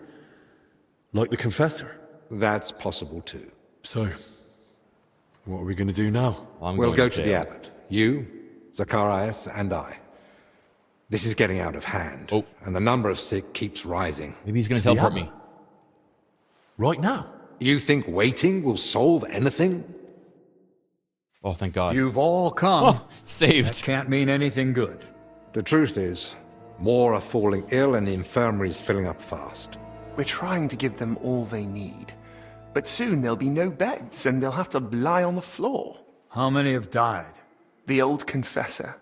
Like the Confessor? That's possible too. So, what are we going to do now? We'll go to the abbot. You, Zacharias, and I. This is getting out of hand, and the number of sick keeps rising. Maybe he's going to teleport me. Right now? You think waiting will solve anything? Oh, thank God. You've all come. Oh, saved. That can't mean anything good. The truth is, more are falling ill and the infirmary's filling up fast. We're trying to give them all they need. But soon there'll be no beds, and they'll have to lie on the floor. How many have died? The old confessor,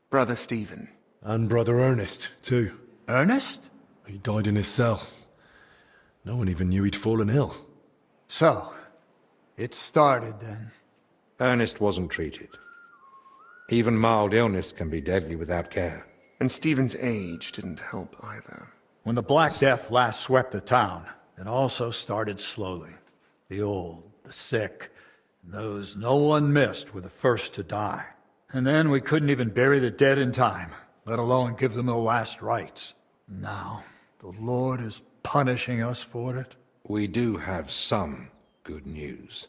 Brother Stephen. And Brother Ernest, too. Ernest? He died in his cell. No one even knew he'd fallen ill. So, it started then. Ernest wasn't treated. Even mild illness can be deadly without care. And Stephen's age didn't help either. When the Black Death last swept the town, it also started slowly. The old, the sick, and those no one missed were the first to die. And then we couldn't even bury the dead in time, let alone give them the last rites. Now, the Lord is punishing us for it. We do have some good news.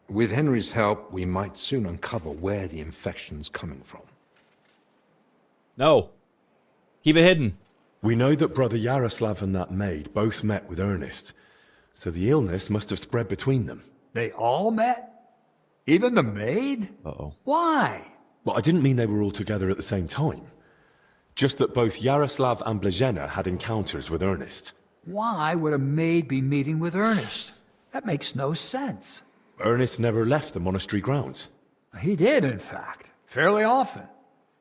With Henry's help, we might soon uncover where the infection's coming from. No. Keep it hidden. We know that Brother Yaroslav and that maid both met with Ernest, so the illness must have spread between them. They all met? Even the maid? Uh-oh. Why? Well, I didn't mean they were all together at the same time. Just that both Yaroslav and Blazhena had encounters with Ernest. Why would a maid be meeting with Ernest? That makes no sense. Ernest never left the monastery grounds. He did, in fact, fairly often.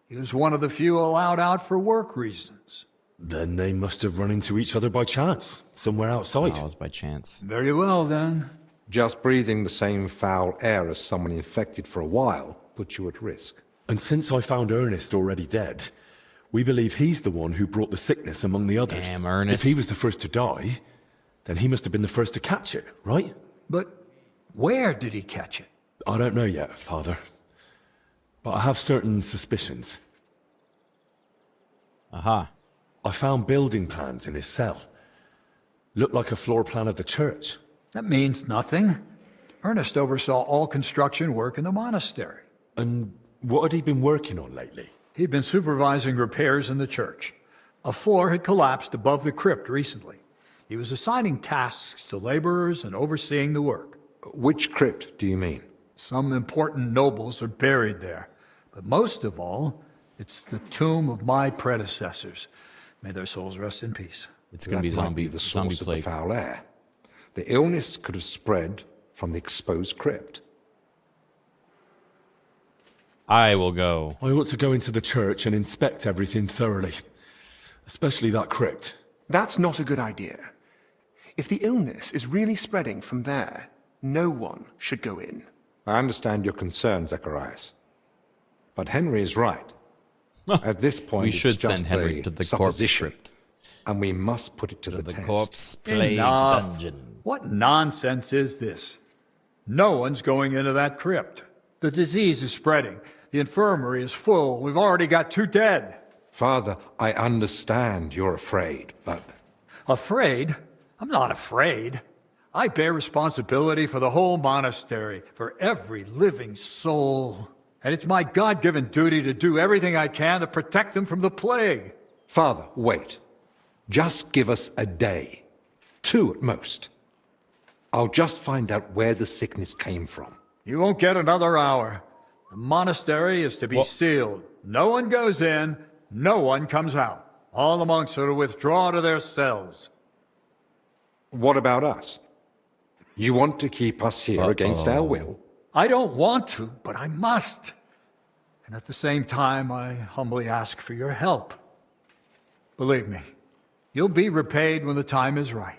He was one of the few allowed out for work reasons. Then they must have run into each other by chance, somewhere outside. Oh, it was by chance. Very well, then. Just breathing the same foul air as someone infected for a while puts you at risk. And since I found Ernest already dead, we believe he's the one who brought the sickness among the others. Damn, Ernest. If he was the first to die, then he must have been the first to catch it, right? But where did he catch it? I don't know yet, Father. But I have certain suspicions. Aha. I found building plans in his cell. Looked like a floor plan of the church. That means nothing. Ernest oversaw all construction work in the monastery. And what had he been working on lately? He'd been supervising repairs in the church. A floor had collapsed above the crypt recently. He was assigning tasks to laborers and overseeing the work. Which crypt do you mean? Some important nobles are buried there. But most of all, it's the tomb of my predecessors. May their souls rest in peace. It's going to be zombie, the zombie source of plague. the foul air. The illness could have spread from the exposed crypt. I will go. I ought to go into the church and inspect everything thoroughly. Especially that crypt. That's not a good idea. If the illness is really spreading from there, no one should go in. I understand your concern, Zacharias. But Henry is right. At this point, We it's should just send Henry a to the corpse supposition, crypt. and we must put it to the test. Corpse plague Enough. dungeon. What nonsense is this? No one's going into that crypt. The disease is spreading. The infirmary is full. We've already got 2 dead. Father, I understand you're afraid, but... Afraid? I'm not afraid. I bear responsibility for the whole monastery, for every living soul. And it's my God-given duty to do everything I can to protect them from the plague. Father, wait. Just give us a day. 2 at most. I'll just find out where the sickness came from. You won't get another hour. The monastery is to be sealed. No one goes in, no one comes out. All the monks are to withdraw to their cells. What about us? You want to keep us here against our will? I don't want to, but I must. And at the same time, I humbly ask for your help. Believe me, you'll be repaid when the time is right.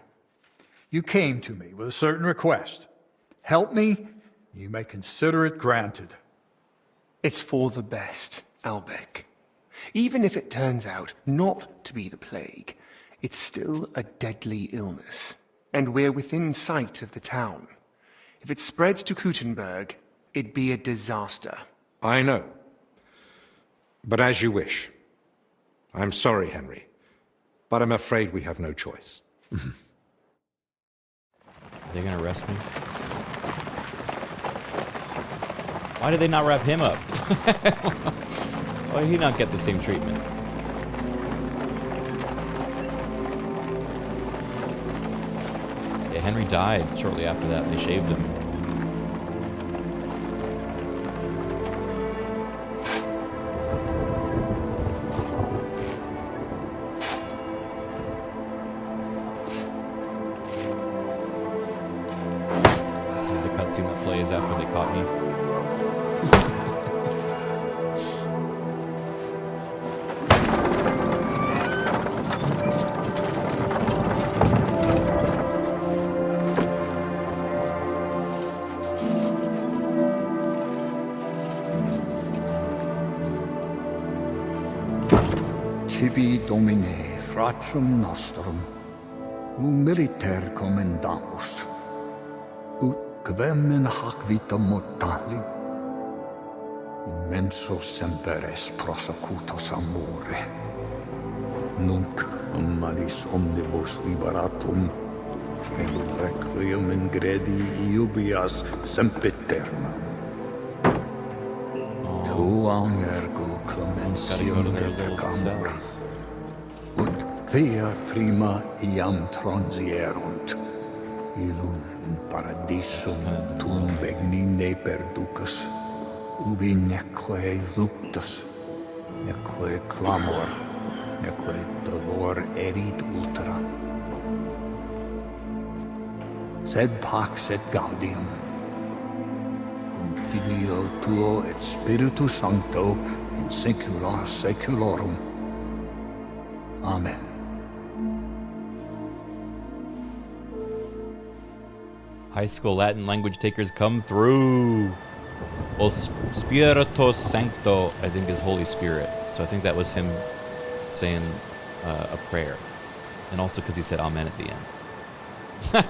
You came to me with a certain request. Help me, you may consider it granted. It's for the best, Albec. Even if it turns out not to be the plague, it's still a deadly illness, and we're within sight of the town. If it spreads to Kuttenberg, it'd be a disaster. I know. But as you wish. I'm sorry, Henry, but I'm afraid we have no choice. Are they gonna arrest me? Why did they not wrap him up? Why did he not get the same treatment? Yeah, Henry died shortly after that. They shaved him. This is the cutscene that plays after they caught me. Tibi Domine, fratrum nostrum, militer commendamus, ut quem in hac vita mortali, immenso semper es prosecutus amore, nunc malis omnibus liberatum, et requiem in gredi iubias sempiternam. Tuam ergo clemensium pecamur, ut via prima iam transierunt, illum in paradisum tum begnine perducas, ubi neque luctus, neque clamor, neque dolor erit ultra. Sed pax et gaudium, cum Filio tuo et Spiritus Sancto, in saecula saeculorum. Amen. High school Latin language takers come through. Well, Spiritus Sancto, I think, is Holy Spirit. So I think that was him saying a prayer. And also because he said amen at the end.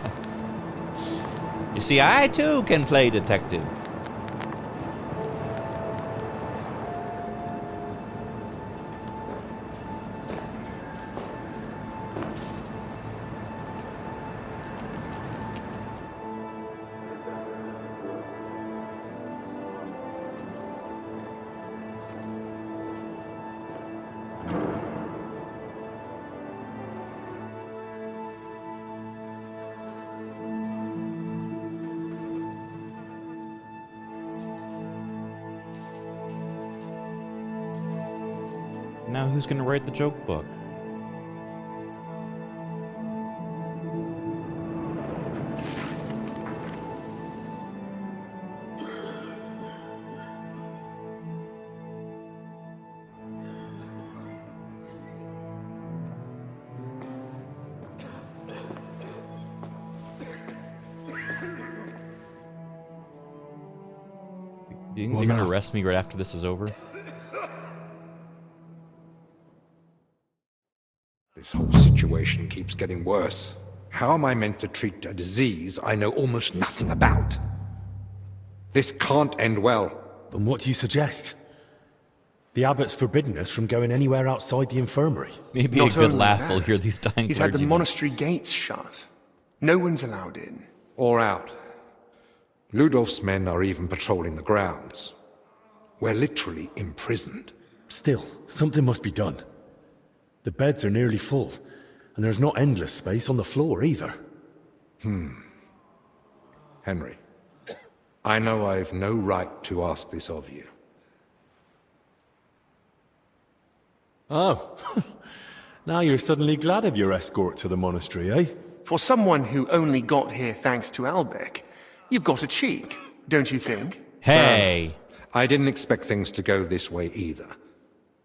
You see, I too can play detective. Now who's gonna write the joke book? Do you think they're gonna arrest me right after this is over? This whole situation keeps getting worse. How am I meant to treat a disease I know almost nothing about? This can't end well. Then what do you suggest? The abbot's forbidden us from going anywhere outside the infirmary. Maybe a good laugh will hear these dying He's had the clergymen. monastery gates shut. No one's allowed in. Or out. Ludolf's men are even patrolling the grounds. We're literally imprisoned. Still, something must be done. The beds are nearly full, and there's not endless space on the floor either. Henry, I know I've no right to ask this of you. Oh, now you're suddenly glad of your escort to the monastery, eh? For someone who only got here thanks to Albec, you've got a cheek, don't you think? Hey! I didn't expect things to go this way either.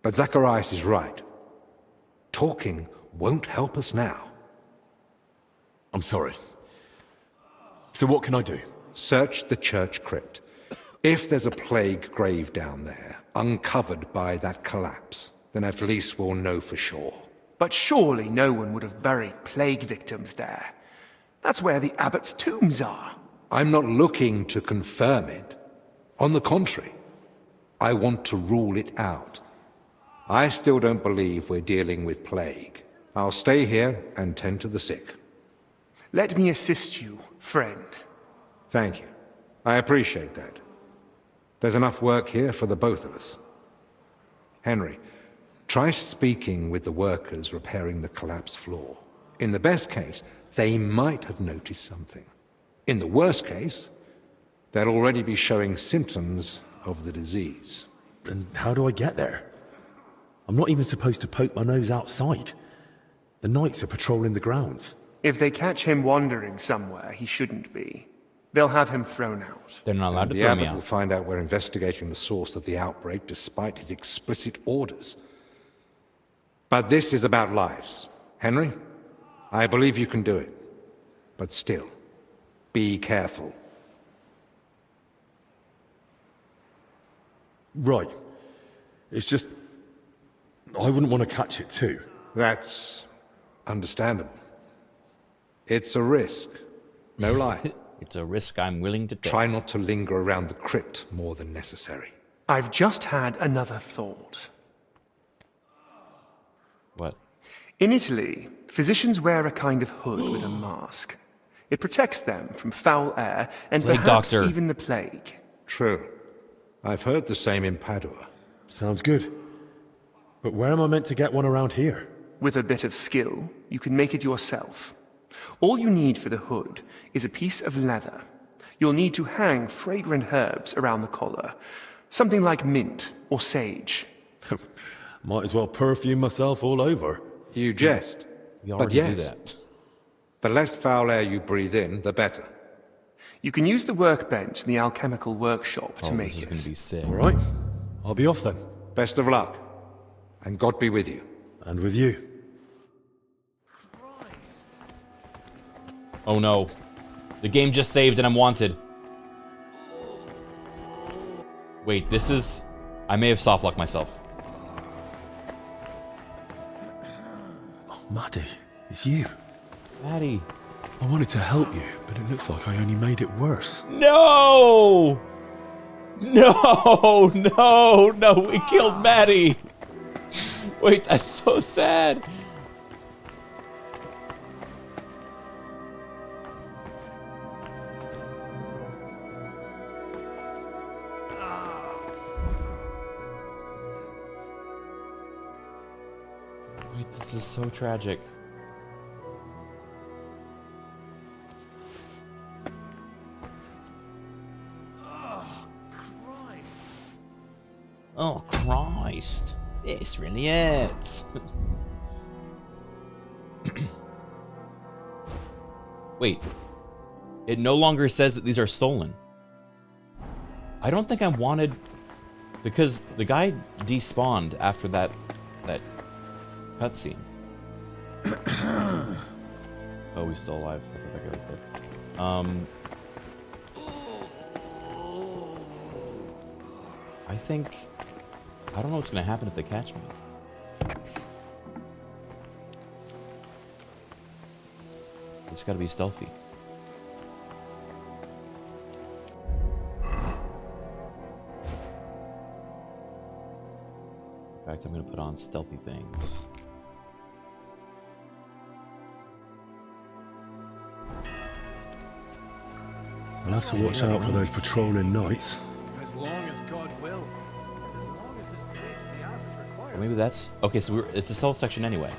But Zacharias is right. Talking won't help us now. I'm sorry. So what can I do? Search the church crypt. If there's a plague grave down there, uncovered by that collapse, then at least we'll know for sure. But surely no one would have buried plague victims there. That's where the abbot's tombs are. I'm not looking to confirm it. On the contrary, I want to rule it out. I still don't believe we're dealing with plague. I'll stay here and tend to the sick. Let me assist you, friend. Thank you. I appreciate that. There's enough work here for the both of us. Henry, try speaking with the workers repairing the collapsed floor. In the best case, they might have noticed something. In the worst case, they'll already be showing symptoms of the disease. And how do I get there? I'm not even supposed to poke my nose outside. The knights are patrolling the grounds. If they catch him wandering somewhere he shouldn't be, they'll have him thrown out. They're not allowed to the throw me abbot out. will find out we're investigating the source of the outbreak despite his explicit orders. But this is about lives. Henry, I believe you can do it. But still, be careful. Right. It's just... I wouldn't want to catch it too. That's understandable. It's a risk. No lie. It's a risk I'm willing to take. Try not to linger around the crypt more than necessary. I've just had another thought. What? In Italy, physicians wear a kind of hood with a mask. It protects them from foul air and Plague perhaps doctor. even the plague. True. I've heard the same in Padua. Sounds good. But where am I meant to get one around here? With a bit of skill, you can make it yourself. All you need for the hood is a piece of leather. You'll need to hang fragrant herbs around the collar. Something like mint or sage. Might as well perfume myself all over. You jest. We But already yes, do that. the less foul air you breathe in, the better. You can use the workbench in the alchemical workshop to make this is it. going to be sick. All right. I'll be off then. Best of luck. And God be with you. And with you. Oh no. The game just saved and I'm wanted. Wait, this is... I may have softlocked myself. Oh, Maddie, it's you. Maddie. I wanted to help you, but it looks like I only made it worse. No! No! No! No! We killed Maddie! Wait, that's so sad. Wait, this is so tragic. Oh, Christ. This really hurts. Wait. It no longer says that these are stolen. I don't think I wanted... Because the guy despawned after that cutscene. Oh, he's still alive. I thought that guy was dead. I think... I don't know what's gonna happen if they catch me. Just gotta be stealthy. In fact, I'm gonna put on stealthy things. I'll have to watch out for those patrolling knights. As long as God will. Or maybe that's... Okay, so it's a stealth section anyway.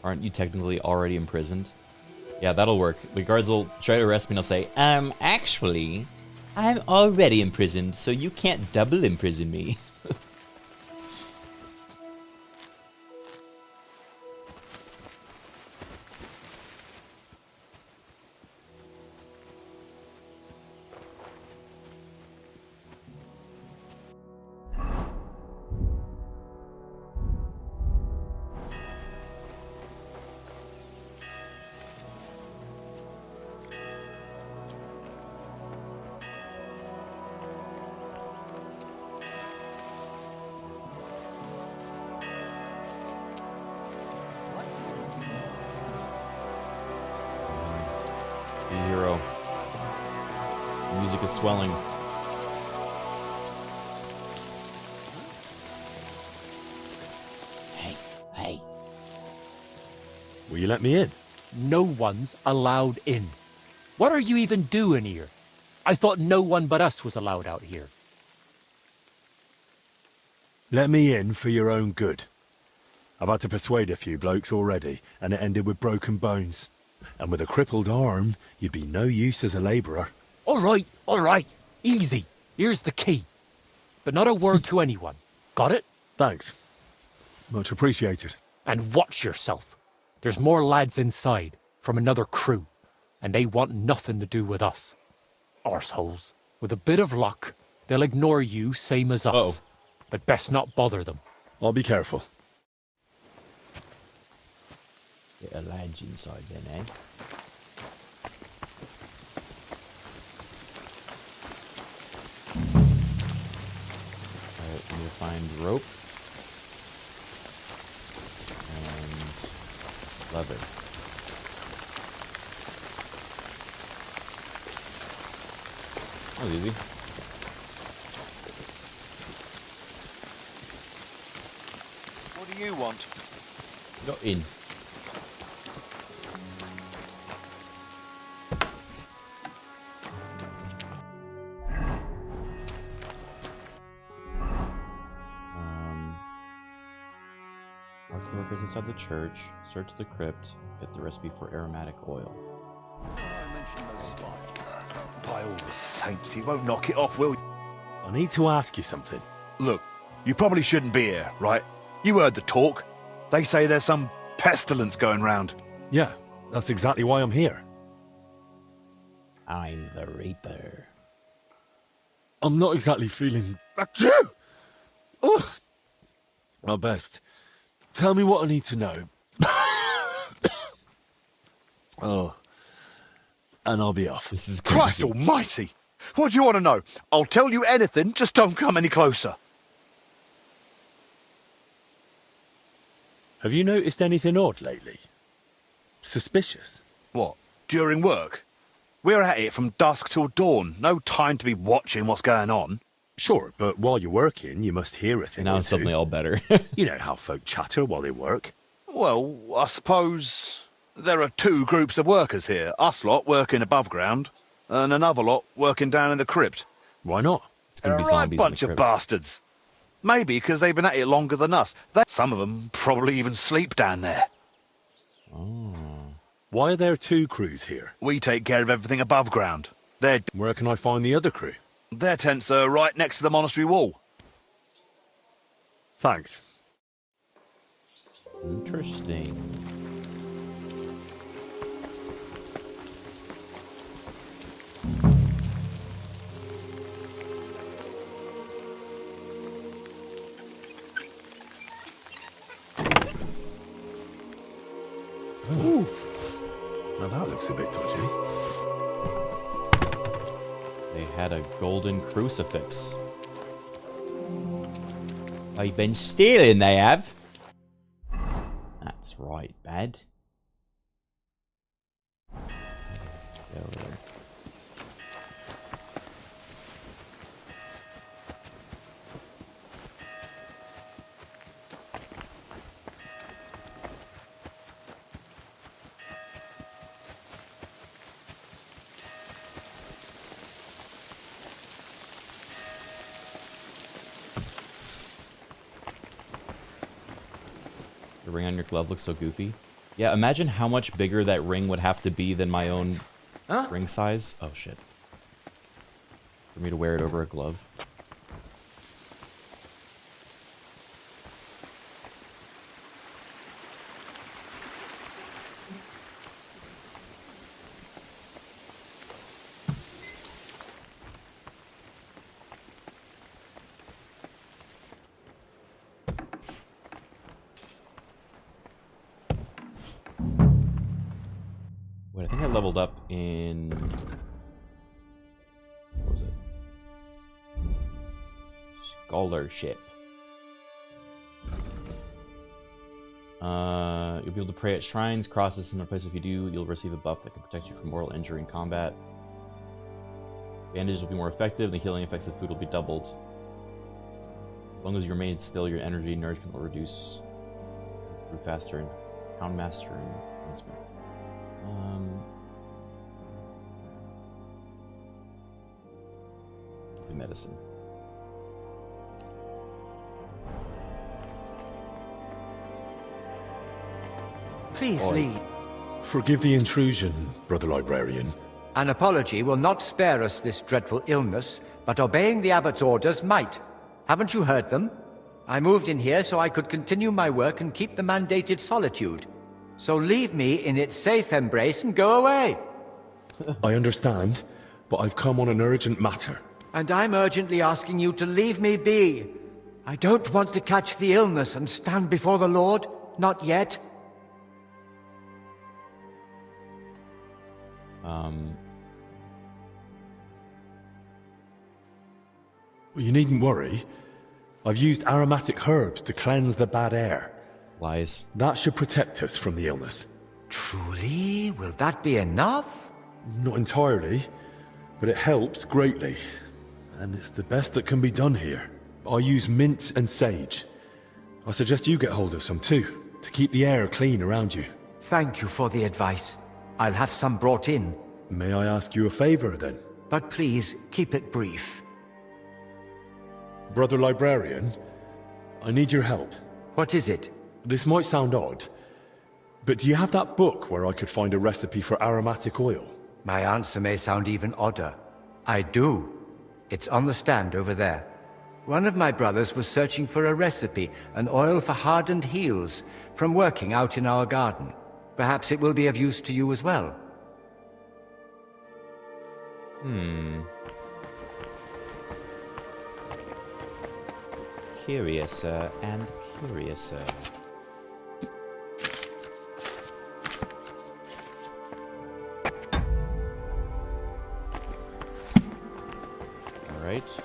Aren't you technically already imprisoned? Yeah, that'll work. The guards will try to arrest me and I'll say, actually, I'm already imprisoned, so you can't double imprison me. Be a hero. The music is swelling. Hey. Will you let me in? No one's allowed in. What are you even doing here? I thought no one but us was allowed out here. Let me in for your own good. I've had to persuade a few blokes already, and it ended with broken bones. And with a crippled arm, you'd be no use as a labourer. All right. Easy. Here's the key. But not a word to anyone. Got it? Thanks. Much appreciated. And watch yourself. There's more lads inside, from another crew, and they want nothing to do with us. Arseholes. With a bit of luck, they'll ignore you same as us. Uh-oh. But best not bother them. I'll be careful. Get a lads inside then, eh? Alright, we need to find rope. And leather. That was easy. What do you want? Go in. Talk to the workers inside the church, search the crypt, get the recipe for aromatic oil. By all the saints, you won't knock it off, will you? I need to ask you something. Look, you probably shouldn't be here, right? You heard the talk. They say there's some pestilence going round. Yeah, that's exactly why I'm here. I'm the Reaper. I'm not exactly feeling... Oh, my best. Tell me what I need to know. Oh. And I'll be off. This is Christ almighty! What do you want to know? I'll tell you anything, just don't come any closer. Have you noticed anything odd lately? Suspicious? What, during work? We're at it from dusk till dawn. No time to be watching what's going on. Sure, but while you're working, you must hear a thing. Now or it's two. suddenly all better. You know how folk chatter while they work. Well, I suppose there are two groups of workers here. Us lot working above ground, and another lot working down in the crypt. Why not? It's gonna be They're a right zombies in the bunch of crypt. bastards. Maybe because they've been at it longer than us. Some of them probably even sleep down there. Oh. Why are there two crews here? We take care of everything above ground. Where can I find the other crew? Their tents are right next to the monastery wall. Thanks. Interesting. Ooh. Now that looks a bit dodgy. They had a golden crucifix. They've been stealing, they have. That's right, bad. Get over there. The ring on your glove looks so goofy. Yeah, imagine how much bigger that ring would have to be than my own ring size. Oh, shit. For me to wear it over a glove. Wait, I think I leveled up in... What was it? Scholarship. You'll be able to pray at shrines, crosses, and places. If you do, you'll receive a buff that can protect you from mortal injury in combat. Bandages will be more effective, and the healing effects of food will be doubled. As long as you remain still, your energy and nourishment will reduce. Improve faster and pound master and enhancement. Medicine. Please leave. Forgive the intrusion, Brother Librarian. An apology will not spare us this dreadful illness, but obeying the abbot's orders might. Haven't you heard them? I moved in here so I could continue my work and keep the mandated solitude. So leave me in its safe embrace and go away. I understand, but I've come on an urgent matter. And I'm urgently asking you to leave me be. I don't want to catch the illness and stand before the Lord. Not yet. Well, you needn't worry. I've used aromatic herbs to cleanse the bad air. Lies. That should protect us from the illness. Truly? Will that be enough? Not entirely, but it helps greatly. And it's the best that can be done here. I use mint and sage. I suggest you get hold of some too, to keep the air clean around you. Thank you for the advice. I'll have some brought in. May I ask you a favor then? But please, keep it brief. Brother Librarian, I need your help. What is it? This might sound odd, but do you have that book where I could find a recipe for aromatic oil? My answer may sound even odder. I do. It's on the stand over there. One of my brothers was searching for a recipe, an oil for hardened heels, from working out in our garden. Perhaps it will be of use to you as well. Curiouser and curiouser. Alright.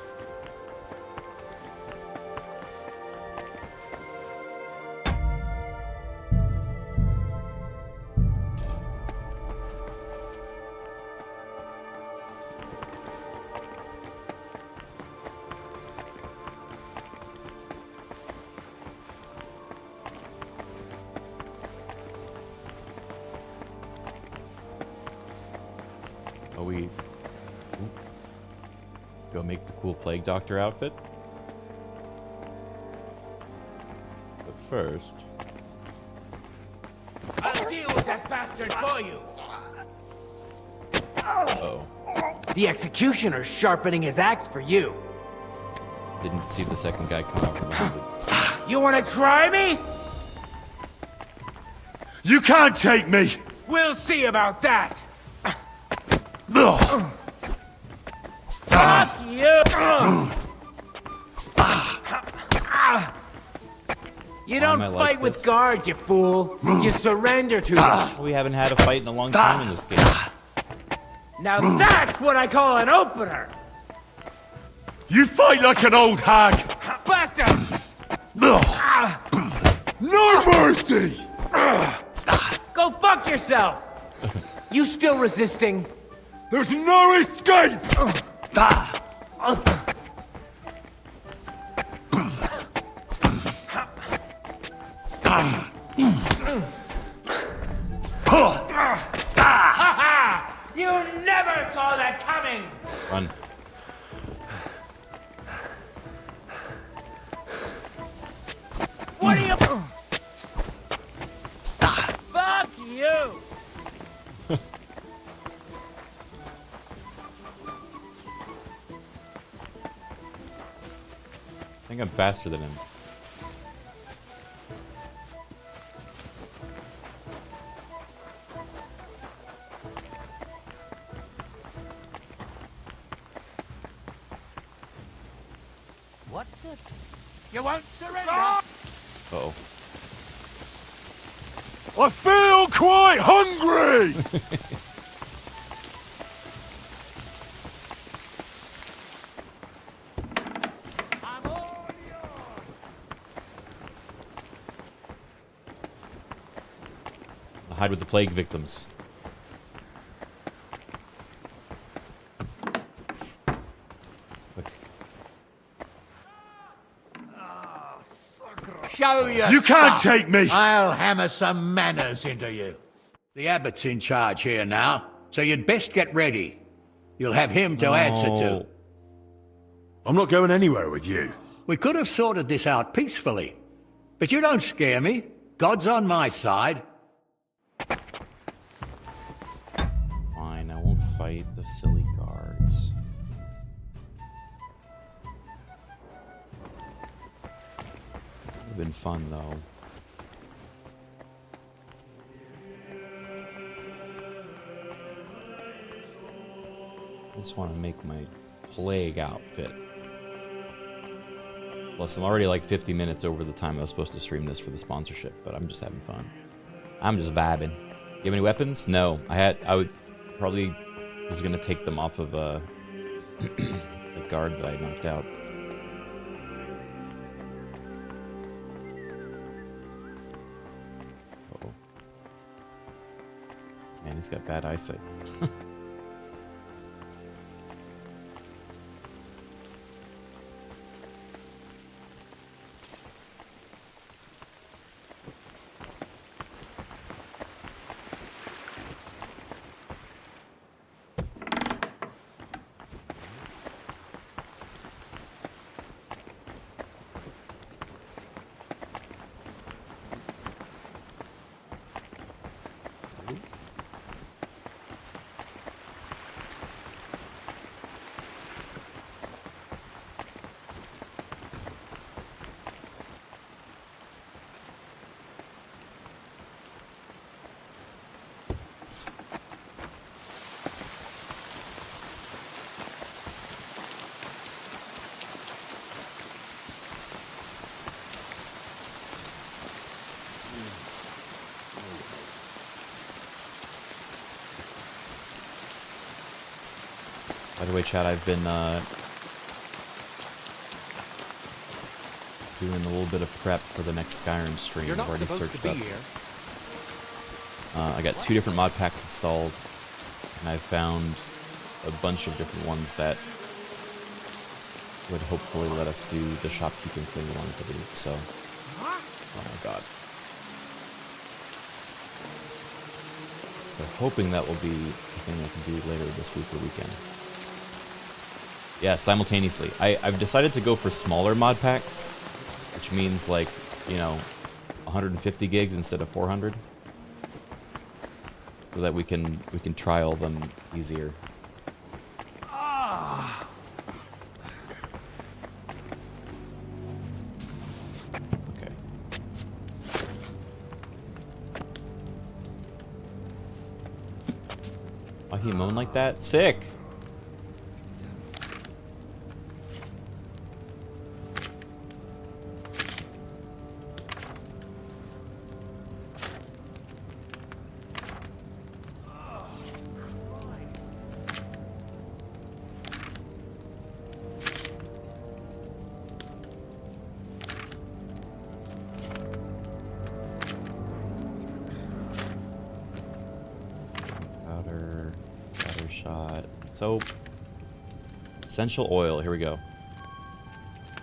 Go make the cool Plague Doctor outfit. But first... I'll deal with that bastard for you! Uh-oh. The executioner's sharpening his axe for you. Didn't see the second guy come out from behind. You wanna try me? You can't take me! We'll see about that! Fuck you! You don't like fight with this? guards, you fool. You surrender to them. We haven't had a fight in a long time in this game. Now that's what I call an opener! You fight like an old hag! Bastard! No mercy! Go fuck yourself! You still resisting? There's no escape! You never saw that coming! Run. What are you... Fuck you! I think I'm faster than him. What the... You won't surrender! Uh-oh. I feel quite hungry! hide with the plague victims. Show your You can't stuff. take me! I'll hammer some manners into you. The abbot's in charge here now, so you'd best get ready. You'll have him to answer to. I'm not going anywhere with you. We could have sorted this out peacefully. But you don't scare me. God's on my side. Fine, I won't fight the silly guards. Would have been fun, though. I just want to make my plague outfit. Plus, I'm already like 50 minutes over the time I was supposed to stream this for the sponsorship, but I'm just having fun. I'm just vibing. You have any weapons? No. I probably was gonna take them off of the guard that I knocked out. Uh-oh. Man, he's got bad eyesight. By the way, chat, I've been doing a little bit of prep for the next Skyrim stream. You're not I've already supposed searched to be up. here. I got 2 different mod packs installed, and I've found a bunch of different ones that would hopefully let us do the shopkeeping thing we wanted to do. So, oh my god. So hoping that will be a thing I can do later this week or weekend. Yeah, simultaneously. I've decided to go for smaller mod packs, which means like, you know, 150 gigs instead of 400, so that we can trial them easier. Okay. Oh, he moaned like that? Sick! Powder shot. Soap. Essential oil. Here we go.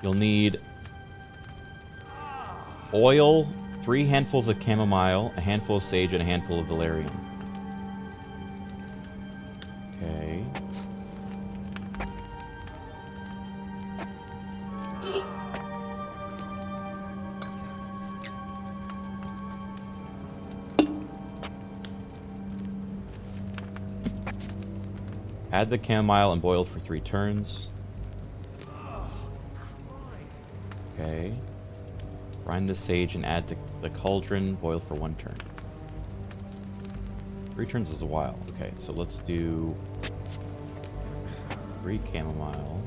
You'll need oil, 3 handfuls of chamomile, a handful of sage, and a handful of valerian. Okay. Add the chamomile and boil for 3 turns. Okay. Grind the sage and add to the cauldron. Boil for 1 turn. 3 turns is a while. Okay, so let's do 3 chamomile.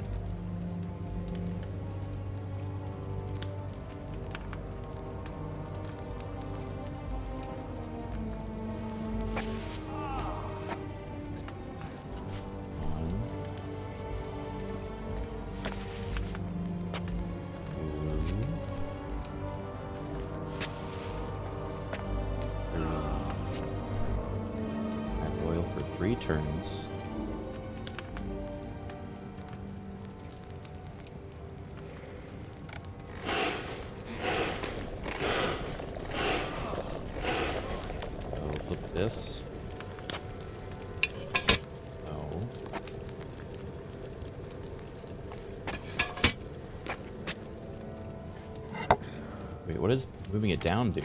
3 turns. So flip this. No. Wait, what does moving it down do?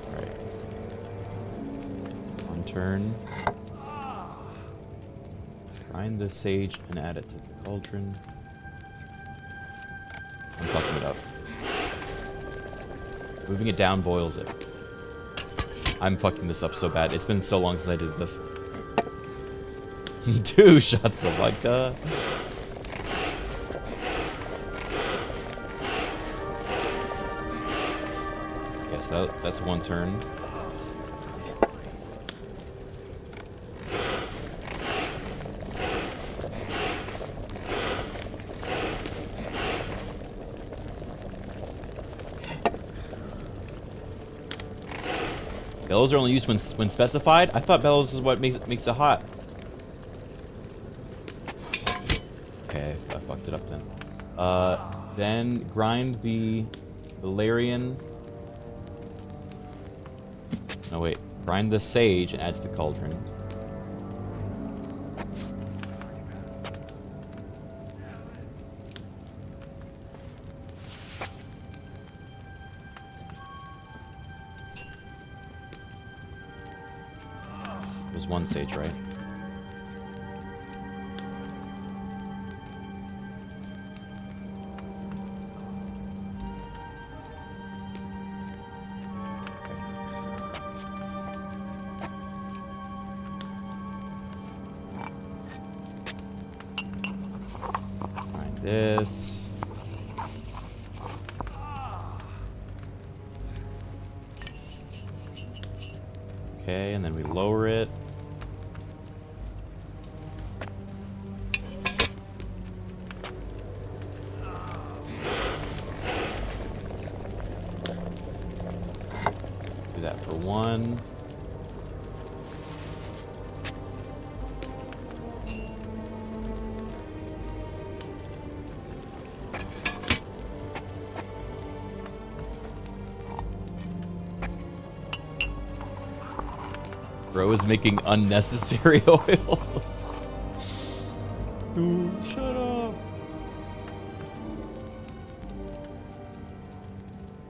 Alright. One turn. Grind the sage and add it to the cauldron. I'm fucking it up. Moving it down boils it. I'm fucking this up so bad. It's been so long since I did this. 2 shots of vodka. Yes, that's 1 turn. Bellows are only used when specified? I thought bellows is what makes it hot. Okay, I fucked it up then. Then grind the valerian. No wait, grind the sage and add to the cauldron. There's 1 sage, right? Find this. Okay, and then we lower it. Do that for 1. Bro is making unnecessary oils. Dude, shut up.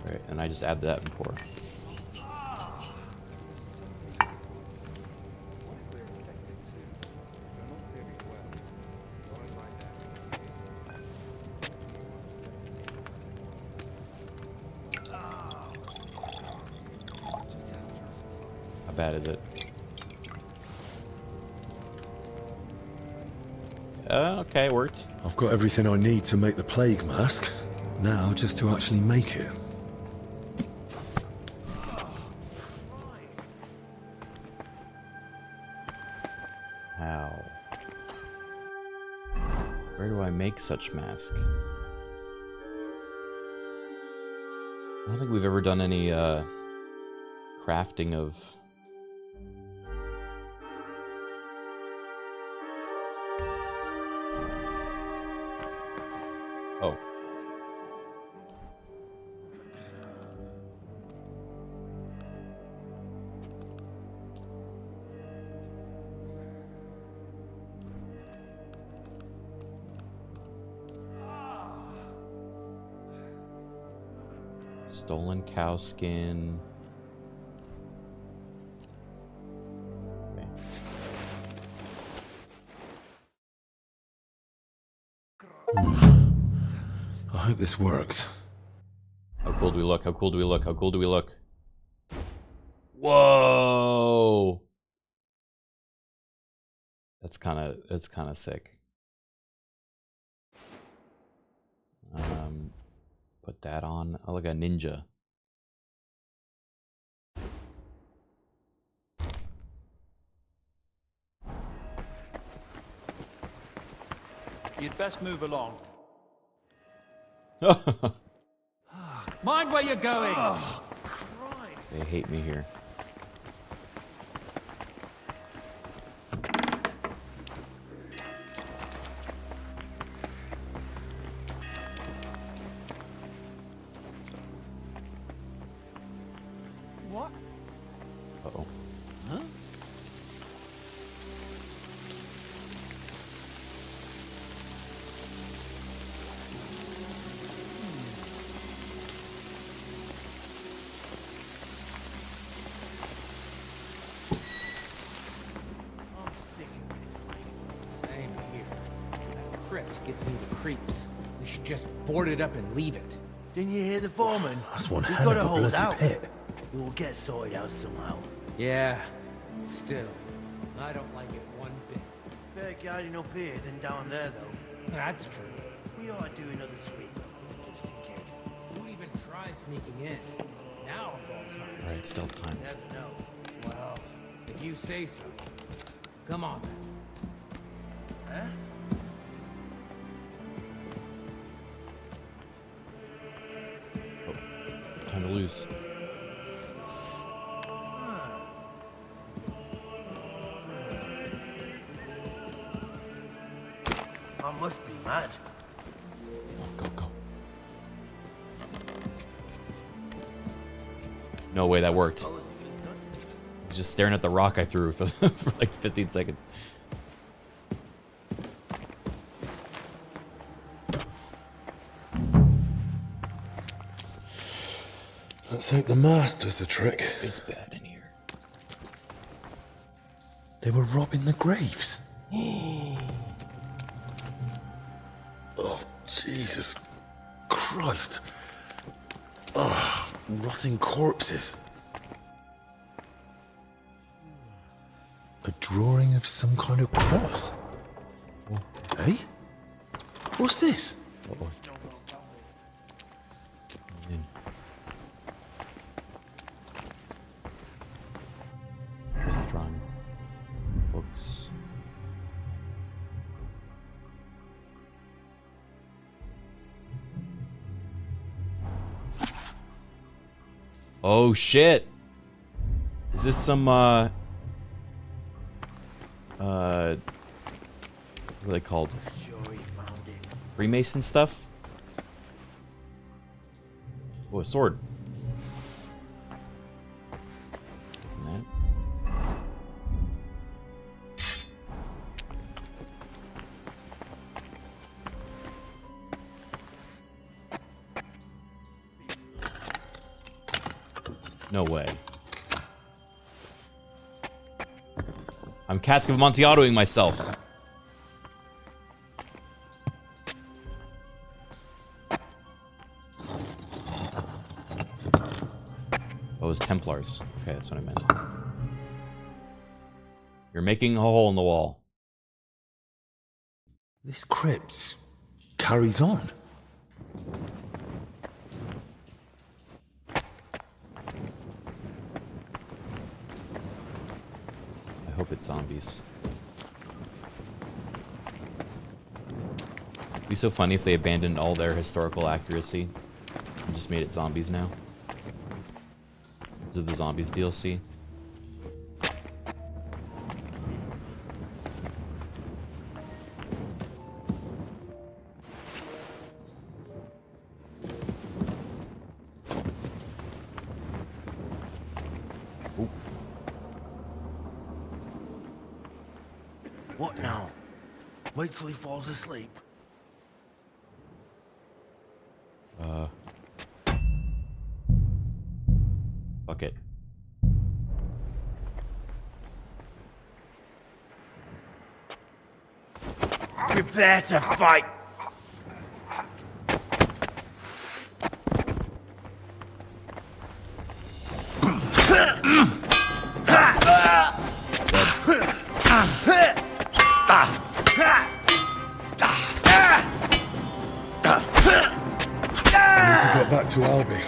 Alright, and I just add that and pour. How bad is it? Okay, it worked. I've got everything I need to make the plague mask. Now, just to actually make it. How? Where do I make such mask? I don't think we've ever done any crafting of... Oh. Stolen cow skin. Okay. I hope this works. How cool do we look? How cool do we look? How cool do we look? Whoa! That's kind of sick. Put that on. I look like a ninja. You'd best move along. Mind where you're going! Oh, Christ. They hate me here. What? Uh-oh. Huh? Same here. That crypt gives me the creeps. We should just board it up and leave it. Didn't you hear the foreman? That's one We've hell got of to a hold bloody out. pit. We will get sorted out somehow. Yeah, still. I don't like it one bit. Better guarding up here than down there, though. That's true. We ought to do another sweep, just in case. Who'd even try sneaking in? Now of all times. Alright, still time. Never know. Well, if you say so. Come on then. Huh? Time to lose. I must be mad. Go, go. No way that worked. Just staring at the rock I threw for, for like 15 seconds. Let's hope the mask does the trick. It's bad in here. They were robbing the graves. Oh, Jesus Christ. Oh, rotting corpses. A drawing of some kind of cross. Hey? What's this? Where's the drawing? Books. Oh shit! Is this some what are they called? Freemason stuff? Oh, a sword. Isn't that? No way. I'm Cask of Amontillado-ing myself. Oh, it was Templars. Okay, that's what I meant. You're making a hole in the wall. This crypt carries on. I hope it's zombies. It'd be so funny if they abandoned all their historical accuracy and just made it zombies now. This is the zombies DLC. What now? Wait till he falls asleep. Fuck it. Prepare to fight! I need to get back to Albig.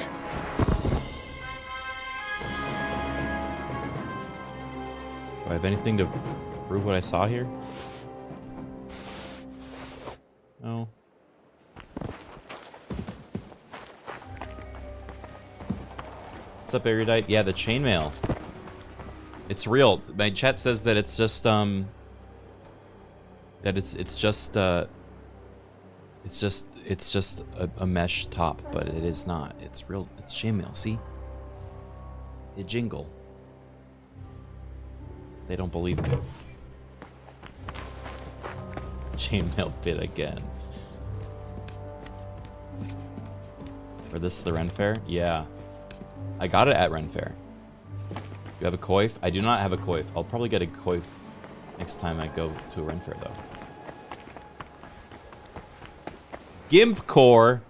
Do I have anything to prove what I saw here? No. What's up, Erudite? Yeah, the chainmail. It's real. My chat says that it's just that it's just a mesh top, but it is not. It's real. It's chainmail. See, it jingle. They don't believe me. Chainmail bit again. For this to the Ren Fair? Yeah. I got it at Ren Fair. You have a coif? I do not have a coif. I'll probably get a coif next time I go to a Ren Fair, though. Gimp core.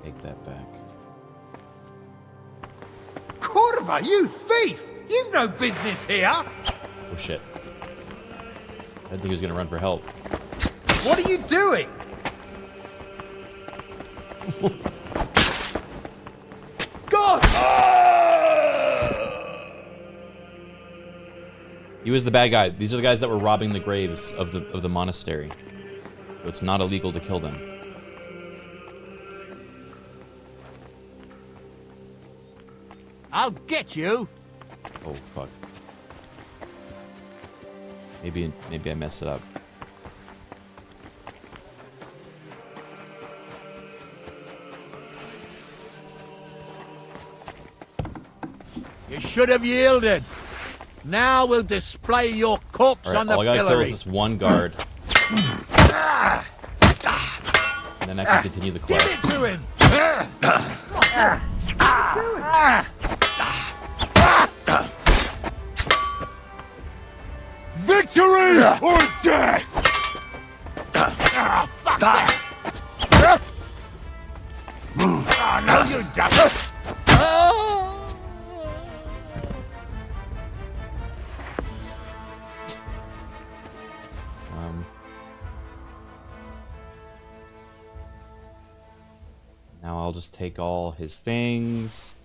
Take that back. Corva, you thief! You've no business here! Oh shit. I didn't think he was gonna run for help. What are you doing? God! He was the bad guy. These are the guys that were robbing the graves of the monastery. So it's not illegal to kill them. I'll get you. Oh fuck. Maybe I messed it up. You should have yielded. Now we'll display your corpse All right, on the all I gotta kill pillory. is this one guard. And then I can continue the quest. Give it to him. Victory or death! Fuck that. Oh, no, you don't. Now I'll just take all his things.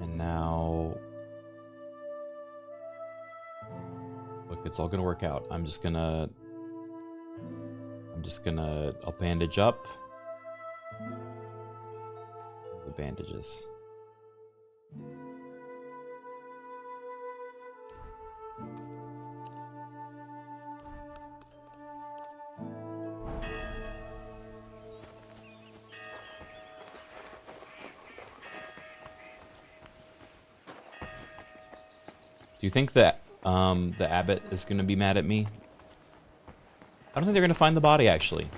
And now... Look, it's all gonna work out. I'll bandage up. The bandages. Do you think that the abbot is going to be mad at me? I don't think they're going to find the body, actually.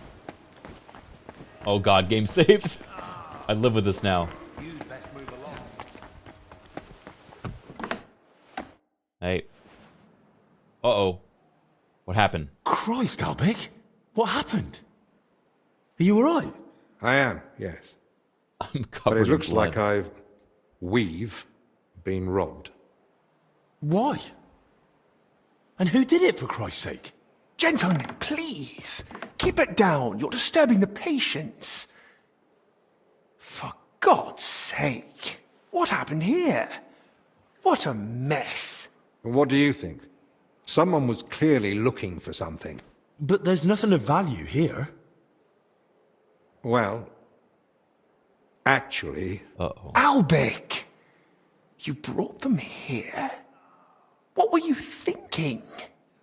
Oh god, game saved. I live with this now. Hey. Uh-oh. What happened? Christ, Albic! What happened? Are you alright? I am, yes. I'm covered But it in looks blood. like we've been robbed. Why? And who did it, for Christ's sake? Gentlemen, please. Keep it down. You're disturbing the patients. For God's sake. What happened here? What a mess. What do you think? Someone was clearly looking for something. But there's nothing of value here. Well, actually... Uh-oh. Albic! You brought them here? What were you thinking?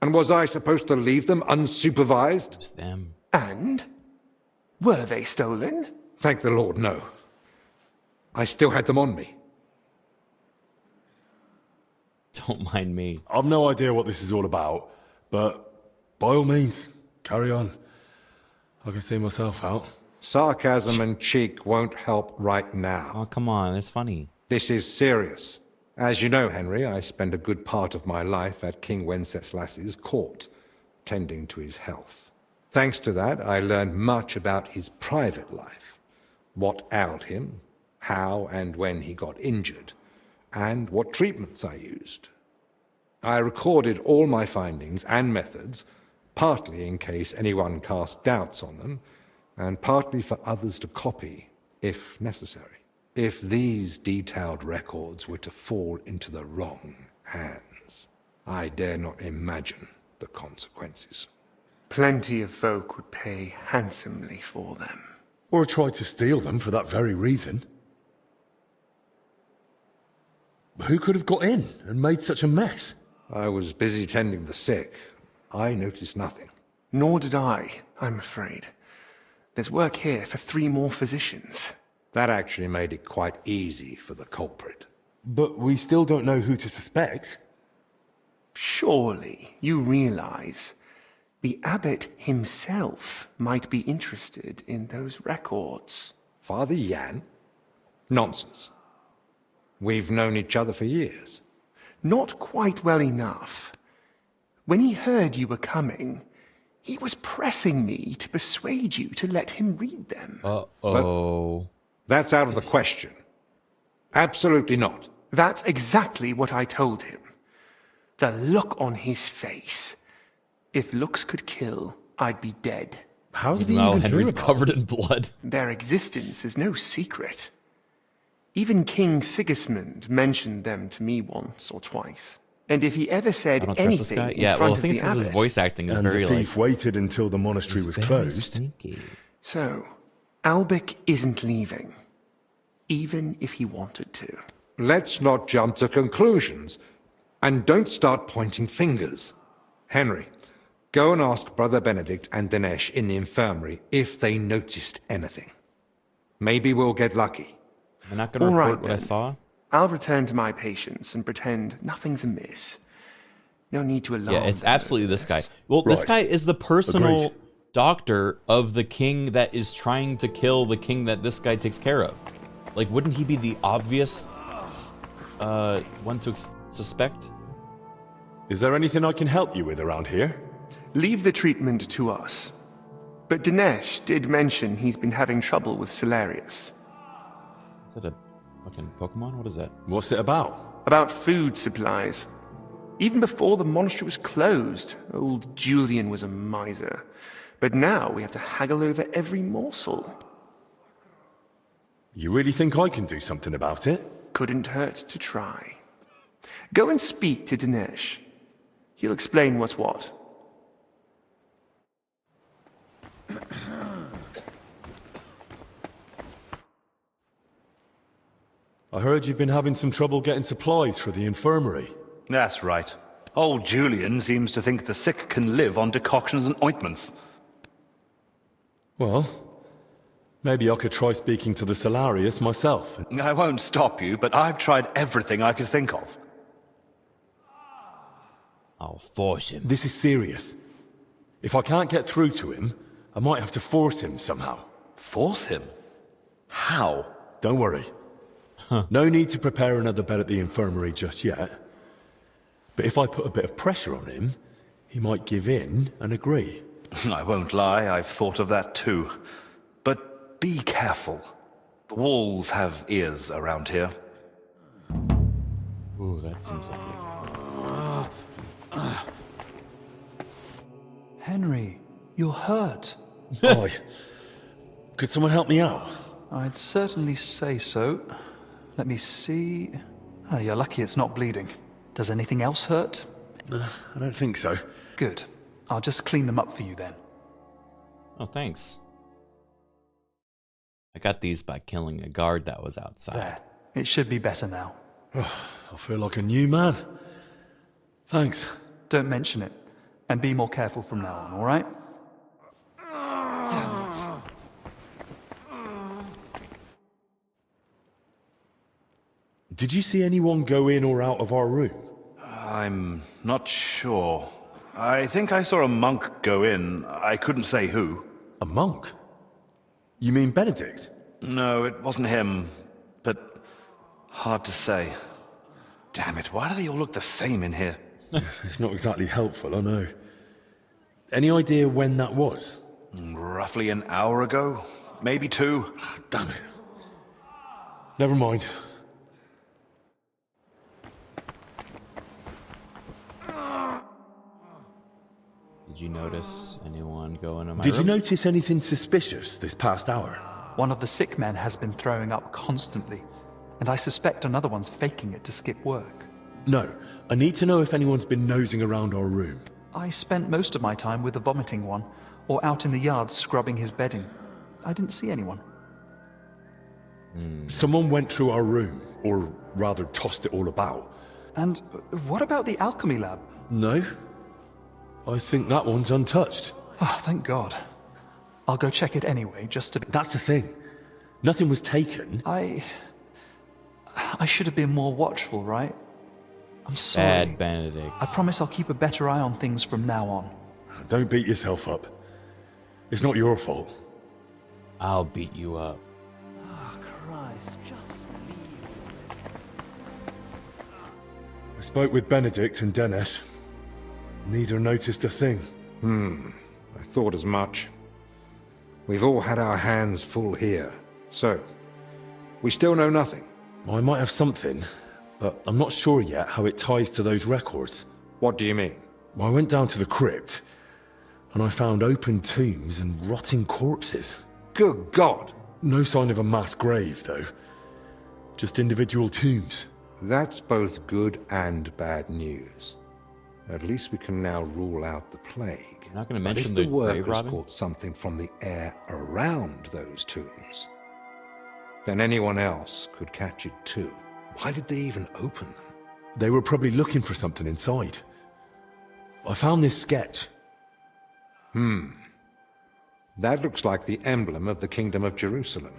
And was I supposed to leave them unsupervised? It's them. And? Were they stolen? Thank the Lord, no. I still had them on me. Don't mind me. I've no idea what this is all about, but by all means, carry on. I can see myself out. Sarcasm and cheek won't help right now. Oh, come on, it's funny. This is serious. As you know, Henry, I spent a good part of my life at King Wenceslas's court, tending to his health. Thanks to that, I learned much about his private life, what ailed him, how and when he got injured, and what treatments I used. I recorded all my findings and methods, partly in case anyone cast doubts on them, and partly for others to copy, if necessary. If these detailed records were to fall into the wrong hands, I dare not imagine the consequences. Plenty of folk would pay handsomely for them. Or tried to steal them for that very reason. Who could have got in and made such a mess? I was busy tending the sick. I noticed nothing. Nor did I, I'm afraid. There's work here for 3 more physicians. That actually made it quite easy for the culprit. But we still don't know who to suspect. Surely you realize the abbot himself might be interested in those records. Father Yan? Nonsense. We've known each other for years. Not quite well enough. When he heard you were coming, he was pressing me to persuade you to let him read them. Uh-oh. That's out of the question. Absolutely not. That's exactly what I told him. The look on his face. If looks could kill, I'd be dead. How did he even Henry's hear about covered in blood. Their existence is no secret. Even King Sigismund mentioned them to me once or twice. And if he ever said I don't trust this anything guy. in Yeah, front well, I of think the it's because his abbot, voice acting is And very the thief like. waited until the monastery was very closed. sneaky. So, Albic isn't leaving. Even if he wanted to. Let's not jump to conclusions. And don't start pointing fingers. Henry, go and ask Brother Benedict and Dinesh in the infirmary if they noticed anything. Maybe we'll get lucky. I'm not going to All report right, what I then. saw. I'll return to my patients and pretend nothing's amiss. No need to alarm Yeah, it's them absolutely over this guy. Well, this guy is the personal doctor of the king that is trying to kill the king that this guy takes care of. Like, wouldn't he be the obvious one to suspect? Is there anything I can help you with around here? Leave the treatment to us. But Dinesh did mention he's been having trouble with Celarius. Is that a fucking Pokemon? What is that? What's it about? About food supplies. Even before the monastery was closed, old Julian was a miser. But now we have to haggle over every morsel. You really think I can do something about it? Couldn't hurt to try. Go and speak to Dinesh. He'll explain what's what. I heard you've been having some trouble getting supplies for the infirmary. That's right. Old Julian seems to think the sick can live on decoctions and ointments. Well, maybe I could try speaking to the Celarius myself. I won't stop you, but I've tried everything I could think of. I'll force him. This is serious. If I can't get through to him, I might have to force him somehow. Force him? How? Don't worry. No need to prepare another bed at the infirmary just yet. But if I put a bit of pressure on him, he might give in and agree. I won't lie, I've thought of that too. But be careful. The walls have ears around here. Ooh, that seems like it. Henry, you're hurt. Oi. Could someone help me out? I'd certainly say so. Let me see. Oh, you're lucky it's not bleeding. Does anything else hurt? I don't think so. Good. I'll just clean them up for you then. Oh, thanks. I got these by killing a guard that was outside. There. It should be better now. I feel like a new man. Thanks. Don't mention it. And be more careful from now on, all right? Did you see anyone go in or out of our room? I'm not sure. I think I saw a monk go in. I couldn't say who. A monk? You mean Benedict? No, it wasn't him. But hard to say. Damn it, why do they all look the same in here? It's not exactly helpful, I know. Any idea when that was? Roughly an hour ago. Maybe 2. Damn it. Never mind. Did you notice anyone go into my Did you room? notice anything suspicious this past hour? One of the sick men has been throwing up constantly, and I suspect another one's faking it to skip work. No. I need to know if anyone's been nosing around our room. I spent most of my time with the vomiting one, or out in the yard scrubbing his bedding. I didn't see anyone. Someone went through our room, or rather tossed it all about. And what about the alchemy lab? No. I think that one's untouched. Oh, thank God. I'll go check it anyway, just to be... That's the thing. Nothing was taken. I should have been more watchful, right? I'm sorry. Bad Benedict. I promise I'll keep a better eye on things from now on. Don't beat yourself up. It's not your fault. I'll beat you up. Oh, Christ, just I spoke with Benedict and Dennis. Neither noticed a thing. I thought as much. We've all had our hands full here. So, we still know nothing. I might have something, but I'm not sure yet how it ties to those records. What do you mean? I went down to the crypt, and I found open tombs and rotting corpses. Good God! No sign of a mass grave, though. Just individual tombs. That's both good and bad news. At least we can now rule out the plague. You're not going to mention the the workers grave robbing? caught something from the air around those tombs, then anyone else could catch it too. Why did they even open them? They were probably looking for something inside. I found this sketch. That looks like the emblem of the Kingdom of Jerusalem.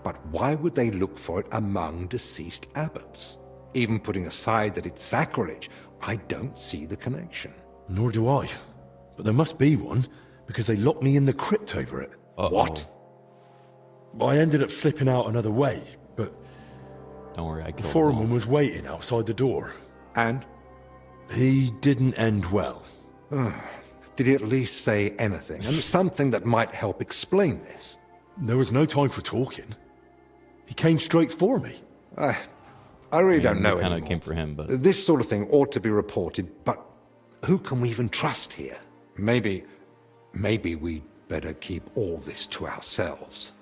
But why would they look for it among deceased abbots? Even putting aside that it's sacrilege, I don't see the connection. Nor do I. But there must be one, because they locked me in the crypt over it. What? I ended up slipping out another way, but... Don't worry, I The killed foreman them all. was waiting outside the door. And? He didn't end well. Did he at least say anything? And something that might help explain this? There was no time for talking. He came straight for me. I really don't know Kind of anymore. came for him, but This sort of thing ought to be reported, but who can we even trust here? Maybe we'd better keep all this to ourselves.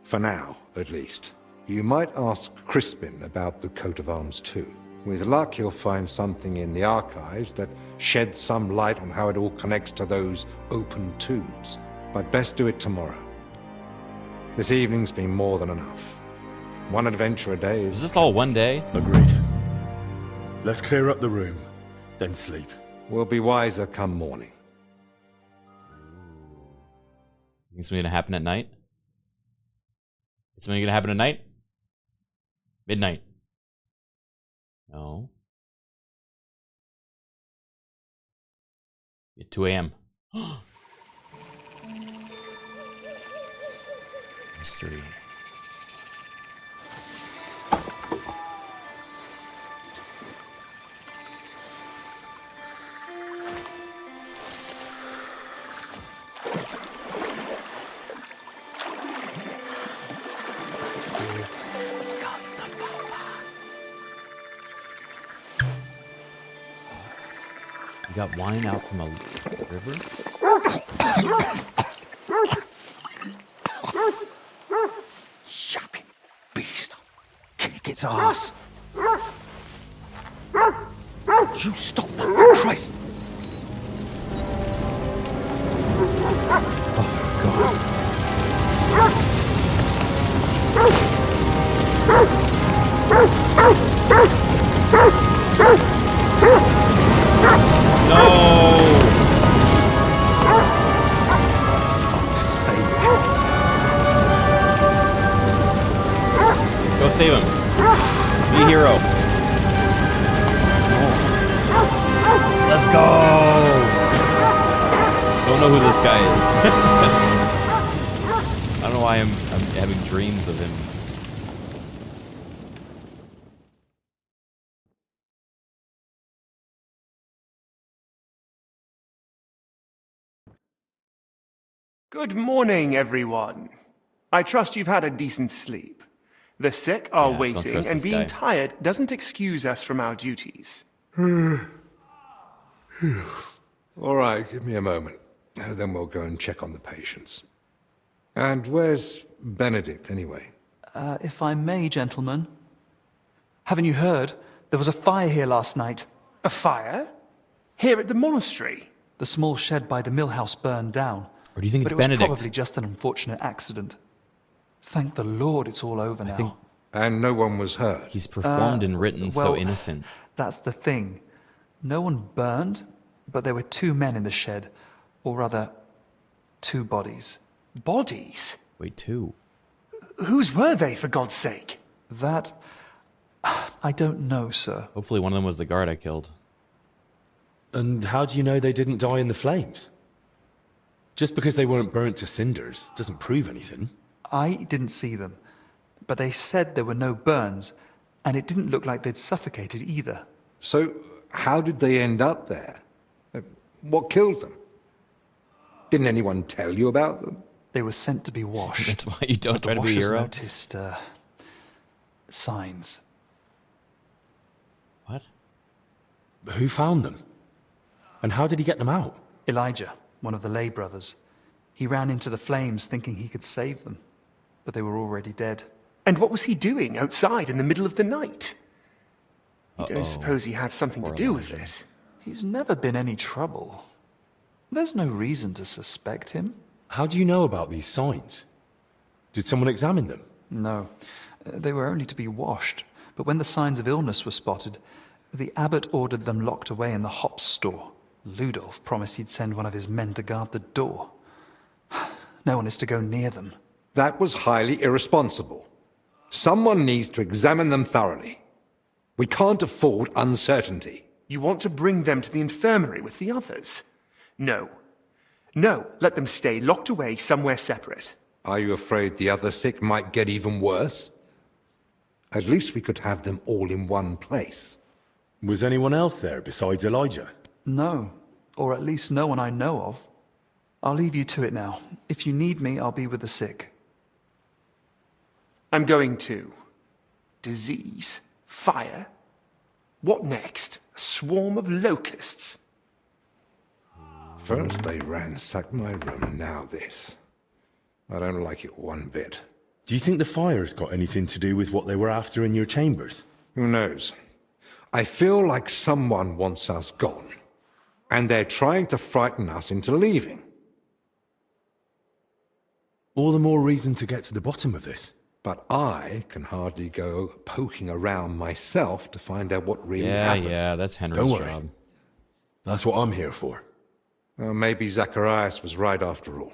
For now, at least. You might ask Crispin about the coat of arms too. With luck, he'll find something in the archives that sheds some light on how it all connects to those open tombs. But best do it tomorrow. This evening's been more than enough. One adventure a day is... Is this all one day? Agreed. Let's clear up the room, then sleep. We'll be wiser come morning. Think something gonna happen at night? Is something gonna happen at night? Midnight. No. At 2 a.m. Mystery. Saved. You got wine out from a river? Shopping beast. Kick its ass. You stop that, for Christ. Go save him. Be a hero. Let's go. Don't know who this guy is. I don't know why I'm having dreams of him. Good morning, everyone. I trust you've had a decent sleep. The sick are don't waiting, trust and this being guy. tired doesn't excuse us from our duties. All right, give me a moment. Then we'll go and check on the patients. And where's Benedict, anyway? If I may, gentlemen. Haven't you heard? There was a fire here last night. A fire? Here at the monastery? The small shed by the mill house burned down. Or do you think but it's it was Benedict? probably just an unfortunate accident. Thank the Lord it's all over now. And no one was hurt. He's performed and written so innocent. That's the thing. No one burned, but there were 2 men in the shed. Or rather, 2 bodies. Bodies? Wait, 2? Whose were they, for God's sake? That... I don't know, sir. Hopefully one of them was the guard I killed. And how do you know they didn't die in the flames? Just because they weren't burnt to cinders doesn't prove anything. I didn't see them, but they said there were no burns, and it didn't look like they'd suffocated either. So, how did they end up there? What killed them? Didn't anyone tell you about them? They were sent to be washed. That's why you don't but try the to be a washers hero? noticed, signs. What? Who found them? And how did he get them out? Elijah, one of the lay brothers. He ran into the flames thinking he could save them, but they were already dead. And what was he doing outside in the middle of the night? You don't suppose he had something to do with it? He's never been any trouble. There's no reason to suspect him. How do you know about these signs? Did someone examine them? No, they were only to be washed. But when the signs of illness were spotted, the abbot ordered them locked away in the hops store. Ludolf promised he'd send one of his men to guard the door. No one is to go near them. That was highly irresponsible. Someone needs to examine them thoroughly. We can't afford uncertainty. You want to bring them to the infirmary with the others? No. No, let them stay locked away somewhere separate. Are you afraid the other sick might get even worse? At least we could have them all in one place. Was anyone else there besides Elijah? No, or at least no one I know of. I'll leave you to it now. If you need me, I'll be with the sick. I'm going to. Disease? Fire? What next? A swarm of locusts? First they ransacked my room, now this. I don't like it one bit. Do you think the fire's got anything to do with what they were after in your chambers? Who knows? I feel like someone wants us gone, and they're trying to frighten us into leaving. All the more reason to get to the bottom of this. But I can hardly go poking around myself to find out what really happened. Yeah, that's Henry's Don't worry. job. That's what I'm here for. Well, maybe Zacharias was right after all.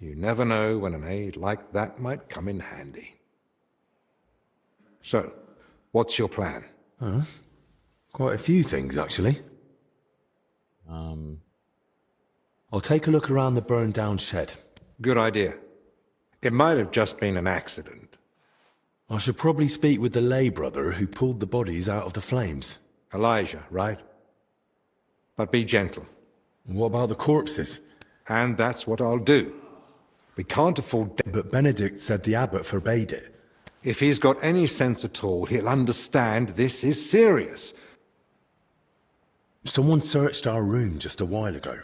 You never know when an aid like that might come in handy. So, what's your plan? Quite a few things, actually. I'll take a look around the burned down shed. Good idea. It might have just been an accident. I should probably speak with the lay brother who pulled the bodies out of the flames. Elijah, right? But be gentle. What about the corpses? And that's what I'll do. We can't afford... But Benedict said the abbot forbade it. If he's got any sense at all, he'll understand this is serious. Someone searched our room just a while ago.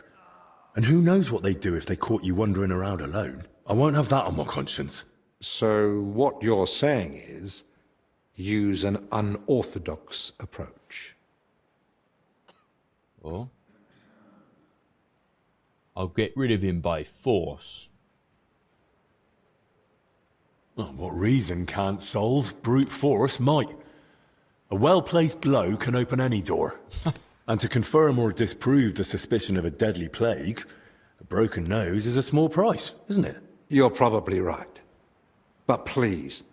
And who knows what they'd do if they caught you wandering around alone. I won't have that on my conscience. So what you're saying is, use an unorthodox approach. Oh? I'll get rid of him by force. Well, what reason can't solve, brute force might. A well-placed blow can open any door. And to confirm or disprove the suspicion of a deadly plague, a broken nose is a small price, isn't it? You're probably right. But please,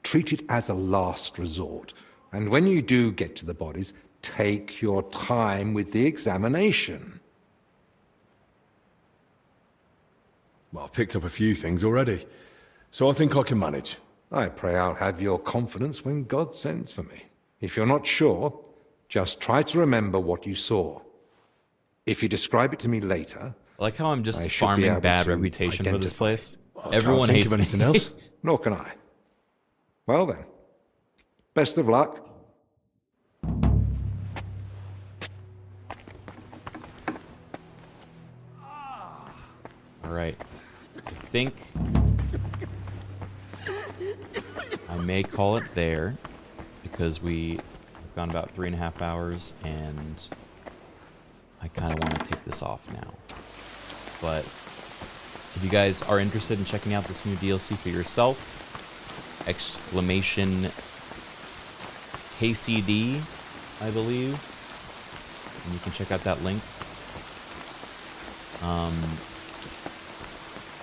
treat it as a last resort. And when you do get to the bodies, take your time with the examination. Well, I've picked up a few things already, so I think I can manage. I pray I'll have your confidence when God sends for me. If you're not sure, just try to remember what you saw. If you describe it to me later... I like how I'm just I should be farming able bad to reputation for this identify. place. I Everyone can't hates think of anything me. else. Nor can I. Well then, best of luck. Alright. I think I may call it there, because we gone about 3.5 hours, and I kind of want to take this off now. But if you guys are interested in checking out this new DLC for yourself, exclamation KCD, I believe, and you can check out that link.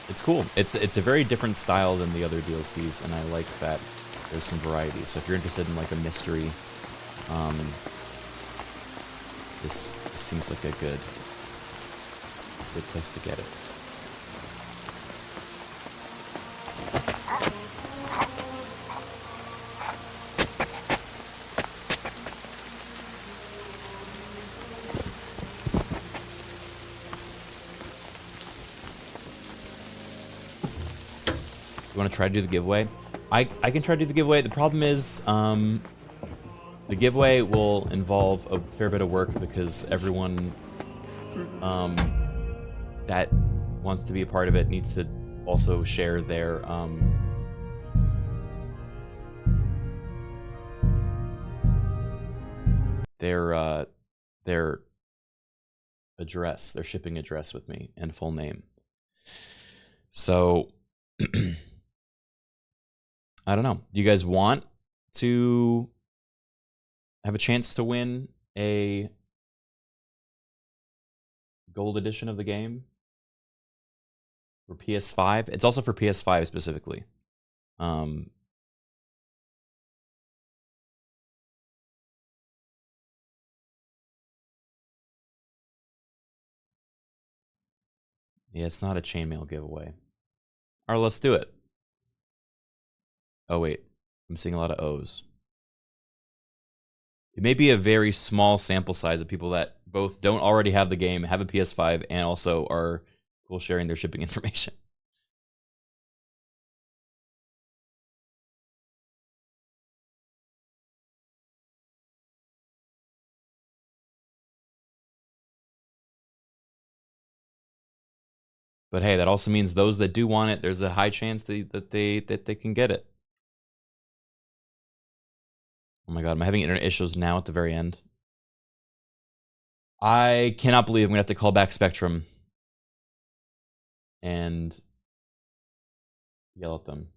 It's cool. It's a very different style than the other DLCs, and I like that there's some variety. So if you're interested in like a mystery, this seems like a good place to get it. You want to try to do the giveaway? I can try to do the giveaway. The problem is, the giveaway will involve a fair bit of work because everyone that wants to be a part of it needs to also share their address, their shipping address with me and full name. So I don't know. Do you guys want to have a chance to win a gold edition of the game for PS5? It's also for PS5 specifically. Yeah, it's not a chainmail giveaway. All right, let's do it. Oh, wait. I'm seeing a lot of O's. It may be a very small sample size of people that both don't already have the game, have a PS5, and also are cool sharing their shipping information. But hey, that also means those that do want it, there's a high chance that they can get it. Oh my god, am I having internet issues now at the very end? I cannot believe I'm gonna have to call back Spectrum and yell at them.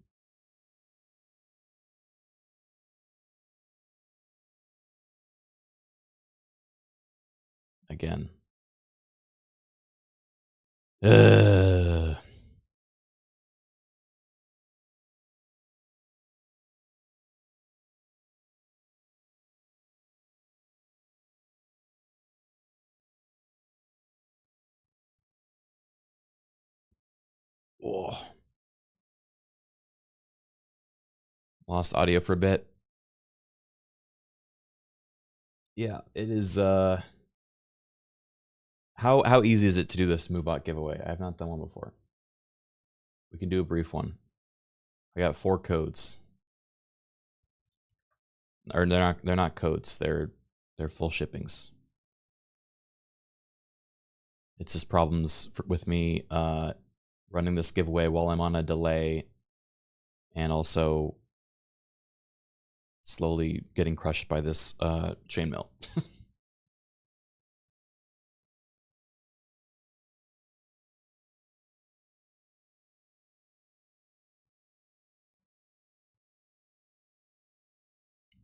Again. Oh. Lost audio for a bit. Yeah, it is how easy is it to do this Moobot giveaway? I have not done one before. We can do a brief one. I got 4 codes. Or they're not codes, they're full shippings. It's just problems with me running this giveaway while I'm on a delay, and also slowly getting crushed by this chainmail.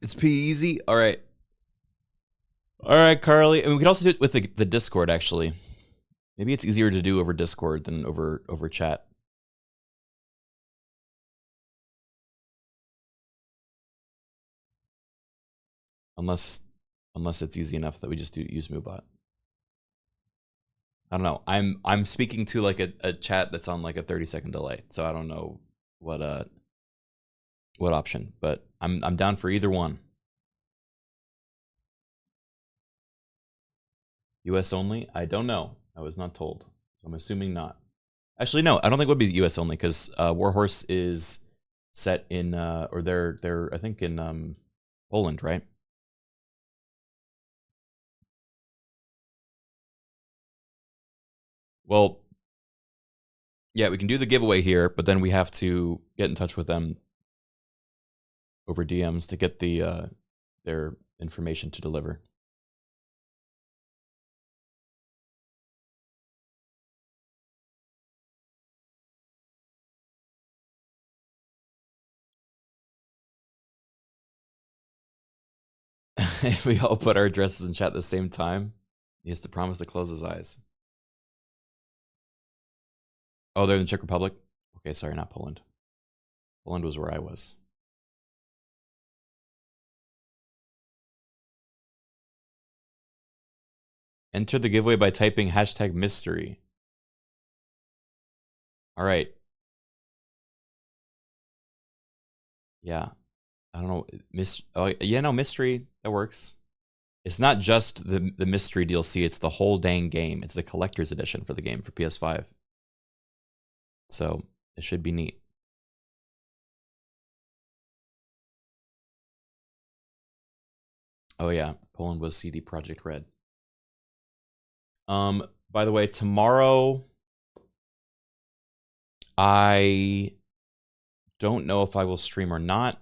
It's pretty easy. All right. All right, Carly. And we could also do it with the Discord, actually. Maybe it's easier to do over Discord than over chat. Unless it's easy enough that we just use Moobot. I don't know. I'm speaking to like a chat that's on like a 30-second delay, so I don't know what option, but I'm down for either one. US only? I don't know. I was not told, so I'm assuming not. Actually, no. I don't think it would be US only because Warhorse is set in or they're I think in Poland, right? Well, yeah, we can do the giveaway here, but then we have to get in touch with them over DMs to get the their information to deliver. If we all put our addresses in chat at the same time, he has to promise to close his eyes. Oh, they're in the Czech Republic? Okay, sorry, not Poland. Poland was where I was. Enter the giveaway by typing #mystery. All right. Yeah. I don't know. Mystery. That works. It's not just the mystery DLC. It's the whole dang game. It's the collector's edition for the game for PS5. So it should be neat. Oh yeah, Poland was CD Projekt Red. By the way, tomorrow I don't know if I will stream or not.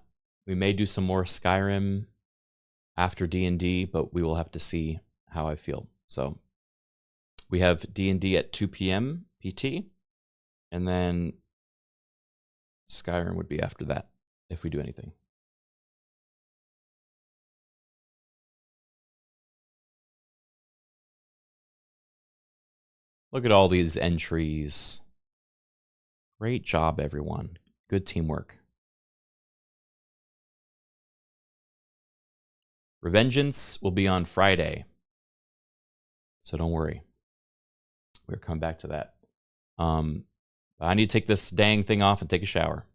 We may do some more Skyrim after D&D, but we will have to see how I feel. So we have D&D at 2 p.m. PT, and then Skyrim would be after that if we do anything. Look at all these entries. Great job, everyone. Good teamwork. Revengeance will be on Friday, so don't worry. We'll come back to that. But I need to take this dang thing off and take a shower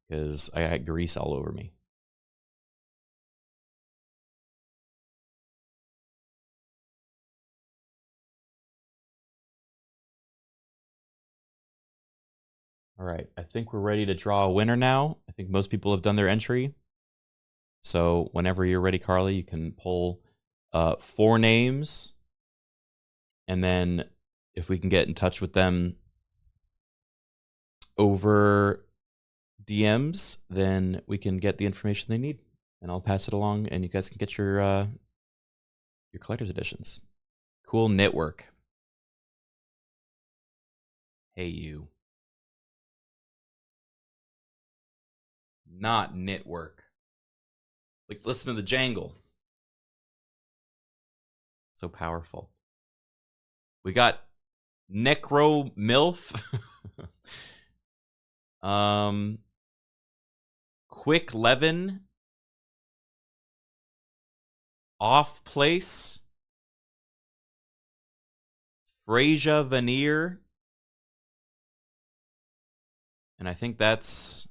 because I got grease all over me. All right, I think we're ready to draw a winner now. I think most people have done their entry. So whenever you're ready, Carly, you can pull 4 names. And then if we can get in touch with them over DMs, then we can get the information they need. And I'll pass it along, and you guys can get your collector's editions. Cool network. Hey, you. Not network. Like, listen to the jangle. So powerful. We got Necro MILF. Quick Levin. Off Place. Frasia Veneer. And I think that's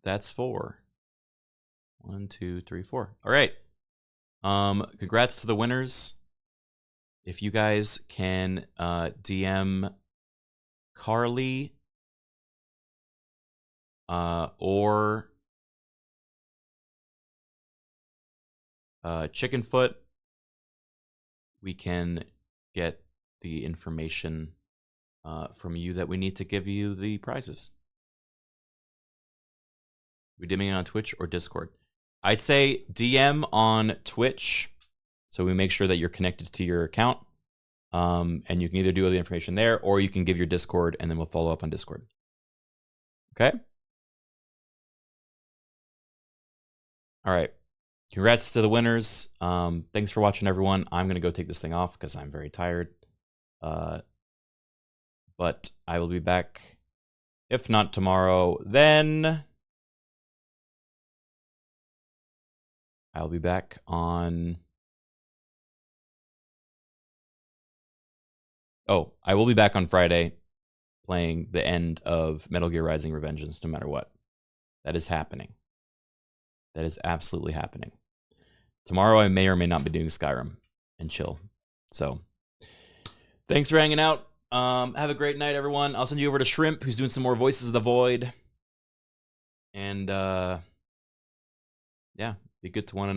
4. 1, 2, 3, 4. All right. Congrats to the winners. If you guys can DM Carly or Chickenfoot, we can get the information from you that we need to give you the prizes. We DMing on Twitch or Discord? I'd say DM on Twitch, so we make sure that you're connected to your account. And you can either do all the information there, or you can give your Discord, and then we'll follow up on Discord. Okay? All right. Congrats to the winners. Thanks for watching, everyone. I'm going to go take this thing off because I'm very tired. But I will be back. If not tomorrow, then I'll be back on... Oh, I will be back on Friday playing the end of Metal Gear Rising Revengeance, no matter what. That is happening. That is absolutely happening. Tomorrow I may or may not be doing Skyrim and chill. So, thanks for hanging out. Have a great night, everyone. I'll send you over to Shrimp, who's doing some more Voices of the Void. And, yeah, be good to one another.